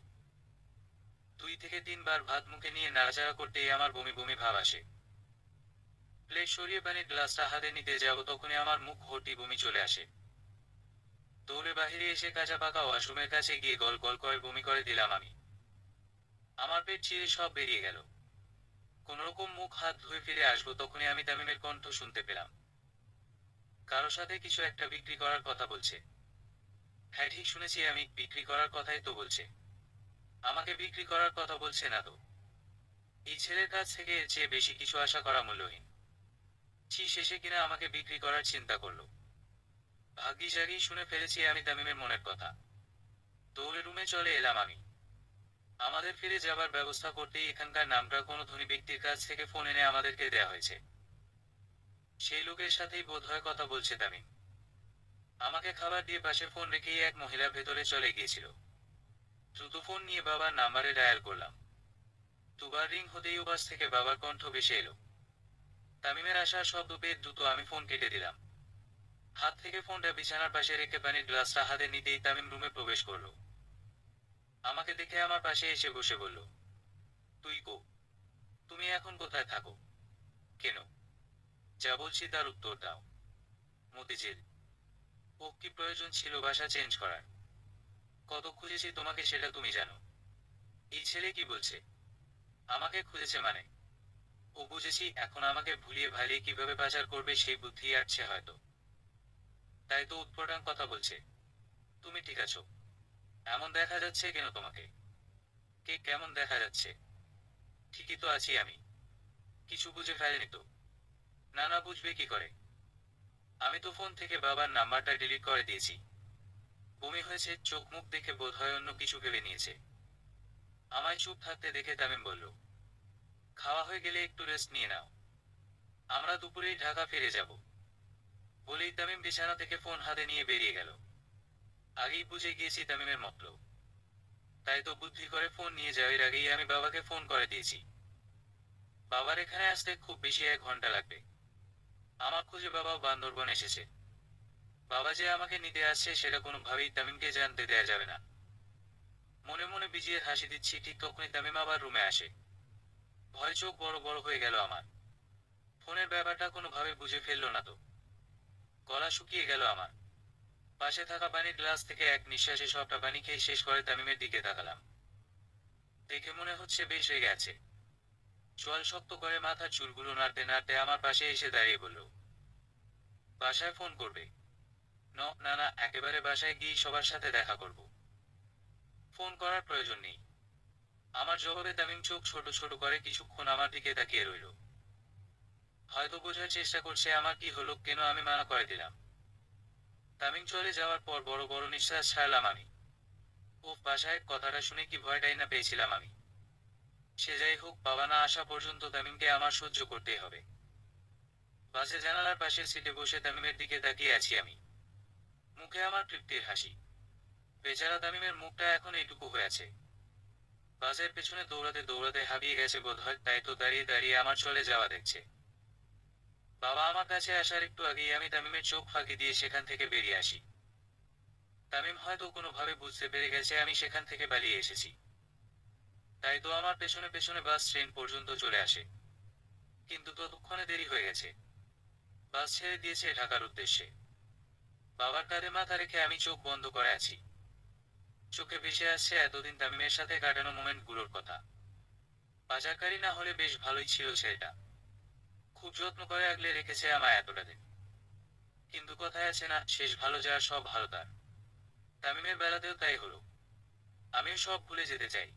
2 থেকে 3 বার ভাত মুখে নিয়ে নাড়াচাড়া করতেই আমার বমি বমি ভাব আসে। প্লেট সরিয়ে পানির গ্লাসটা হাতে নিতে যাব, তখনই আমার মুখ ভর্তি বমি চলে আসে। দৌড়ে বাহিরে এসে কাঁচা পাকা ওয়াশরুমের কাছে গিয়ে গল গল করে বমি করে দিলাম আমি। আমার পেট চিরে সব বেরিয়ে গেল। কোনোরকম মুখ হাত ধুয়ে ফিরে আসবো, তখনই আমি তামিমের কণ্ঠ শুনতে পেলাম। কারো সাথে কিছু একটা বিক্রি করার কথা বলছে। হ্যাঁ, ঠিক শুনেছি আমি, বিক্রি করার কথাই তো বলছে। আমাকে বিক্রি করার কথা বলছে না তো? এই ছেলের কাছ থেকে এর চেয়ে বেশি কিছু আশা করা মূল্যহীন। শেষে কিনা আমাকে বিক্রি করার চিন্তা করলো। ভাগ্যিস আগেই শুনে ফেলেছি আমি তামিমের মনের কথা। দৌড়ে রুমে চলে এলাম আমি। আমাদের ফিরে যাবার ব্যবস্থা করতেই এখানকার নামটা কোনো ধনী ব্যক্তির কাছ থেকে ফোন এনে আমাদেরকে দেয়া হয়েছে। সেই লোকের সাথেই বোধহয় কথা বলছে তামিম। আমাকে খাবার দিয়ে পাশে ফোন রেখেই এক মহিলা ভেতরে চলে গিয়েছিল। দ্রুত ফোন নিয়ে বাবার নাম্বারে ডায়াল করলাম। 2 বার রিং হতেই ওপাশ থেকে বাবার কণ্ঠ ভেসে এলো। তামিমের আসার শব্দ পেয়ে দ্রুত আমি ফোন কেটে দিলাম। হাত থেকে ফোনটা বিছানার পাশে রেখে পানির গ্লাসটা হাতে নিতেই তামিম রুমে প্রবেশ করলো। আমাকে দেখে আমার পাশে এসে বসে বলল, তুই কো? তুমি এখন কোথায় থাকো? কেন? যা বলছি তার উত্তর দাও। মতিঝিল। ও কি প্রয়োজন ছিল বাসা চেঞ্জ করার? কত খুঁজেছি তোমাকে সেটা তুমি জানো। এই ছেলে কি বলছে? আমাকে খুঁজেছে মানে? ও বুঝেছি, এখন আমাকে ভুলিয়ে ভালিয়ে কিভাবে পাচার করবে সেই বুদ্ধি আসছে হয়তো। তাই তো উৎপটাং কথা বলছে। তুমি ঠিক আছো? এমন দেখা যাচ্ছে কেন তোমাকে? কে কেমন দেখা যাচ্ছে? ঠিকই তো আছি আমি। কিছু বুঝে ফেলেনি তো? না না, বুঝবে কি করে? আমি তো ফোন থেকে বাবার নাম্বারটা ডিলিট করে দিয়েছি। বমি হয়েছে, চোখ মুখ দেখে বোধহয় অন্য কিছু ভেবে নিয়েছে। আমায় চুপ থাকতে দেখে তামিম বলল, খাওয়া হয়ে গেলে একটু রেস্ট নিয়ে নাও। আমরা দুপুরেই ঢাকা ফিরে যাব। বলেই তামিম বিছানা থেকে ফোন হাতে নিয়ে বেরিয়ে গেল। আগেই বুঝে গিয়েছি তামিমের মতলব। তাই তো বুদ্ধি করে ফোন নিয়ে যাওয়ার আগেই আমি বাবাকে ফোন করে দিয়েছি। বাবার এখানে আসতে খুব বেশি 1 ঘন্টা লাগবে। আমার খুঁজে বাবাও বান্দরবন এসেছে। বাবা যে আমাকে নিতে আসছে সেটা কোনোভাবেই তামিমকে জানতে দেয়া যাবে না। মনে মনে বিজিয়ে হাসি দিচ্ছি, ঠিক তখনই তামিম আবার রুমে আসে। ভয় চোখ বড় বড় হয়ে গেল আমার। ফোনের ব্যাপারটা কোনোভাবে বুঝে ফেললো না তো? গলা শুকিয়ে গেল আমার। পাশে থাকা পানির গ্লাস থেকে এক নিঃশ্বাসে সবটা পানি খেয়ে শেষ করে তামিমের দিকে তাকালাম। দেখে মনে হচ্ছে বেশ রেগে আছে। চোয়াল শক্ত করে মাথার চুলগুলো নাড়তে নাড়তে আমার পাশে এসে দাঁড়িয়ে বলল, বাসায় ফোন করবে? না না, একেবারে বাসায় গিয়ে সবার সাথে দেখা করব। ফোন করার প্রয়োজন নেই। আমার জবাবে তামিম চোখ ছোট ছোট করে কিছুক্ষণ আমার দিকে তাকিয়ে রইল। হয়তো বোঝার চেষ্টা করছে আমার কি হলো, কেন আমি মানা করে দিলাম। তামিম চলে যাওয়ার পর বড় বড় নিঃশ্বাস ছাড়লাম আমি। ও বাসায় কথাটা শুনে কি ভয়টাই না পেয়েছিলাম আমি। সে যাই হোক, বাবা না আসা পর্যন্ত তামিমকে আমার সহ্য করতেই হবে। বাসে জানালার পাশের সিটে বসে তামিমের দিকে তাকিয়ে আছি আমি। মুখে আমার তৃপ্তির হাসি। বেচারা তামিমের মুখটা এখন এইটুকু হয়ে আছে। বাসের পেছনে দৌড়াতে দৌড়াতে হারিয়ে গেছে বোধহয়, তাই তো দাঁড়িয়ে দাঁড়িয়ে আমার চলে যাওয়া দেখছে। বাবা আমার কাছে আসার একটু আগেই আমি তামিমের চোখ ফাঁকি দিয়ে সেখান থেকে বেরিয়ে আসি। তামিম হয়তো কোনোভাবে বুঝতে পেরে গেছে আমি সেখান থেকে পালিয়ে এসেছি। তাই তো আমার পেছনে পেছনে বাস ট্রেন পর্যন্ত চলে আসে। কিন্তু ততক্ষণে দেরি হয়ে গেছে। বাস ছেড়ে দিয়েছে ঢাকার উদ্দেশ্যে। বাবার কাঁধে মাথা রেখে আমি চোখ বন্ধ করে আছি। চোখে ভেসে আসছে এতদিন তামিমের সাথে কাটানো মোমেন্টগুলোর কথা। পাচারকারী না হলে বেশ ভালোই ছিল ছেলেটা। খুব যত্ন করে আগলে রেখেছে আমায় এতটা দিন। কিন্তু কথায় আছে না, শেষ ভালো যার সব ভালো তার। তামিমের বেলাতেও তাই হলো। আমিও সব ভুলে যেতে চাই।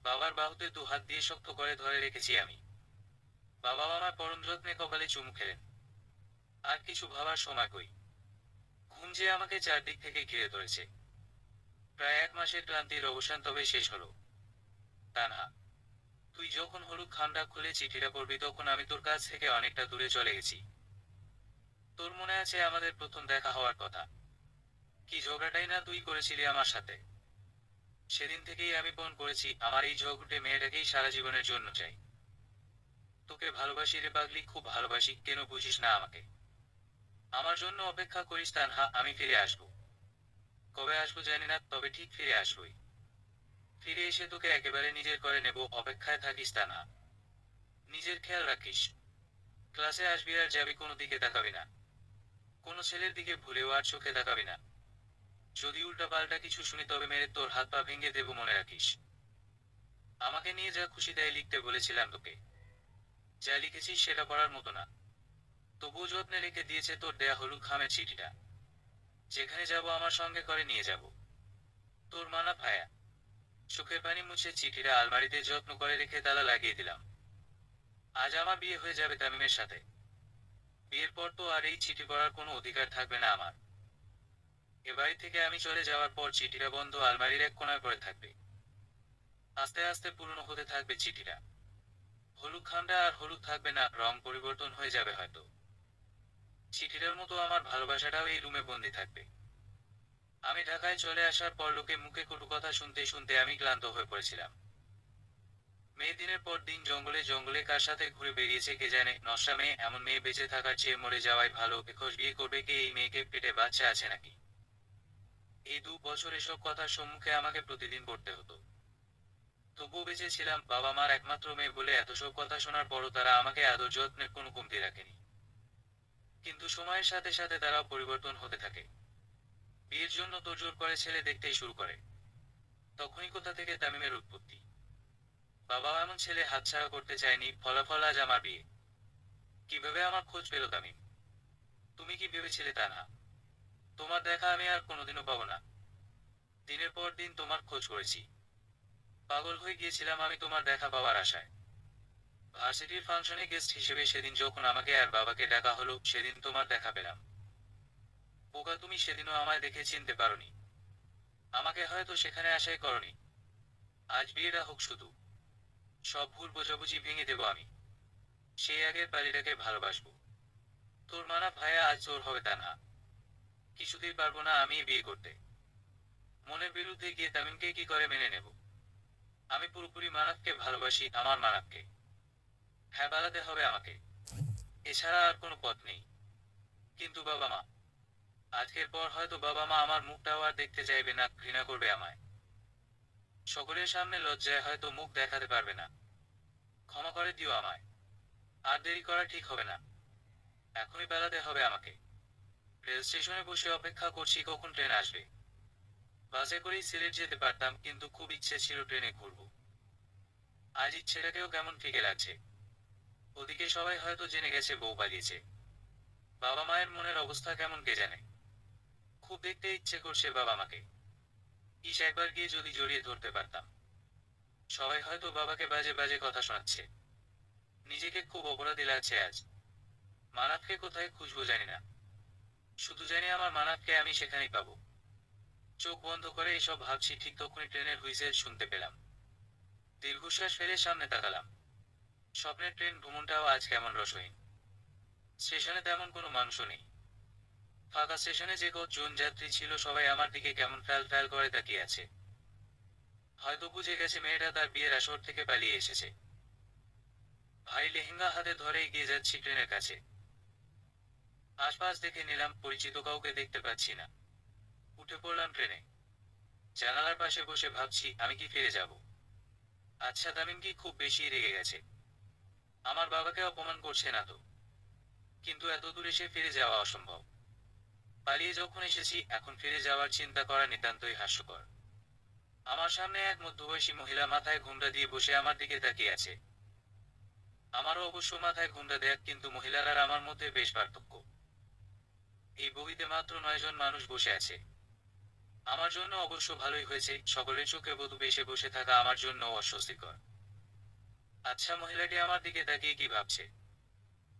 বাবার বাহুতে দু হাত দিয়ে শক্ত করে ধরে রেখেছি আমি। বাবা আমার পরম যত্নে কপালে চুমু খেলেন। আর কিছু ভাবার সময় কই। ঘুম যে আমাকে চারদিক থেকে ঘিরে ধরেছে। প্রায় 1 মাসের ক্লান্তির অবসান তবে শেষ হলো। তানহা, তুই যখন হলুদ খামটা খুলে চিঠিটা পড়বি তখন আমি তোর কাছ থেকে অনেকটা দূরে চলে গেছি। তোর মনে আছে আমাদের প্রথম দেখা হওয়ার কথা? কি ঝগড়াটাই না তুই করেছিলি আমার সাথে। সেদিন থেকেই আমি পণ করেছি আমার এই ঝগড়ুটে মেয়েটাকেই সারা জীবনের জন্য চাই। তোকে ভালোবাসি রে পাগলি, খুব ভালোবাসি, কেন বুঝিস না আমাকে? আমার জন্য অপেক্ষা করিস তানহা, আমি ফিরে আসবো। কবে আসবো জানি না, তবে ঠিক ফিরে আসবোই। ফিরে এসে তোকে একেবারে নিজের করে নেব, অপেক্ষায় থাকিস তানহা। নিজের খেয়াল রাখিস। ক্লাসে আসবি আর যাবি, কোনো দিকে তাকাবি না। কোনো ছেলের দিকে ভুলেও আর চোখে তাকাবি না। যদি উল্টা পাল্টা কিছু শুনি তবে মেরে তোর হাত পা ভেঙে দেবো, মনে রাখিস। আমাকে নিয়ে যা খুশি তাই লিখতে বলেছিলাম তোকে। যা লিখেছিস সেটা পড়ার মতো না। তবুও যত্নে রেখে দিয়েছে তোর দেয়া হলুদ খামের চিঠিটা। যেখানে যাব আমার সঙ্গে করে নিয়ে যাব। তোর মানা ভায়া। চোখের পানি মুছে চিঠিটা আলমারিতে যত্ন করে রেখে তালা লাগিয়ে দিলাম। আজ আমার বিয়ে হয়ে যাবে তামিমের সাথে। বিয়ের পর তো আর এই চিঠি পড়ার কোনো অধিকার থাকবে না আমার। এ বাড়ি থেকে আমি চলে যাওয়ার পর চিঠিটা বন্ধ আলমারির এক কোণায় পড়ে থাকবে। আস্তে আস্তে পুরনো হতে থাকবে চিঠিটা। হলুদ খামটা আর হলুদ থাকবে না, রং পরিবর্তন হয়ে যাবে হয়তো। চিঠিটার মতো আমার ভালোবাসাটাও এই রুমে বন্দি থাকবে। আমি ঢাকায় চলে আসার পর লোকে মুখে কটু কথা শুনতে শুনতে আমি ক্লান্ত হয়ে পড়েছিলাম। মেয়ে দিনের পর দিন জঙ্গলে জঙ্গলে কার সাথে ঘুরে বেরিয়েছে কে জানে, নষ্টা মেয়ে, এমন মেয়ে বেঁচে থাকার চেয়ে মরে যাওয়াই ভালো। একজ বিয়ে করবে কে এই মেয়েকে, পেটে বাচ্চা আছে নাকি? এই 2 বছর এসব কথার সম্মুখে আমাকে প্রতিদিন পড়তে হতো। তবুও বেঁচে ছিলাম, বাবা মার একমাত্র মেয়ে বলে এত সব কথা শোনার পরও তারা আমাকে আদর যত্নের কোনো কমতি রাখেনি। কিন্তু সময়ের সাথে সাথে তারাও পরিবর্তন হতে থাকে। বিয়ের জন্য তোড়জোড় করে ছেলে দেখতেই শুরু করে। তখনই কোথা থেকে তামিমের উৎপত্তি। বাবাও এমন ছেলে হাতছাড়া করতে চায়নি, ফলাফল আজ আমার বিয়ে। কিভাবে আমার খোঁজ পেল তামিম? তুমি কি ভেবেছিলে তা না? তোমার দেখা আমি আর কোনোদিনও পাবো না। দিনের পর দিন তোমার খোঁজ করেছি। পাগল হয়ে গিয়েছিলাম আমি তোমার দেখা পাওয়ার আশায়। ভার্সিটির ফাংশনে গেস্ট হিসেবে সেদিন যখন আমাকে আর বাবাকে ডাকা হলো, সেদিন তোমার দেখা পেলাম। বোকা তুমি, সেদিনও আমায় দেখে চিনতে পারোনি। আমাকে হয়তো সেখানে আশাই করনি। আজ বিয়েটা হোক শুধু। সব ভুল বোঝাবুঝি ভেঙে দেব আমি। সেই আগের বাড়িটাকে ভালোবাসবো। তোর মানা ভাইয়া আজ তোর হবে তা না। কিছুতেই পারবো না আমি বিয়ে করতে। মনের বিরুদ্ধে গিয়ে তামিমকে কি করে মেনে নেব? আমি পুরোপুরি মানাফকে ভালোবাসি, আমার মানাফকে। হ্যাঁ বাড়াতে হবে আমাকে। এছাড়া আর কোনো পথ নেই। কিন্তু বাবা মা, আজকের পর হয়তো বাবা মা আমার মুখটাও আর দেখতে চাইবে না, ঘৃণা করবে আমায়। সকলের সামনে লজ্জায় হয়তো মুখ দেখাতে পারবে না। ক্ষমা করে দিও আমায়। আর দেরি করা ঠিক হবে না। এখনই বেড়াতে হবে আমাকে। রেল স্টেশনে বসে অপেক্ষা করছি কখন ট্রেন আসবে। বাসে করেই সিলেট যেতে পারতাম, কিন্তু খুব ইচ্ছে ছিল ট্রেনে ঘুরবো। আজ ইচ্ছেটাকেও কেমন ফিকে লাগছে। ওদিকে সবাই হয়তো জেনে গেছে বউ পালিয়েছে। বাবা মায়ের মনের অবস্থা কেমন কে জানে। খুব দেখতে ইচ্ছে করছে বাবা মাকে। ইস একবার গিয়ে যদি জড়িয়ে ধরতে পারতাম। সবাই হয়তো বাবাকে বাজে বাজে কথা শোনাচ্ছে। নিজেকে খুব অপরাধী লাগছে আজ। মানাফকে কোথায় খুঁজবো জানি না। শুধু জানি আমার মানাফকে আমি সেখানেই পাবো। চোখ বন্ধ করে এসব ভাবছি, ঠিক তখনই ট্রেনের হুইসেল শুনতে পেলাম। দীর্ঘশ্বাস ফেলে সামনে তাকালাম। স্বপ্নের ট্রেন ভ্রমণটাও আজ কেমন রসহীন। স্টেশনে তেমন কোনো মানুষও নেই। ফাঁকা স্টেশনে যে কতজন যাত্রী ছিল সবাই আমার দিকে কেমন ফ্যাল ফ্যাল করে তাকিয়ে আছে। হয়তো বুঝে গেছে মেয়েটা তার বিয়ের আসর থেকে পালিয়ে এসেছে। ভাই লেহেঙ্গা হাতে ধরে এগিয়ে যাচ্ছি ট্রেনের কাছে। আশপাশ দেখে নিলাম, পরিচিত কাউকে দেখতে পাচ্ছি না। উঠে পড়লাম ট্রেনে। জানালার পাশে বসে ভাবছি আমি কি ফিরে যাব। আচ্ছা তামিম কি খুব বেশি রেগে গেছে? আমার বাবাকে অপমান করছে না তো? কিন্তু এত দূর এসে ফিরে যাওয়া অসম্ভব। পালিয়ে যখন এসেছি এখন ফিরে যাওয়ার চিন্তা করা নিতান্তই হাস্যকর। আমার সামনে এক মধ্যবয়সী মহিলা মাথায় ঘোমটা দিয়ে বসে আমার দিকে তাকিয়ে আছে। আমারও অবশ্য মাথায় ঘোমটা দেয়া, কিন্তু মহিলার আর আমার মধ্যে বেশ পার্থক্য। এই বগিতে মাত্র 9 জন মানুষ বসে আছে। আমার জন্য অবশ্য ভালোই হয়েছে, সকলের চোখে বধূ বেশে বসে থাকা আমার জন্য অস্বস্তিকর। আচ্ছা, মহিলাটি আমার দিকে তাকিয়ে কি ভাবছে?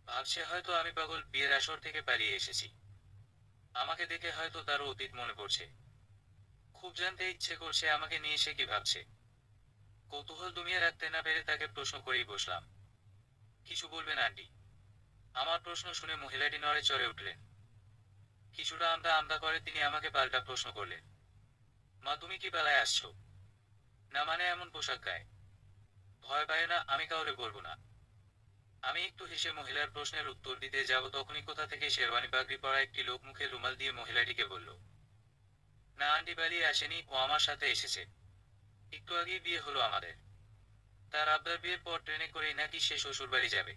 ভাবছে হয়তো আমি পাগল, বিয়ের আসর থেকে পালিয়ে এসেছি। আমাকে দেখে হয়তো তারও অতীত মনে পড়ছে। খুব জানতে ইচ্ছে করছে আমাকে নিয়ে সে কি ভাবছে। কৌতূহল দমিয়ে রাখতে না পেরে তাকে প্রশ্ন করেই বসলাম। কিছু বলবেন আন্টি? আমার প্রশ্ন শুনে মহিলাটি নড়ে চড়ে উঠলেন। কিছুটা আমতা আমতা করে তিনি আমাকে পাল্টা প্রশ্ন করলেন। মা, তুমি কি বেলায় আসছো? না মানে এমন পোশাক গায়ে? ভয় পায় না, আমি কাউরে বলবো না। আমি একটু হেসে মহিলার প্রশ্নের উত্তর দিতে যাব, তখনই কোথা থেকে শেরওয়ানি পাগড়ি পরা একটি লোক মুখে রুমাল দিয়ে মহিলাটিকে বলল, না আন্টি পালিয়ে আসেনি, ও আমার সাথে এসেছে। একটু আগেই বিয়ে হলো আমাদের। তার আবদার বিয়ের পর ট্রেনে করেই নাকি সে শ্বশুর বাড়ি যাবে।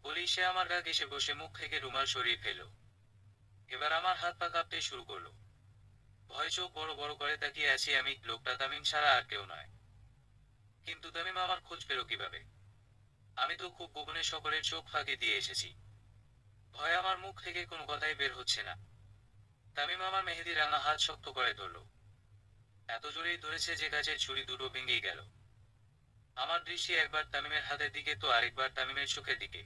বলেই সে আমার গা ঘেঁষে বসে মুখ থেকে রুমাল সরিয়ে ফেলল। এবার আমার হাত পা কাঁপতে শুরু করলো। ভয় চোখ বড় বড় করে তাকিয়ে আছি আমি, লোকটা তামিম ছাড়া আর কেউ নয়। কিন্তু তামিম আমার খোঁজ পেল কিভাবে? আমি তো খুব গোপনে সকলের চোখ ফাঁকি দিয়ে এসেছি। ভয় আমার মুখ থেকে কোনো কথাই বের হচ্ছে না। তামিম আমার মেহেদি রাঙা হাত শক্ত করে ধরল। এত জোরেই ধরেছে যে কাচের ছুরি দুটো ভেঙেই গেল। আমার দৃষ্টি একবার তামিমের হাতের দিকে তো আরেকবার তামিমের চোখের দিকে।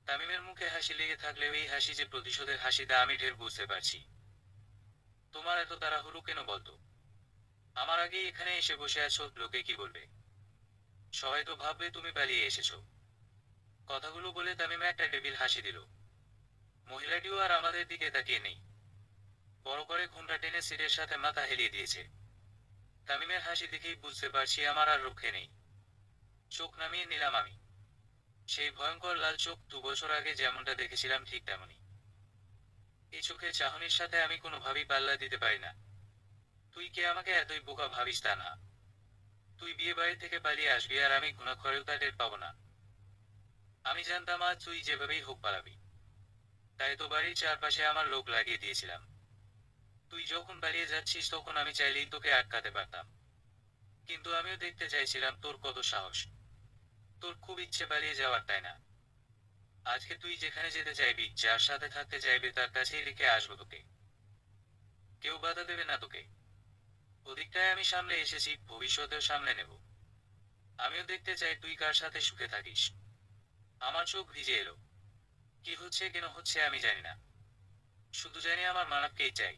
তামিমের মুখে হাসি লেগে থাকলেও এই হাসি যে প্রতিশোধের হাসি তা আমি ঢের বুঝতে পারছি। তোমার এত তাড়াহুড়ো কেন বলতো? আমার আগেই এখানে এসে বসে আছো, লোকে কি বলবে? সবাই তো ভাববে তুমি পালিয়ে এসেছো। কথাগুলো বলে তামিম একটা টেবিল হাসি দিল। মহিলাটিও আর আমাদের দিকে তাকিয়ে নেই। বড় করে ঘোমটা টেনে সিটের সাথে মাথা হেলিয়ে দিয়েছে। তামিমের হাসি দেখেই বুঝতে পারছি আমার আর রক্ষে নেই। চোখ নামিয়ে নিলাম আমি। সেই ভয়ঙ্কর লাল চোখ 2 বছর আগে যেমনটা দেখেছিলাম ঠিক তেমনই। এই চোখের চাহনির সাথে আমি কোনোভাবেই পাল্লা দিতে পারি না। তুই কে আমাকে এতই বোকা ভাবিস তা না। তুই বিয়ে বাড়ি থেকে পালিয়ে আসবি আর আমি ঘুণাক্ষরেও তা টের পাবো না। আমি জানতাম আজ তুই যেভাবেই হোক পালাবি। তাই তো বাড়ির চারপাশে আমার লোক লাগিয়ে দিয়েছিলাম। তুই যখন পালিয়ে যাচ্ছিস তখন আমি চাইলেই তোকে আটকাতে পারতাম। কিন্তু আমিও দেখতে চাইছিলাম তোর কত সাহস। তোর খুব ইচ্ছে পালিয়ে যাওয়ার, তাই না? আজকে তুই যেখানে যেতে চাইবি, যার সাথে থাকতে চাইবি, তার কাছেই রেখে আসবো তোকে। কেউ বাধা দেবে না তোকে। ওদিকটায় আমি সামলে এসেছি, ভবিষ্যতেও সামলে নেব। আমিও দেখতে চাই তুই কার সাথে সুখে থাকিস। আমার চোখ ভিজে এলো। কি হচ্ছে কেন হচ্ছে আমি জানি না। শুধু জানি আমার মানবকেই চাই।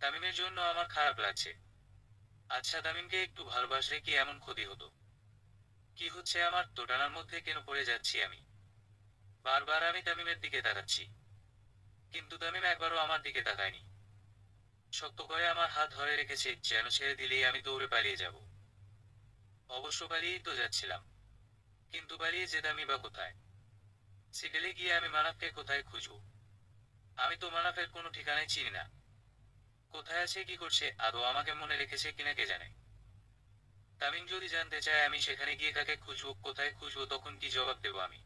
তামিমের জন্য আমার খারাপ লাগছে। আচ্ছা, তামিমকে একটু ভালোবাসলে কি এমন ক্ষতি হতো? কি হচ্ছে আমার, দোটানার মধ্যে কেন পড়ে যাচ্ছি আমি? বারবার আমি তামিমের দিকে তাকাচ্ছি, কিন্তু তামিম একবারও আমার দিকে তাকায়নি। শক্ত করে আমার হাত ধরে রেখেছে, যেন ছেড়ে দিলেই আমি দৌড়ে পালিয়ে যাব। অবশ্য পালিয়েই তো যাচ্ছিলাম। কিন্তু পালিয়ে যেতামই বা কোথায়? সিডেলে গিয়ে আমি মানাফকে কোথায় খুঁজব? আমি তো মানাফের কোনো ঠিকানাই চিনি না। কোথায় আছে, কি করছে, আদৌ আমাকে মনে রেখেছে কিনা কে জানে। তামিম যদি জানতে চায় আমি সেখানে গিয়ে কাকে খুঁজবো, কোথায় খুঁজবো, তখন কি জবাব দেব আমি?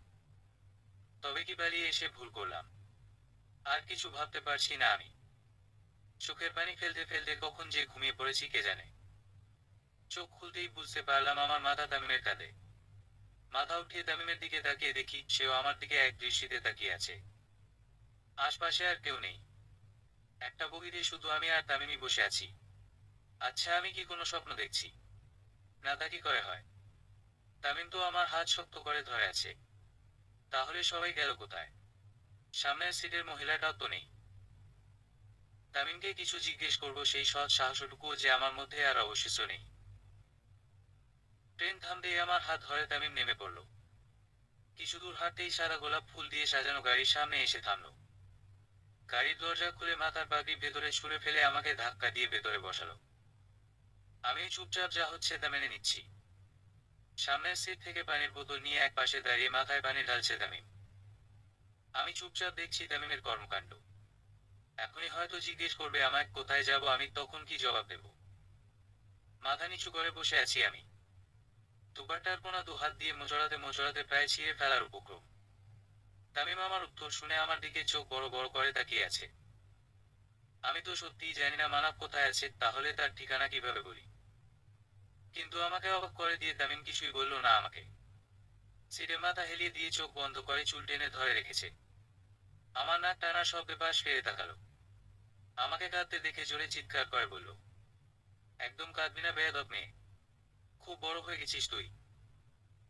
তবে কি পালিয়ে এসে ভুল করলাম? আর কিছু ভাবতে পারছি না আমি। চোখের পানি ফেলতে ফেলতে কখন যে ঘুমিয়ে পড়েছি কে জানে। চোখ খুলতেই বুঝতে পারলাম আমার মাথা তামিমের কাঁধে। মাথা উঠিয়ে তামিমের দিকে তাকিয়ে দেখি সেও আমার দিকে এক দৃষ্টিতে তাকিয়ে আছে। আশপাশে আর কেউ নেই। একটা বগিতে শুধু আমি আর তামিমই বসে আছি। আচ্ছা, আমি কি কোনো স্বপ্ন দেখছি? না, তা কি করে হয়? তামিম তো আমার হাত শক্ত করে ধরে আছে। তাহলে সবাই গেল কোথায়? সামনের সিটের মহিলাটাও তো নেই। তামিমকে কিছু জিজ্ঞেস করব সেই সৎ সাহসটুকুও যে আমার মধ্যে আর অবশিষ্ট নেই। ট্রেন থামতেই আমার হাত ধরে তামিম নেমে পড়ল। কিছু দূর হাঁটতেই সাদা গোলাপ ফুল দিয়ে সাজানো গাড়ির সামনে এসে থামল। গাড়ির দরজা খুলে মাথার পাগড়ি ভেতরে ছুঁড়ে ফেলে আমাকে ধাক্কা দিয়ে ভেতরে বসালো। আমি চুপচাপ যা হচ্ছে তা মেনে নিচ্ছি। সামনের সিট থেকে পানির বোতল নিয়ে এক পাশে দাঁড়িয়ে মাথায় পানি ঢালছে তামিম। আমি চুপচাপ দেখছি তামিমের কর্মকাণ্ড। এখনই হয়তো জিজ্ঞেস করবে আমায় কোথায় যাব, আমি তখন কি জবাব দেব? মাথা নিচু করে বসে আছি আমি। দুপাট্টার কোনা দু হাত দিয়ে মোচড়াতে মোচড়াতে প্রায় ছিঁড়ে ফেলার উপক্রম। তামিম আমার উত্তর শুনে আমার দিকে চোখ বড় বড় করে তাকিয়ে আছে। আমি তো সত্যিই জানি না মানাব কোথায় আছে, তাহলে তার ঠিকানা কিভাবে বলি? কিন্তু আমাকে অবাক করে দিয়ে তামিম কিছুই বলল না আমাকে। সিটে মাথা হেলিয়ে দিয়ে চোখ বন্ধ করে চুল টেনে ধরে রেখেছে। আমার নাক টানা শব্দে পাশ ফিরে তাকালো। আমাকে কাঁদতে দেখে জোরে চিৎকার করে বলল, একদম কাঁদবি না বেয়াদব মেয়ে। খুব বড় হয়ে গেছিস তুই।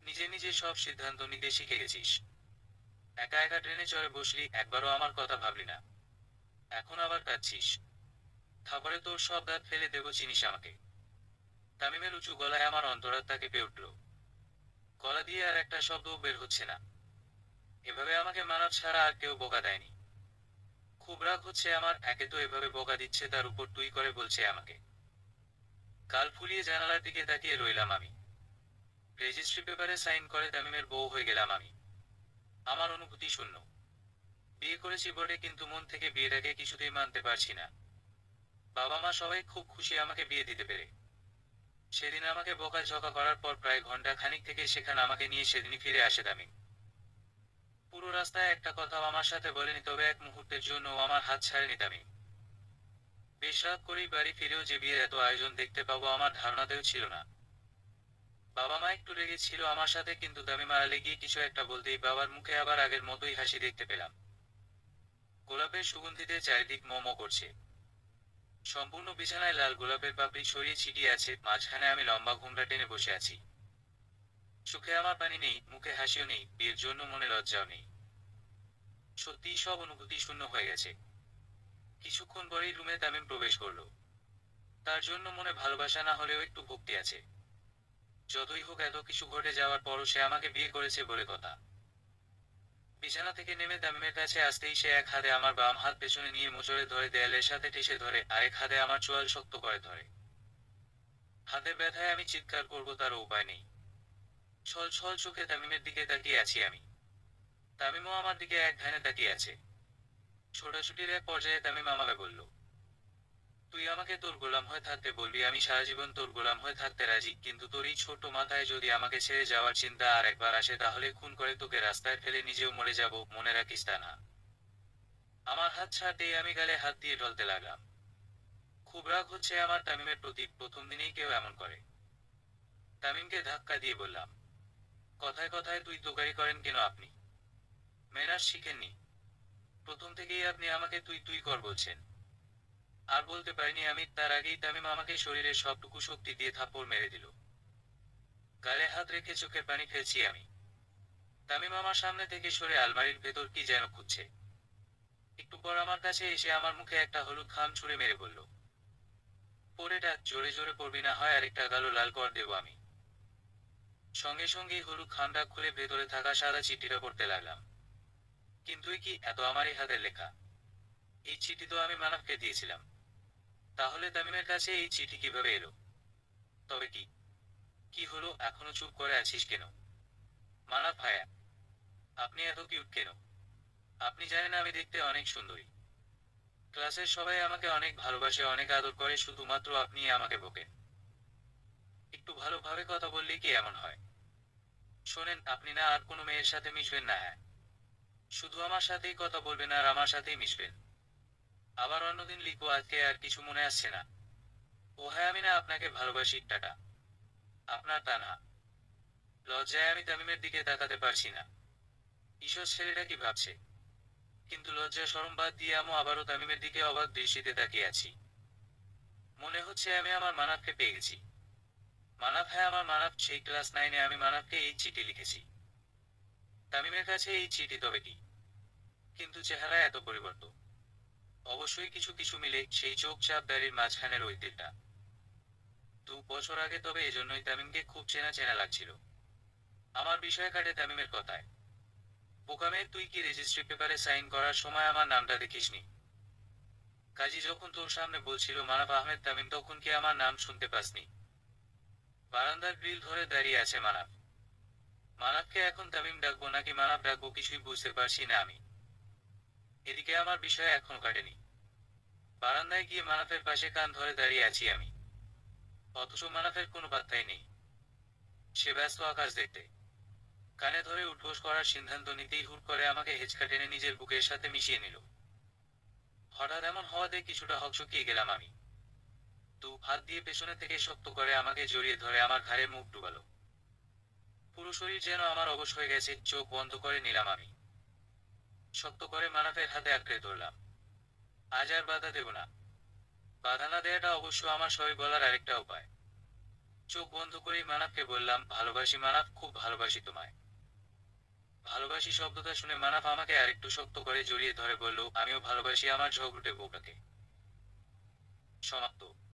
নিজে নিজে সব সিদ্ধান্ত নিতে শিখে গেছিস। একা একা ট্রেনে চড়ে বসলি, একবারও আমার কথা ভাবলি না। এখন আবার কাঁদছিস। থাপড়ে তোর সব দাঁত ফেলে দেবো, চিনিস আমাকে? তামিমের উঁচু গলায় আমার অন্তরাত্মা কেঁপে উঠল। গলা দিয়ে আর একটা শব্দও বের হচ্ছে না। এভাবে আমাকে মানব ছাড়া আর কেউ বকা দেয়নি। খুব রাগ হচ্ছে আমার, একে তো এভাবে বকা দিচ্ছে, তার উপর তুই করে বলছে আমাকে। গাল ফুলিয়ে জানালার দিকে তাকিয়ে রইলাম আমি। রেজিস্ট্রি পেপারে সাইন করে তামিমের বউ হয়ে গেলাম আমি। আমার অনুভূতি শূন্য। বিয়ে করেছি বটে, কিন্তু মন থেকে বিয়েটাকে কিছুতেই মানতে পারছি না। বাবা মা সবাই খুব খুশি আমাকে বিয়ে দিতে পেরে। সেদিন আমাকে বকাঝকা করার পর প্রায় ঘন্টা খানিক থেকে সেখানে আমাকে নিয়ে সেদিনই ফিরে আসে তামিম। পুরো রাস্তায় একটা কথাও আমার সাথে বলেনি, তবে এক মুহূর্তের জন্য আমার হাত ছাড়েনি তামিম। বেশ রাত করেই বাড়ি ফিরেও যে বিয়ের এত আয়োজন দেখতে পাবো আমার ধারণাতেও ছিল না। বাবা মা একটু রেগে ছিল আমার সাথে, কিন্তু তামিম আড়ালে গিয়ে কিছু একটা বলতেই বাবার মুখে আবার আগের মতোই হাসি দেখতে পেলাম। গোলাপের সুগন্ধিতে চারিদিক ম ম করছে। সম্পূর্ণ বিছানায় লাল গোলাপের পাপড়ি ছড়িয়ে ছিটিয়ে আছে, মাঝখানে আমি লম্বা ঘোমটা টেনে বসে আছি। চোখে আমার পানি নেই, মুখে হাসিও নেই, বিয়ের জন্য মনে লজ্জাও নেই। সত্যিই সব অনুভূতি শূন্য হয়ে গেছে। কিছুক্ষণ পরেই রুমে তামিম প্রবেশ করলো। তার জন্য মনে ভালোবাসা না হলেও একটু ভক্তি আছে। যতই হোক, এত কিছু ঘটে যাওয়ার পরও সে আমাকে বিয়ে করেছে বলে কথা। বিছানা থেকে নেমে তামিমের কাছে আসতেই সে এক হাতে আমার বাম হাত পেছনে নিয়ে মোচড়ে ধরে দেয়ালের সাথে ঠেসে ধরে, আরেক হাতে আমার চোয়াল শক্ত করে ধরে। হাতের ব্যথায় আমি চিৎকার করব তারও উপায় নেই। ছল ছল চোখে তামিমের দিকে তাকিয়ে আছি আমি। তামিমও আমার দিকে এক ধ্যানে তাকিয়ে আছে। ছোটাছুটির এক পর্যায়ে তামিম আমাকে বলল, তুই আমাকে তোর গোলাম হয়ে থাকতে বলবি, আমি সারা জীবন তোর গোলাম হয়ে থাকতে রাজি, কিন্তু তোর এই ছোট্ট মাথায় যদি আমাকে ছেড়ে যাওয়ার চিন্তা আর একবার আসে, তাহলে খুন করে তোকে রাস্তায় ফেলে নিজেও মরে যাব, মনে রাখিস তা না। আমার হাত ছাড়তেই আমি গালে হাত দিয়ে ঢলতে লাগলাম। খুব রাগ হচ্ছে আমার তামিমের প্রতি, প্রথম দিনেই কেউ এমন করে। তামিমকে ধাক্কা দিয়ে বললাম, কথায় কথায় তুই তোকারি করেন কেন আপনি? মেনার শিখেননি? প্রথম থেকেই আপনি আমাকে তুই তুই কর বলছেন। আর বলতে পারিনি আমি, তার আগেই তামিম আমাকে শরীরের সবটুকু শক্তি দিয়ে থাপ্পড় মেরে দিল। গালে হাত রেখে চোখের পানি ফেলছি আমি। তামিম আমার সামনে থেকে সরে আলমারির ভেতর কি যেন খুঁজছে। একটু পর আমার কাছে এসে আমার মুখে একটা হলুদ খাম ছুঁড়ে মেরে বলল, পড়েটা জোরে জোরে পড়বি, না হয় আরেকটা গালো লাল কর দেব আমি। সঙ্গে সঙ্গেই হলুদ খামটা খুলে ভেতরে থাকা সাদা চিঠিটা পড়তে লাগলাম। কিন্তু এ কি, এত আমারই হাতের লেখা? এই চিঠি তো আমি মানবকে দিয়েছিলাম। তাহলে তামিমের কাছে এই চিঠি কিভাবে এলো? তবে কি, কি হলো, এখনো চুপ করে আছিস কেন? মানব ভাইয়া, আপনি এত কিউট কেন? আপনি জানেন আমি দেখতে অনেক সুন্দরী। ক্লাসের সবাই আমাকে অনেক ভালোবাসে, অনেক আদর করে, শুধুমাত্র আপনি আমাকে বকেন। একটু ভালোভাবে কথা বললেই কি এমন হয়? শোনেন, আপনি না আর কোনো মেয়ের সাথে মিশবেন না, হ্যাঁ? শুধু আমার সাথেই কথা বলবেন আর আমার সাথেই মিশবেন। আবার অন্যদিন লিখবো, আজকে আর কিছু মনে আসছে না। ও হ্যাঁ, আমি না আপনাকে ভালোবাসি, টাটা। আপনার তা না। লজ্জায় আমি তামিমের দিকে তাকাতে পারছি না। ঈশ্বর, ছেলেটা কি ভাবছে? কিন্তু লজ্জা শরম বাদ দিয়ে আমি আবারও তামিমের দিকে অবাক দৃষ্টিতে তাকিয়ে আছি। মনে হচ্ছে আমি আমার মানাবকে পেয়ে গেছি। মানাব, হ্যাঁ আমার মানাব, সেই ক্লাস 9-এ আমি মানাবকে এই চিঠি লিখেছি। তামিমের কাছে এই চিঠি, তবে কি? কিন্তু চেহারা এত পরিবর্তন। অবশ্যই কিছু কিছু মিলে, সেই চোখ চাপ দাড়ির মাঝখানের ওই তিলটা। 2 বছর আগে, তবে এজন্যই তামিমকে খুব চেনা চেনা লাগছিল। আমার বিষয় কাটে তামিমের কথায়। বোকা মেয়ে, তুই কি রেজিস্ট্রি পেপারে সাইন করার সময় আমার নামটা দেখিসনি? কাজী যখন তোর সামনে বলছিল মানব আহমেদ তামিম, তখন কি আমার নাম শুনতে পাসনি? বারান্দার গ্রিল ধরে দাঁড়িয়ে আছে মানব। মানবকে এখন তামিম ডাকবো নাকি মানব ডাকবো কিছুই বুঝতে পারছি না আমি। এদিকে আমার বিষয় এখনো কাটেনি। বারান্দায় গিয়ে মানবের পাশে কান ধরে দাঁড়িয়ে আছি আমি। অথচ মানবের কোনো পাত্তাই নেই। সে ব্যস্ত আকাশ দেখতে। কানে ধরে উঠবোস করার সিদ্ধান্ত নিতেই হুট করে আমাকে হেঁচকা টেনে নিজের বুকের সাথে মিশিয়ে নিল। হঠাৎ এমন হওয়াতে কিছুটা হকচকিয়ে গেলাম আমি। দু হাত দিয়ে পেছনে থেকে শক্ত করে আমাকে জড়িয়ে ধরে আমার ঘাড়ে মুখ ডুবালো। পুরো শরীর যেন আমার অবশ হয়ে গেছে, চোখ বন্ধ করে নিলাম আমি। শক্ত করে মানাফের হাতে আঁকড়ে ধরলাম। আজ আর বাধা দেব না। বাধা না দেয়াটা অবশ্য আমার সই বলার আরেকটা উপায়। চোখ বন্ধ করেই মানাফকে বললাম, ভালোবাসি মানাফ, খুব ভালোবাসি তোমায়। ভালোবাসি শব্দটা শুনে মানাফ আমাকে আরেকটু শক্ত করে জড়িয়ে ধরে বলল, আমিও ভালোবাসি আমার ঝগড়ুটে বউটাকে। সমাপ্ত।